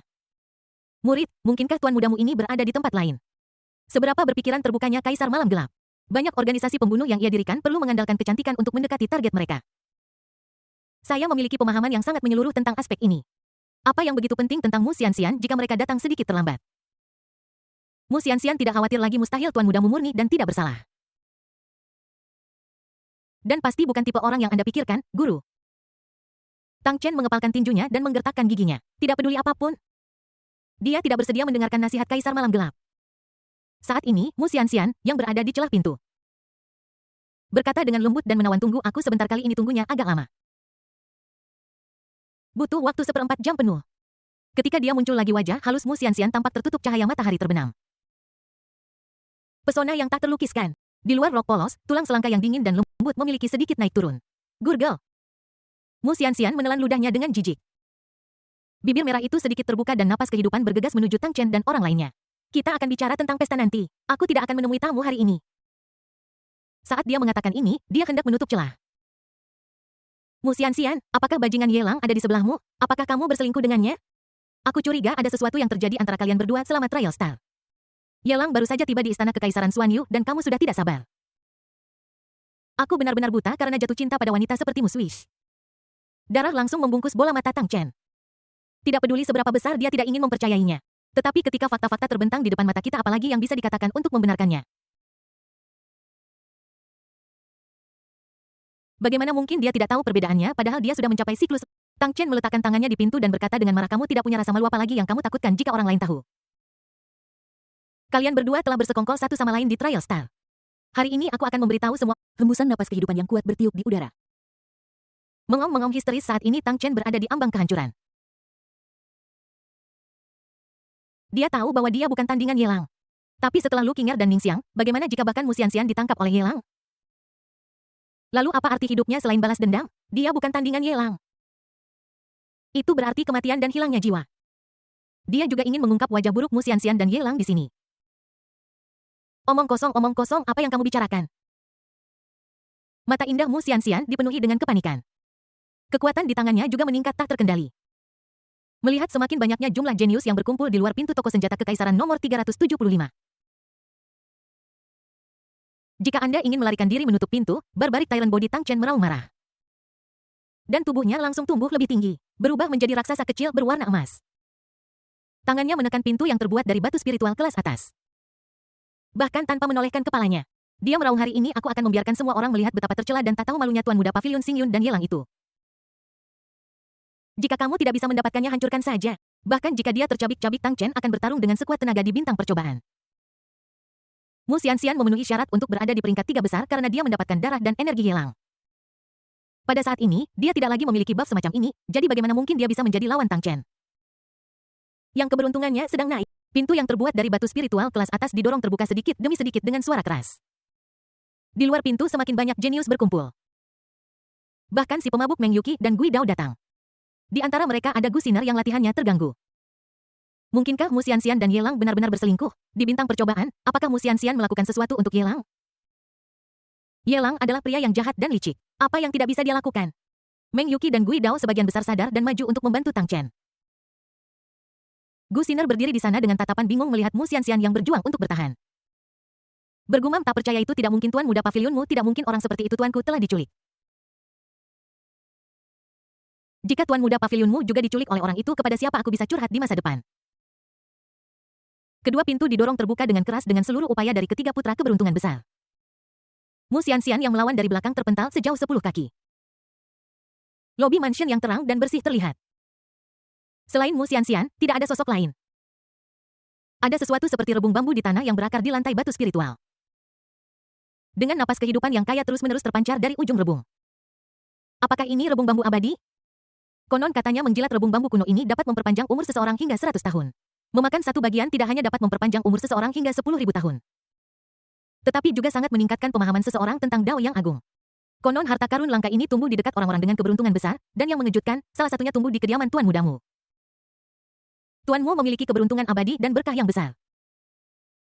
Murid, mungkinkah tuan mudamu ini berada di tempat lain? Seberapa berpikiran terbukanya Kaisar Malam Gelap? Banyak organisasi pembunuh yang ia dirikan perlu mengandalkan kecantikan untuk mendekati target mereka. Saya memiliki pemahaman yang sangat menyeluruh tentang aspek ini. Apa yang begitu penting tentang Mu Xianxian jika mereka datang sedikit terlambat? Mu Xianxian tidak khawatir lagi mustahil tuan mudamu murni dan tidak bersalah. Dan pasti bukan tipe orang yang Anda pikirkan, guru. Tang Chen mengepalkan tinjunya dan menggertakkan giginya. Tidak peduli apapun. Dia tidak bersedia mendengarkan nasihat Kaisar Malam Gelap. Saat ini, Mu Xianxian, yang berada di celah pintu, berkata dengan lembut dan menawan, tunggu aku sebentar, kali ini tunggunya agak lama. Butuh waktu 1/4 jam penuh. Ketika dia muncul lagi, wajah halus Mu Xianxian tampak tertutup cahaya matahari terbenam. Pesona yang tak terlukiskan. Di luar rok polos, tulang selangka yang dingin dan lembut memiliki sedikit naik turun. Gurgel. Mu Xianxian menelan ludahnya dengan jijik. Bibir merah itu sedikit terbuka dan napas kehidupan bergegas menuju Tang Chen dan orang lainnya. Kita akan bicara tentang pesta nanti. Aku tidak akan menemui tamu hari ini. Saat dia mengatakan ini, dia hendak menutup celah. Mu Xianxian, apakah bajingan Yelang ada di sebelahmu? Apakah kamu berselingkuh dengannya? Aku curiga ada sesuatu yang terjadi antara kalian berdua selama trial star. Yelang baru saja tiba di istana kekaisaran Xuanyu dan kamu sudah tidak sabar. Aku benar-benar buta karena jatuh cinta pada wanita sepertimu, Swish. Darah langsung membungkus bola mata Tang Chen. Tidak peduli seberapa besar dia tidak ingin mempercayainya. Tetapi ketika fakta-fakta terbentang di depan mata kita, apalagi yang bisa dikatakan untuk membenarkannya? Bagaimana mungkin dia tidak tahu perbedaannya padahal dia sudah mencapai siklus? Tang Chen meletakkan tangannya di pintu dan berkata dengan marah, kamu tidak punya rasa malu, apa lagi yang kamu takutkan jika orang lain tahu? Kalian berdua telah bersekongkol satu sama lain di trial star. Hari ini aku akan memberitahu semua. Hembusan napas kehidupan yang kuat bertiup di udara. Mengom-mengom histeris, saat ini Tang Chen berada di ambang kehancuran. Dia tahu bahwa dia bukan tandingan Yelang. Tapi setelah Lu Qing'er dan Ning Xiang, bagaimana jika bahkan Mu Xianxian ditangkap oleh Yelang? Lalu apa arti hidupnya selain balas dendam? Dia bukan tandingan Yelang. Itu berarti kematian dan hilangnya jiwa. Dia juga ingin mengungkap wajah buruk Mu Xianxian dan Yelang di sini. Omong kosong, apa yang kamu bicarakan? Mata indah Mu Xianxian dipenuhi dengan kepanikan. Kekuatan di tangannya juga meningkat tak terkendali. Melihat semakin banyaknya jumlah jenius yang berkumpul di luar pintu toko senjata kekaisaran nomor 375. Jika Anda ingin melarikan diri menutup pintu, barbaric Tyrant Body Tang Chen meraung marah. Dan tubuhnya langsung tumbuh lebih tinggi, berubah menjadi raksasa kecil berwarna emas. Tangannya menekan pintu yang terbuat dari batu spiritual kelas atas. Bahkan tanpa menolehkan kepalanya. Dia meraung, hari ini aku akan membiarkan semua orang melihat betapa tercela dan tak tahu malunya Tuan Muda Pavilion Xingyun dan Yelang itu. Jika kamu tidak bisa mendapatkannya, hancurkan saja. Bahkan jika dia tercabik-cabik, Tang Chen akan bertarung dengan sekuat tenaga di bintang percobaan. Mu Xianxian memenuhi syarat untuk berada di peringkat 3 besar karena dia mendapatkan darah dan energi Yelang. Pada saat ini, dia tidak lagi memiliki buff semacam ini, jadi bagaimana mungkin dia bisa menjadi lawan Tang Chen? Yang keberuntungannya sedang naik. Pintu yang terbuat dari batu spiritual kelas atas didorong terbuka sedikit demi sedikit dengan suara keras. Di luar pintu semakin banyak jenius berkumpul. Bahkan si pemabuk Meng Yuqi dan Gui Dao datang. Di antara mereka ada Gu Xiner yang latihannya terganggu. Mungkinkah Mu Xianxian dan Yelang benar-benar berselingkuh? Di bintang percobaan, apakah Mu Xianxian melakukan sesuatu untuk Yelang? Yelang adalah pria yang jahat dan licik. Apa yang tidak bisa dia lakukan? Meng Yuqi dan Gui Dao sebagian besar sadar dan maju untuk membantu Tang Chen. Gu Xiner berdiri di sana dengan tatapan bingung melihat Mu Xianxian yang berjuang untuk bertahan. Bergumam, tak percaya, itu tidak mungkin Tuan Muda Pavilionmu, tidak mungkin orang seperti itu tuanku telah diculik. Jika Tuan Muda Pavilionmu juga diculik oleh orang itu, kepada siapa aku bisa curhat di masa depan? Kedua pintu didorong terbuka dengan keras dengan seluruh upaya dari ketiga putra keberuntungan besar. Mu Xianxian yang melawan dari belakang terpental sejauh 10 kaki. Lobi mansion yang terang dan bersih terlihat. Selain Mu Xianxian, tidak ada sosok lain. Ada sesuatu seperti rebung bambu di tanah yang berakar di lantai batu spiritual. Dengan napas kehidupan yang kaya terus-menerus terpancar dari ujung rebung. Apakah ini rebung bambu abadi? Konon katanya menjilat rebung bambu kuno ini dapat memperpanjang umur seseorang hingga 100 tahun. Memakan satu bagian tidak hanya dapat memperpanjang umur seseorang hingga 10.000 tahun. Tetapi juga sangat meningkatkan pemahaman seseorang tentang Dao yang agung. Konon harta karun langka ini tumbuh di dekat orang-orang dengan keberuntungan besar, dan yang mengejutkan, salah satunya tumbuh di kediaman Tuan Mudamu. Tuanmu memiliki keberuntungan abadi dan berkah yang besar.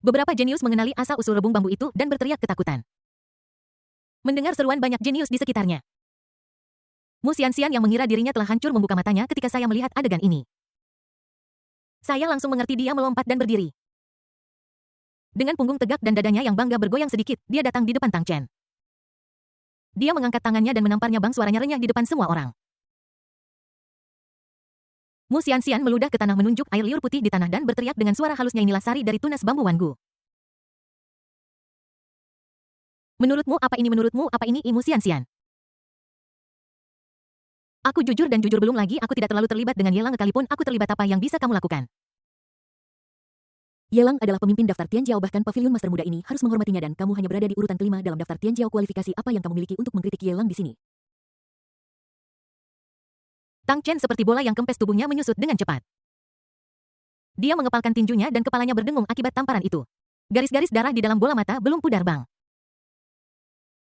Beberapa jenius mengenali asal-usul rebung bambu itu dan berteriak ketakutan. Mendengar seruan banyak jenius di sekitarnya. Mu Xianxian yang mengira dirinya telah hancur membuka matanya ketika saya melihat adegan ini. Saya langsung mengerti dia melompat dan berdiri. Dengan punggung tegak dan dadanya yang bangga bergoyang sedikit, dia datang di depan Tang Chen. Dia mengangkat tangannya dan menamparnya bang suaranya renyah di depan semua orang. Mu Xianxian meludah ke tanah menunjuk air liur putih di tanah dan berteriak dengan suara halusnya, inilah sari dari tunas bambu Wangu. Menurutmu apa ini? Menurutmu apa ini, Mu Xianxian? Aku jujur dan jujur, belum lagi aku tidak terlalu terlibat dengan Yelang, sekalipun aku terlibat, apa yang bisa kamu lakukan? Yelang adalah pemimpin daftar Tianjiao, bahkan pavilion master muda ini harus menghormatinya, dan kamu hanya berada di urutan kelima dalam daftar Tianjiao. Kualifikasi apa yang kamu miliki untuk mengkritik Yelang di sini? Tang Chen seperti bola yang kempes, tubuhnya menyusut dengan cepat. Dia mengepalkan tinjunya dan kepalanya berdengung akibat tamparan itu. Garis-garis darah di dalam bola mata belum pudar bang.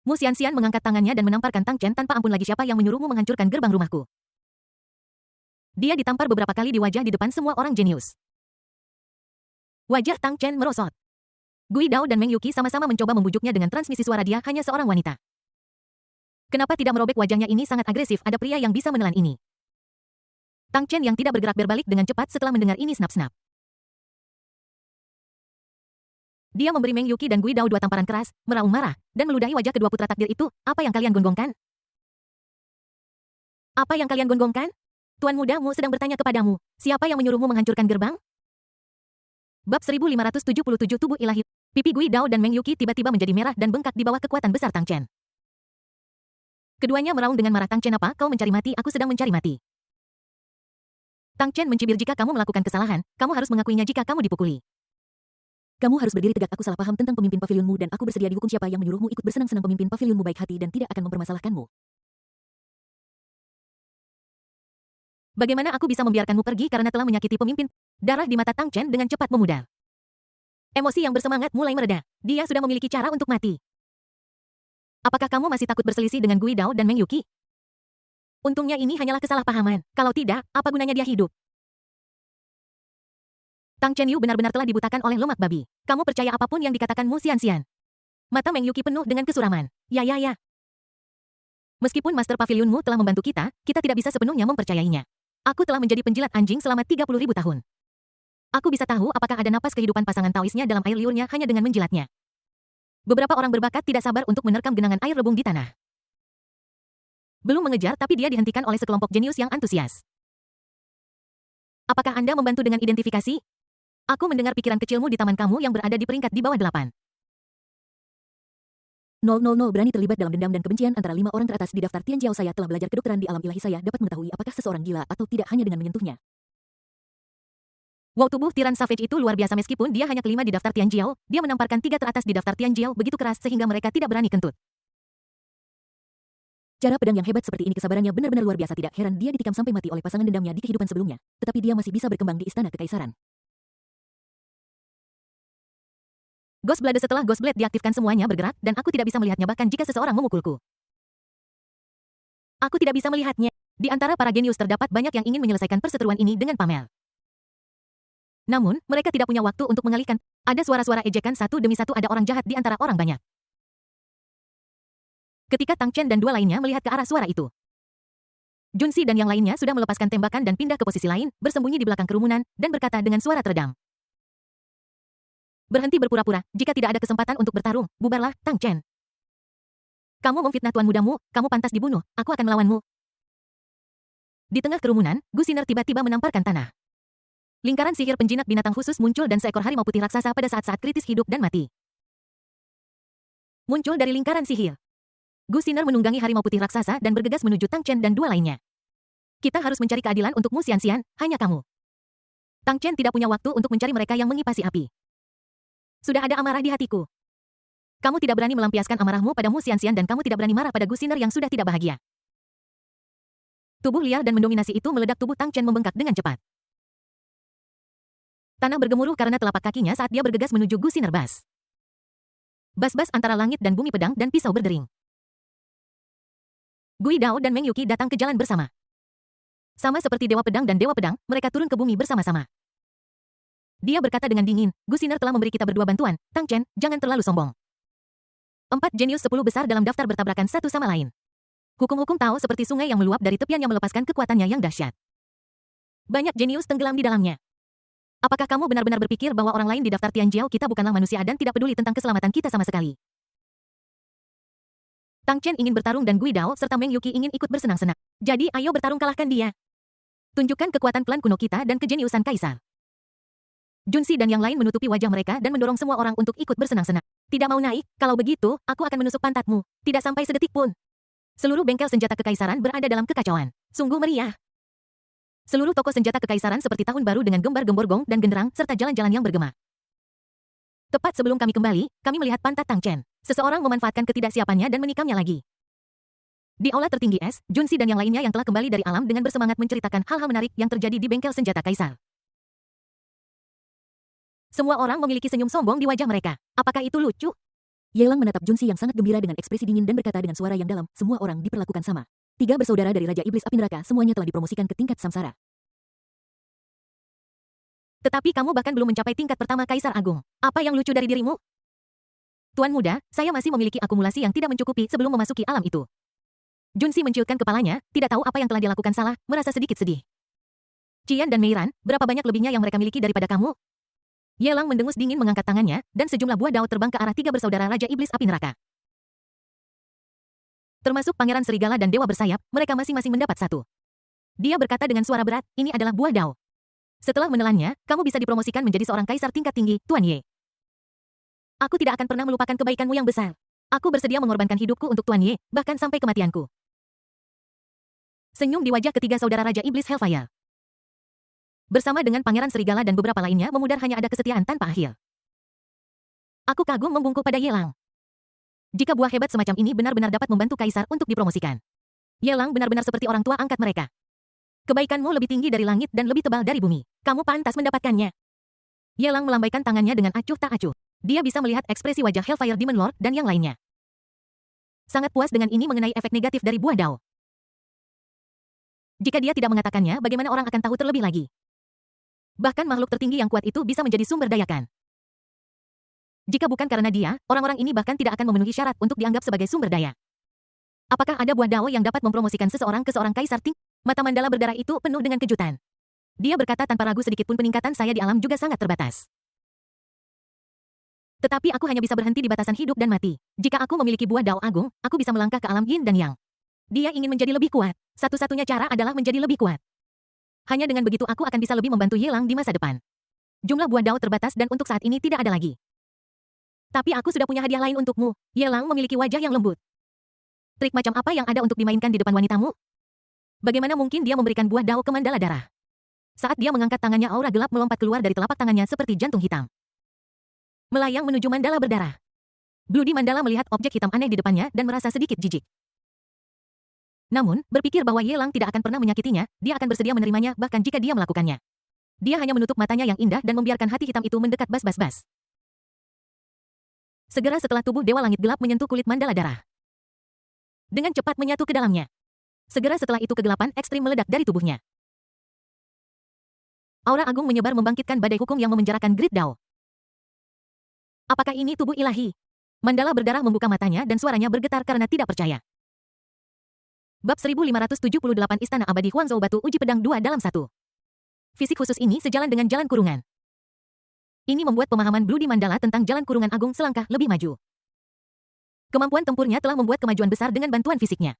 Mu Xianxian mengangkat tangannya dan menamparkan Tang Chen tanpa ampun lagi. Siapa yang menyuruhmu menghancurkan gerbang rumahku? Dia ditampar beberapa kali di wajah di depan semua orang jenius. Wajah Tang Chen merosot. Gui Dao dan Meng Yuqi sama-sama mencoba membujuknya dengan transmisi suara. Dia hanya seorang wanita. Kenapa tidak merobek? Wajahnya ini sangat agresif. Ada pria yang bisa menelan ini. Tang Chen yang tidak bergerak berbalik dengan cepat setelah mendengar ini. Snap-snap. Dia memberi Meng Yuqi dan Gui Dao dua tamparan keras, meraung marah, dan meludahi wajah kedua putra takdir itu. Apa yang kalian gonggongkan? Apa yang kalian gonggongkan? Tuan mudamu sedang bertanya kepadamu, siapa yang menyuruhmu menghancurkan gerbang? Bab 1577 Tubuh Ilahi. Pipi Gui Dao dan Meng Yuqi tiba-tiba menjadi merah dan bengkak di bawah kekuatan besar Tang Chen. Keduanya meraung dengan marah. Tang Chen, apa kau mencari mati? Aku sedang mencari mati. Tang Chen mencibir, jika kamu melakukan kesalahan, kamu harus mengakuinya jika kamu dipukuli. Kamu harus berdiri tegak. Aku salah paham tentang pemimpin pavilionmu dan aku bersedia dihukum. Siapa yang menyuruhmu ikut bersenang-senang? Pemimpin pavilionmu baik hati dan tidak akan mempermasalahkanmu. Bagaimana aku bisa membiarkanmu pergi karena telah menyakiti pemimpin? Darah di mata Tang Chen dengan cepat memudar. Emosi yang bersemangat mulai mereda. Dia sudah memiliki cara untuk mati. Apakah kamu masih takut berselisih dengan Gui Dao dan Meng Yuqi? Untungnya ini hanyalah kesalahpahaman. Kalau tidak, apa gunanya dia hidup? Tang Chen Yu benar-benar telah dibutakan oleh lemak babi. Kamu percaya apapun yang dikatakan Mu Xianxian? Mata Meng Yuqi penuh dengan kesuraman. Ya. Meskipun Master Pavilionmu telah membantu kita, kita tidak bisa sepenuhnya mempercayainya. Aku telah menjadi penjilat anjing selama 30.000 tahun. Aku bisa tahu apakah ada napas kehidupan pasangan Taoisnya dalam air liurnya hanya dengan menjilatnya. Beberapa orang berbakat tidak sabar untuk menerkam genangan air rebung di tanah. Belum mengejar, tapi dia dihentikan oleh sekelompok jenius yang antusias. Apakah Anda membantu dengan identifikasi? Aku mendengar pikiran kecilmu di taman kamu yang berada di peringkat di bawah 8. 000 berani terlibat dalam dendam dan kebencian antara 5 orang teratas di daftar Tianjiao. Saya telah belajar kedokteran di alam ilahi. Saya dapat mengetahui apakah seseorang gila atau tidak hanya dengan menyentuhnya. Wow, tubuh Tiran Savage itu luar biasa. Meskipun dia hanya kelima di daftar Tianjiao, dia menamparkan 3 teratas di daftar Tianjiao begitu keras sehingga mereka tidak berani kentut. Cara pedang yang hebat seperti ini, kesabarannya benar-benar luar biasa. Tidak heran dia ditikam sampai mati oleh pasangan dendamnya di kehidupan sebelumnya. Tetapi dia masih bisa berkembang di istana kekaisaran. Ghost Blade. Setelah Ghost Blade diaktifkan, semuanya bergerak, dan aku tidak bisa melihatnya bahkan jika seseorang memukulku. Aku tidak bisa melihatnya. Di antara para genius terdapat banyak yang ingin menyelesaikan perseteruan ini dengan Pamel. Namun, mereka tidak punya waktu untuk mengalihkan. Ada suara-suara ejekan satu demi satu. Ada orang jahat di antara orang banyak. Ketika Tang Chen dan dua lainnya melihat ke arah suara itu, Junsi dan yang lainnya sudah melepaskan tembakan dan pindah ke posisi lain, bersembunyi di belakang kerumunan, dan berkata dengan suara teredam. Berhenti berpura-pura, jika tidak ada kesempatan untuk bertarung, bubarlah, Tang Chen. Kamu memfitnah tuan mudamu, kamu pantas dibunuh, aku akan melawanmu. Di tengah kerumunan, Gu Xiner tiba-tiba menamparkan tanah. Lingkaran sihir penjinak binatang khusus muncul dan seekor harimau putih raksasa pada saat-saat kritis hidup dan mati. Muncul dari lingkaran sihir. Gu Xiner menunggangi harimau putih raksasa dan bergegas menuju Tang Chen dan dua lainnya. Kita harus mencari keadilan untuk Mu Xianxian, hanya kamu. Tang Chen tidak punya waktu untuk mencari mereka yang mengipasi api. Sudah ada amarah di hatiku. Kamu tidak berani melampiaskan amarahmu pada Mu Xianxian dan kamu tidak berani marah pada Gu Xiner yang sudah tidak bahagia. Tubuh liar dan mendominasi itu meledak, tubuh Tang Chen membengkak dengan cepat. Tanah bergemuruh karena telapak kakinya saat dia bergegas menuju Gu Xiner Bas. Bas-bas antara langit dan bumi, pedang dan pisau berdering. Gui Dao dan Meng Yuqi datang ke jalan bersama. Sama seperti Dewa Pedang dan Dewa Pedang, mereka turun ke bumi bersama-sama. Dia berkata dengan dingin, Gu Xiner telah memberi kita berdua bantuan, Tang Chen, jangan terlalu sombong. 4 jenius 10 besar dalam daftar bertabrakan satu sama lain. Hukum-hukum Tao seperti sungai yang meluap dari tepian yang melepaskan kekuatannya yang dahsyat. Banyak jenius tenggelam di dalamnya. Apakah kamu benar-benar berpikir bahwa orang lain di daftar Tianjiao kita bukanlah manusia dan tidak peduli tentang keselamatan kita sama sekali? Tang Chen ingin bertarung dan Gui Dao serta Meng Yuqi ingin ikut bersenang-senang. Jadi ayo bertarung, kalahkan dia. Tunjukkan kekuatan klan kuno kita dan kejeniusan kaisar. Junsi dan yang lain menutupi wajah mereka dan mendorong semua orang untuk ikut bersenang-senang. Tidak mau naik, kalau begitu, aku akan menusuk pantatmu. Tidak sampai sedetik pun. Seluruh bengkel senjata kekaisaran berada dalam kekacauan. Sungguh meriah. Seluruh toko senjata kekaisaran seperti tahun baru dengan gembar-gembor gong dan genderang serta jalan-jalan yang bergema. Tepat sebelum kami kembali, kami melihat pantat Tang Chen. Seseorang memanfaatkan ketidaksiapannya dan menikamnya lagi. Di aula tertinggi es, Junsi dan yang lainnya yang telah kembali dari alam dengan bersemangat menceritakan hal-hal menarik yang terjadi di bengkel senjata kaisar. Semua orang memiliki senyum sombong di wajah mereka. Apakah itu lucu? Yelang menatap Junsi yang sangat gembira dengan ekspresi dingin dan berkata dengan suara yang dalam, semua orang diperlakukan sama. 3 bersaudara dari Raja Iblis Api Neraka semuanya telah dipromosikan ke tingkat samsara. Tetapi kamu bahkan belum mencapai tingkat pertama Kaisar Agung. Apa yang lucu dari dirimu? Tuan muda, saya masih memiliki akumulasi yang tidak mencukupi sebelum memasuki alam itu. Junsi menciutkan kepalanya, tidak tahu apa yang telah dia lakukan salah, merasa sedikit sedih. Qian dan Meiran, berapa banyak lebihnya yang mereka miliki daripada kamu? Yelang mendengus dingin mengangkat tangannya, dan sejumlah buah dao terbang ke arah 3 bersaudara Raja Iblis Api Neraka. Termasuk Pangeran Serigala dan Dewa Bersayap, mereka masing-masing mendapat 1. Dia berkata dengan suara berat, ini adalah buah dao. Setelah menelannya, kamu bisa dipromosikan menjadi seorang kaisar tingkat tinggi, Tuan Ye. Aku tidak akan pernah melupakan kebaikanmu yang besar. Aku bersedia mengorbankan hidupku untuk Tuan Ye, bahkan sampai kematianku. Senyum di wajah ketiga saudara Raja Iblis Hellfire. Bersama dengan Pangeran Serigala dan beberapa lainnya memudar hanya ada kesetiaan tanpa akhir. Aku kagum membungkuk pada Yelang. Jika buah hebat semacam ini benar-benar dapat membantu kaisar untuk dipromosikan. Yelang benar-benar seperti orang tua angkat mereka. Kebaikanmu lebih tinggi dari langit dan lebih tebal dari bumi. Kamu pantas mendapatkannya. Yelang melambaikan tangannya dengan acuh tak acuh. Dia bisa melihat ekspresi wajah Hellfire Demon Lord dan yang lainnya. Sangat puas dengan ini mengenai efek negatif dari buah dao. Jika dia tidak mengatakannya, bagaimana orang akan tahu terlebih lagi? Bahkan makhluk tertinggi yang kuat itu bisa menjadi sumber dayakan. Jika bukan karena dia, orang-orang ini bahkan tidak akan memenuhi syarat untuk dianggap sebagai sumber daya. Apakah ada buah dao yang dapat mempromosikan seseorang ke seorang kaisar tinggi? Mata Mandala berdarah itu penuh dengan kejutan. Dia berkata tanpa ragu sedikit pun, peningkatan saya di alam juga sangat terbatas. Tetapi aku hanya bisa berhenti di batasan hidup dan mati. Jika aku memiliki buah dao agung, aku bisa melangkah ke alam yin dan yang. Dia ingin menjadi lebih kuat. Satu-satunya cara adalah menjadi lebih kuat. Hanya dengan begitu aku akan bisa lebih membantu Yelang di masa depan. Jumlah buah dao terbatas dan untuk saat ini tidak ada lagi. Tapi aku sudah punya hadiah lain untukmu. Yelang memiliki wajah yang lembut. Trik macam apa yang ada untuk dimainkan di depan wanitamu? Bagaimana mungkin dia memberikan buah dao ke Mandala Darah? Saat dia mengangkat tangannya, aura gelap melompat keluar dari telapak tangannya seperti jantung hitam. Melayang menuju Mandala berdarah. Bloody Mandala melihat objek hitam aneh di depannya dan merasa sedikit jijik. Namun, berpikir bahwa Yelang tidak akan pernah menyakitinya, dia akan bersedia menerimanya bahkan jika dia melakukannya. Dia hanya menutup matanya yang indah dan membiarkan hati hitam itu mendekat bas-bas-bas. Segera setelah tubuh Dewa Langit Gelap menyentuh kulit Mandala Darah. Dengan cepat menyatu ke dalamnya. Segera setelah itu kegelapan ekstrim meledak dari tubuhnya. Aura agung menyebar membangkitkan badai hukum yang memenjarakan Grid Dao. Apakah ini tubuh ilahi? Mandala berdarah membuka matanya dan suaranya bergetar karena tidak percaya. Bab 1578 Istana Abadi Huangzhou Batu Uji Pedang 2 dalam 1. Fisik khusus ini sejalan dengan jalan kurungan. Ini membuat pemahaman Bloody Mandala tentang jalan kurungan agung selangkah lebih maju. Kemampuan tempurnya telah membuat kemajuan besar dengan bantuan fisiknya.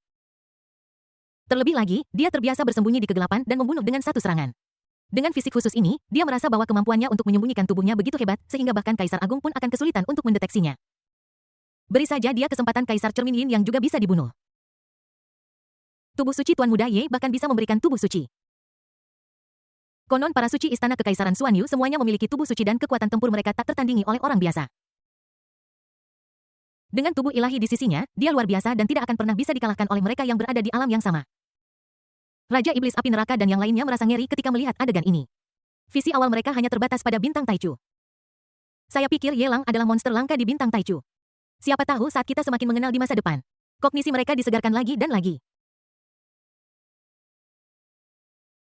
Terlebih lagi, dia terbiasa bersembunyi di kegelapan dan membunuh dengan satu serangan. Dengan fisik khusus ini, dia merasa bahwa kemampuannya untuk menyembunyikan tubuhnya begitu hebat, sehingga bahkan Kaisar Agung pun akan kesulitan untuk mendeteksinya. Beri saja dia kesempatan Kaisar Cermin Yin yang juga bisa dibunuh. Tubuh suci Tuan Muda Ye bahkan bisa memberikan tubuh suci. Konon para suci istana kekaisaran Xuanyu semuanya memiliki tubuh suci dan kekuatan tempur mereka tak tertandingi oleh orang biasa. Dengan tubuh ilahi di sisinya, dia luar biasa dan tidak akan pernah bisa dikalahkan oleh mereka yang berada di alam yang sama. Raja Iblis Api Neraka dan yang lainnya merasa ngeri ketika melihat adegan ini. Visi awal mereka hanya terbatas pada bintang Taichu. Saya pikir Yelang adalah monster langka di bintang Taichu. Siapa tahu saat kita semakin mengenal di masa depan, kognisi mereka disegarkan lagi dan lagi.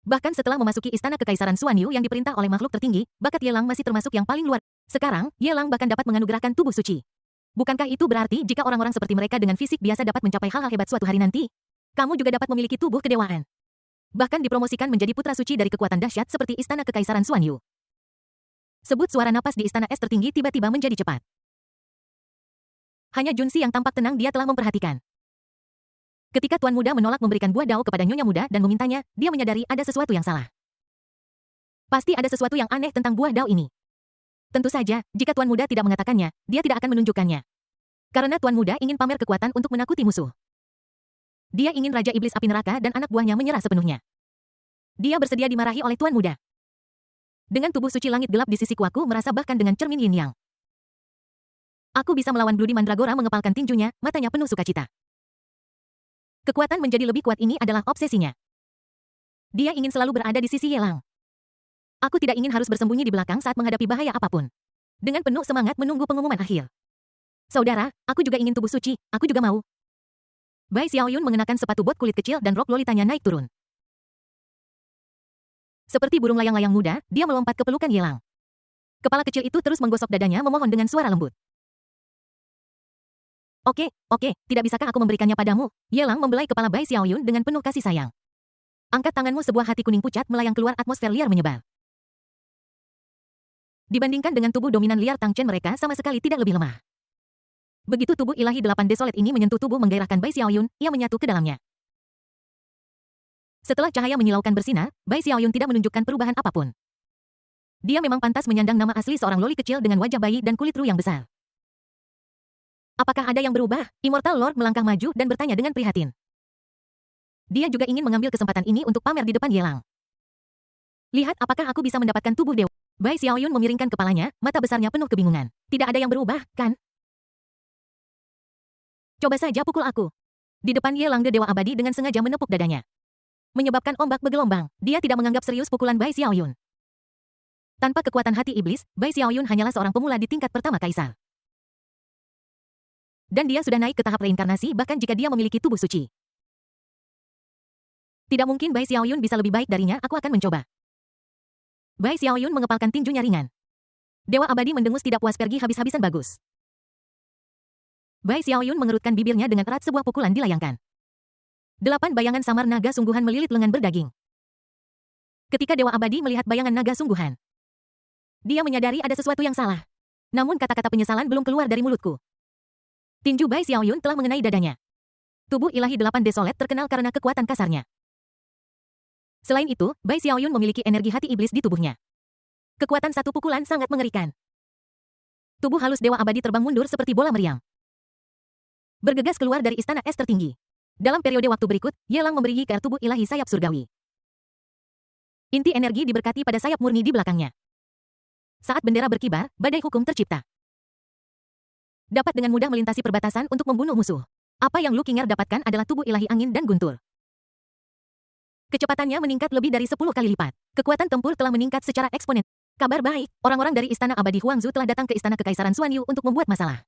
Bahkan setelah memasuki istana kekaisaran Xuanyu yang diperintah oleh makhluk tertinggi, bakat Yelang masih termasuk yang paling luar. Sekarang, Yelang bahkan dapat menganugerahkan tubuh suci. Bukankah itu berarti jika orang-orang seperti mereka dengan fisik biasa dapat mencapai hal-hal hebat suatu hari nanti? Kamu juga dapat memiliki tubuh kedewaan. Bahkan dipromosikan menjadi putra suci dari kekuatan dahsyat seperti istana kekaisaran Xuanyu. Sebut suara napas di istana es tertinggi tiba-tiba menjadi cepat. Hanya Junsi yang tampak tenang dia telah memperhatikan. Ketika Tuan Muda menolak memberikan buah dao kepada Nyonya Muda dan memintanya, dia menyadari ada sesuatu yang salah. Pasti ada sesuatu yang aneh tentang buah dao ini. Tentu saja, jika Tuan Muda tidak mengatakannya, dia tidak akan menunjukkannya. Karena Tuan Muda ingin pamer kekuatan untuk menakuti musuh. Dia ingin Raja Iblis Api Neraka dan anak buahnya menyerah sepenuhnya. Dia bersedia dimarahi oleh Tuan Muda. Dengan tubuh suci langit gelap di sisiku aku merasa bahkan dengan cermin yin yang. Aku bisa melawan Bloody Mandragora mengepalkan tinjunya, matanya penuh sukacita. Kekuatan menjadi lebih kuat ini adalah obsesinya. Dia ingin selalu berada di sisi Yelang. Aku tidak ingin harus bersembunyi di belakang saat menghadapi bahaya apapun. Dengan penuh semangat menunggu pengumuman akhir. Saudara, aku juga ingin tubuh suci, aku juga mau. Bai Xiaoyun mengenakan sepatu bot kulit kecil dan rok lolitanya naik turun. Seperti burung layang-layang muda, dia melompat ke pelukan Yelang. Kepala kecil itu terus menggosok dadanya memohon dengan suara lembut. Oke, tidak bisakah aku memberikannya padamu? Yelang membelai kepala Bai Xiaoyun dengan penuh kasih sayang. Angkat tanganmu sebuah hati kuning pucat melayang keluar atmosfer liar menyebar. Dibandingkan dengan tubuh dominan liar Tang Chen mereka sama sekali tidak lebih lemah. Begitu tubuh ilahi 8 desolet ini menyentuh tubuh menggairahkan Bai Xiaoyun, ia menyatu ke dalamnya. Setelah cahaya menyilaukan bersinar, Bai Xiaoyun tidak menunjukkan perubahan apapun. Dia memang pantas menyandang nama asli seorang loli kecil dengan wajah bayi dan kulit ru yang besar. Apakah ada yang berubah? Immortal Lord melangkah maju dan bertanya dengan prihatin. Dia juga ingin mengambil kesempatan ini untuk pamer di depan Yelang. Lihat apakah aku bisa mendapatkan tubuh dewa. Bai Xiaoyun memiringkan kepalanya, mata besarnya penuh kebingungan. Tidak ada yang berubah, kan? Coba saja pukul aku. Di depan Yelang the Dewa Abadi dengan sengaja menepuk dadanya. Menyebabkan ombak bergelombang, dia tidak menganggap serius pukulan Bai Xiaoyun. Tanpa kekuatan hati iblis, Bai Xiaoyun hanyalah seorang pemula di tingkat pertama kaisar. Dan dia sudah naik ke tahap reinkarnasi bahkan jika dia memiliki tubuh suci. Tidak mungkin Bai Xiaoyun bisa lebih baik darinya, aku akan mencoba. Bai Xiaoyun mengepalkan tinjunya ringan. Dewa Abadi mendengus tidak puas pergi habis-habisan bagus. Bai Xiaoyun mengerutkan bibirnya dengan erat sebuah pukulan dilayangkan. 8 bayangan samar naga sungguhan melilit lengan berdaging. Ketika Dewa Abadi melihat bayangan naga sungguhan, dia menyadari ada sesuatu yang salah. Namun kata-kata penyesalan belum keluar dari mulutku. Tinju Bai Xiaoyun telah mengenai dadanya. Tubuh ilahi 8 desolet terkenal karena kekuatan kasarnya. Selain itu, Bai Xiaoyun memiliki energi hati iblis di tubuhnya. Kekuatan satu pukulan sangat mengerikan. Tubuh halus Dewa Abadi terbang mundur seperti bola meriam. Bergegas keluar dari istana es tertinggi. Dalam periode waktu berikut, Yelang memberi ke tubuh ilahi sayap surgawi. Inti energi diberkati pada sayap murni di belakangnya. Saat bendera berkibar, badai hukum tercipta. Dapat dengan mudah melintasi perbatasan untuk membunuh musuh. Apa yang Lu Qinger dapatkan adalah tubuh ilahi angin dan guntur. Kecepatannya meningkat lebih dari 10 kali lipat. Kekuatan tempur telah meningkat secara eksponen. Kabar baik, orang-orang dari Istana Abadi Huangzu telah datang ke Istana Kekaisaran Xuanyu untuk membuat masalah.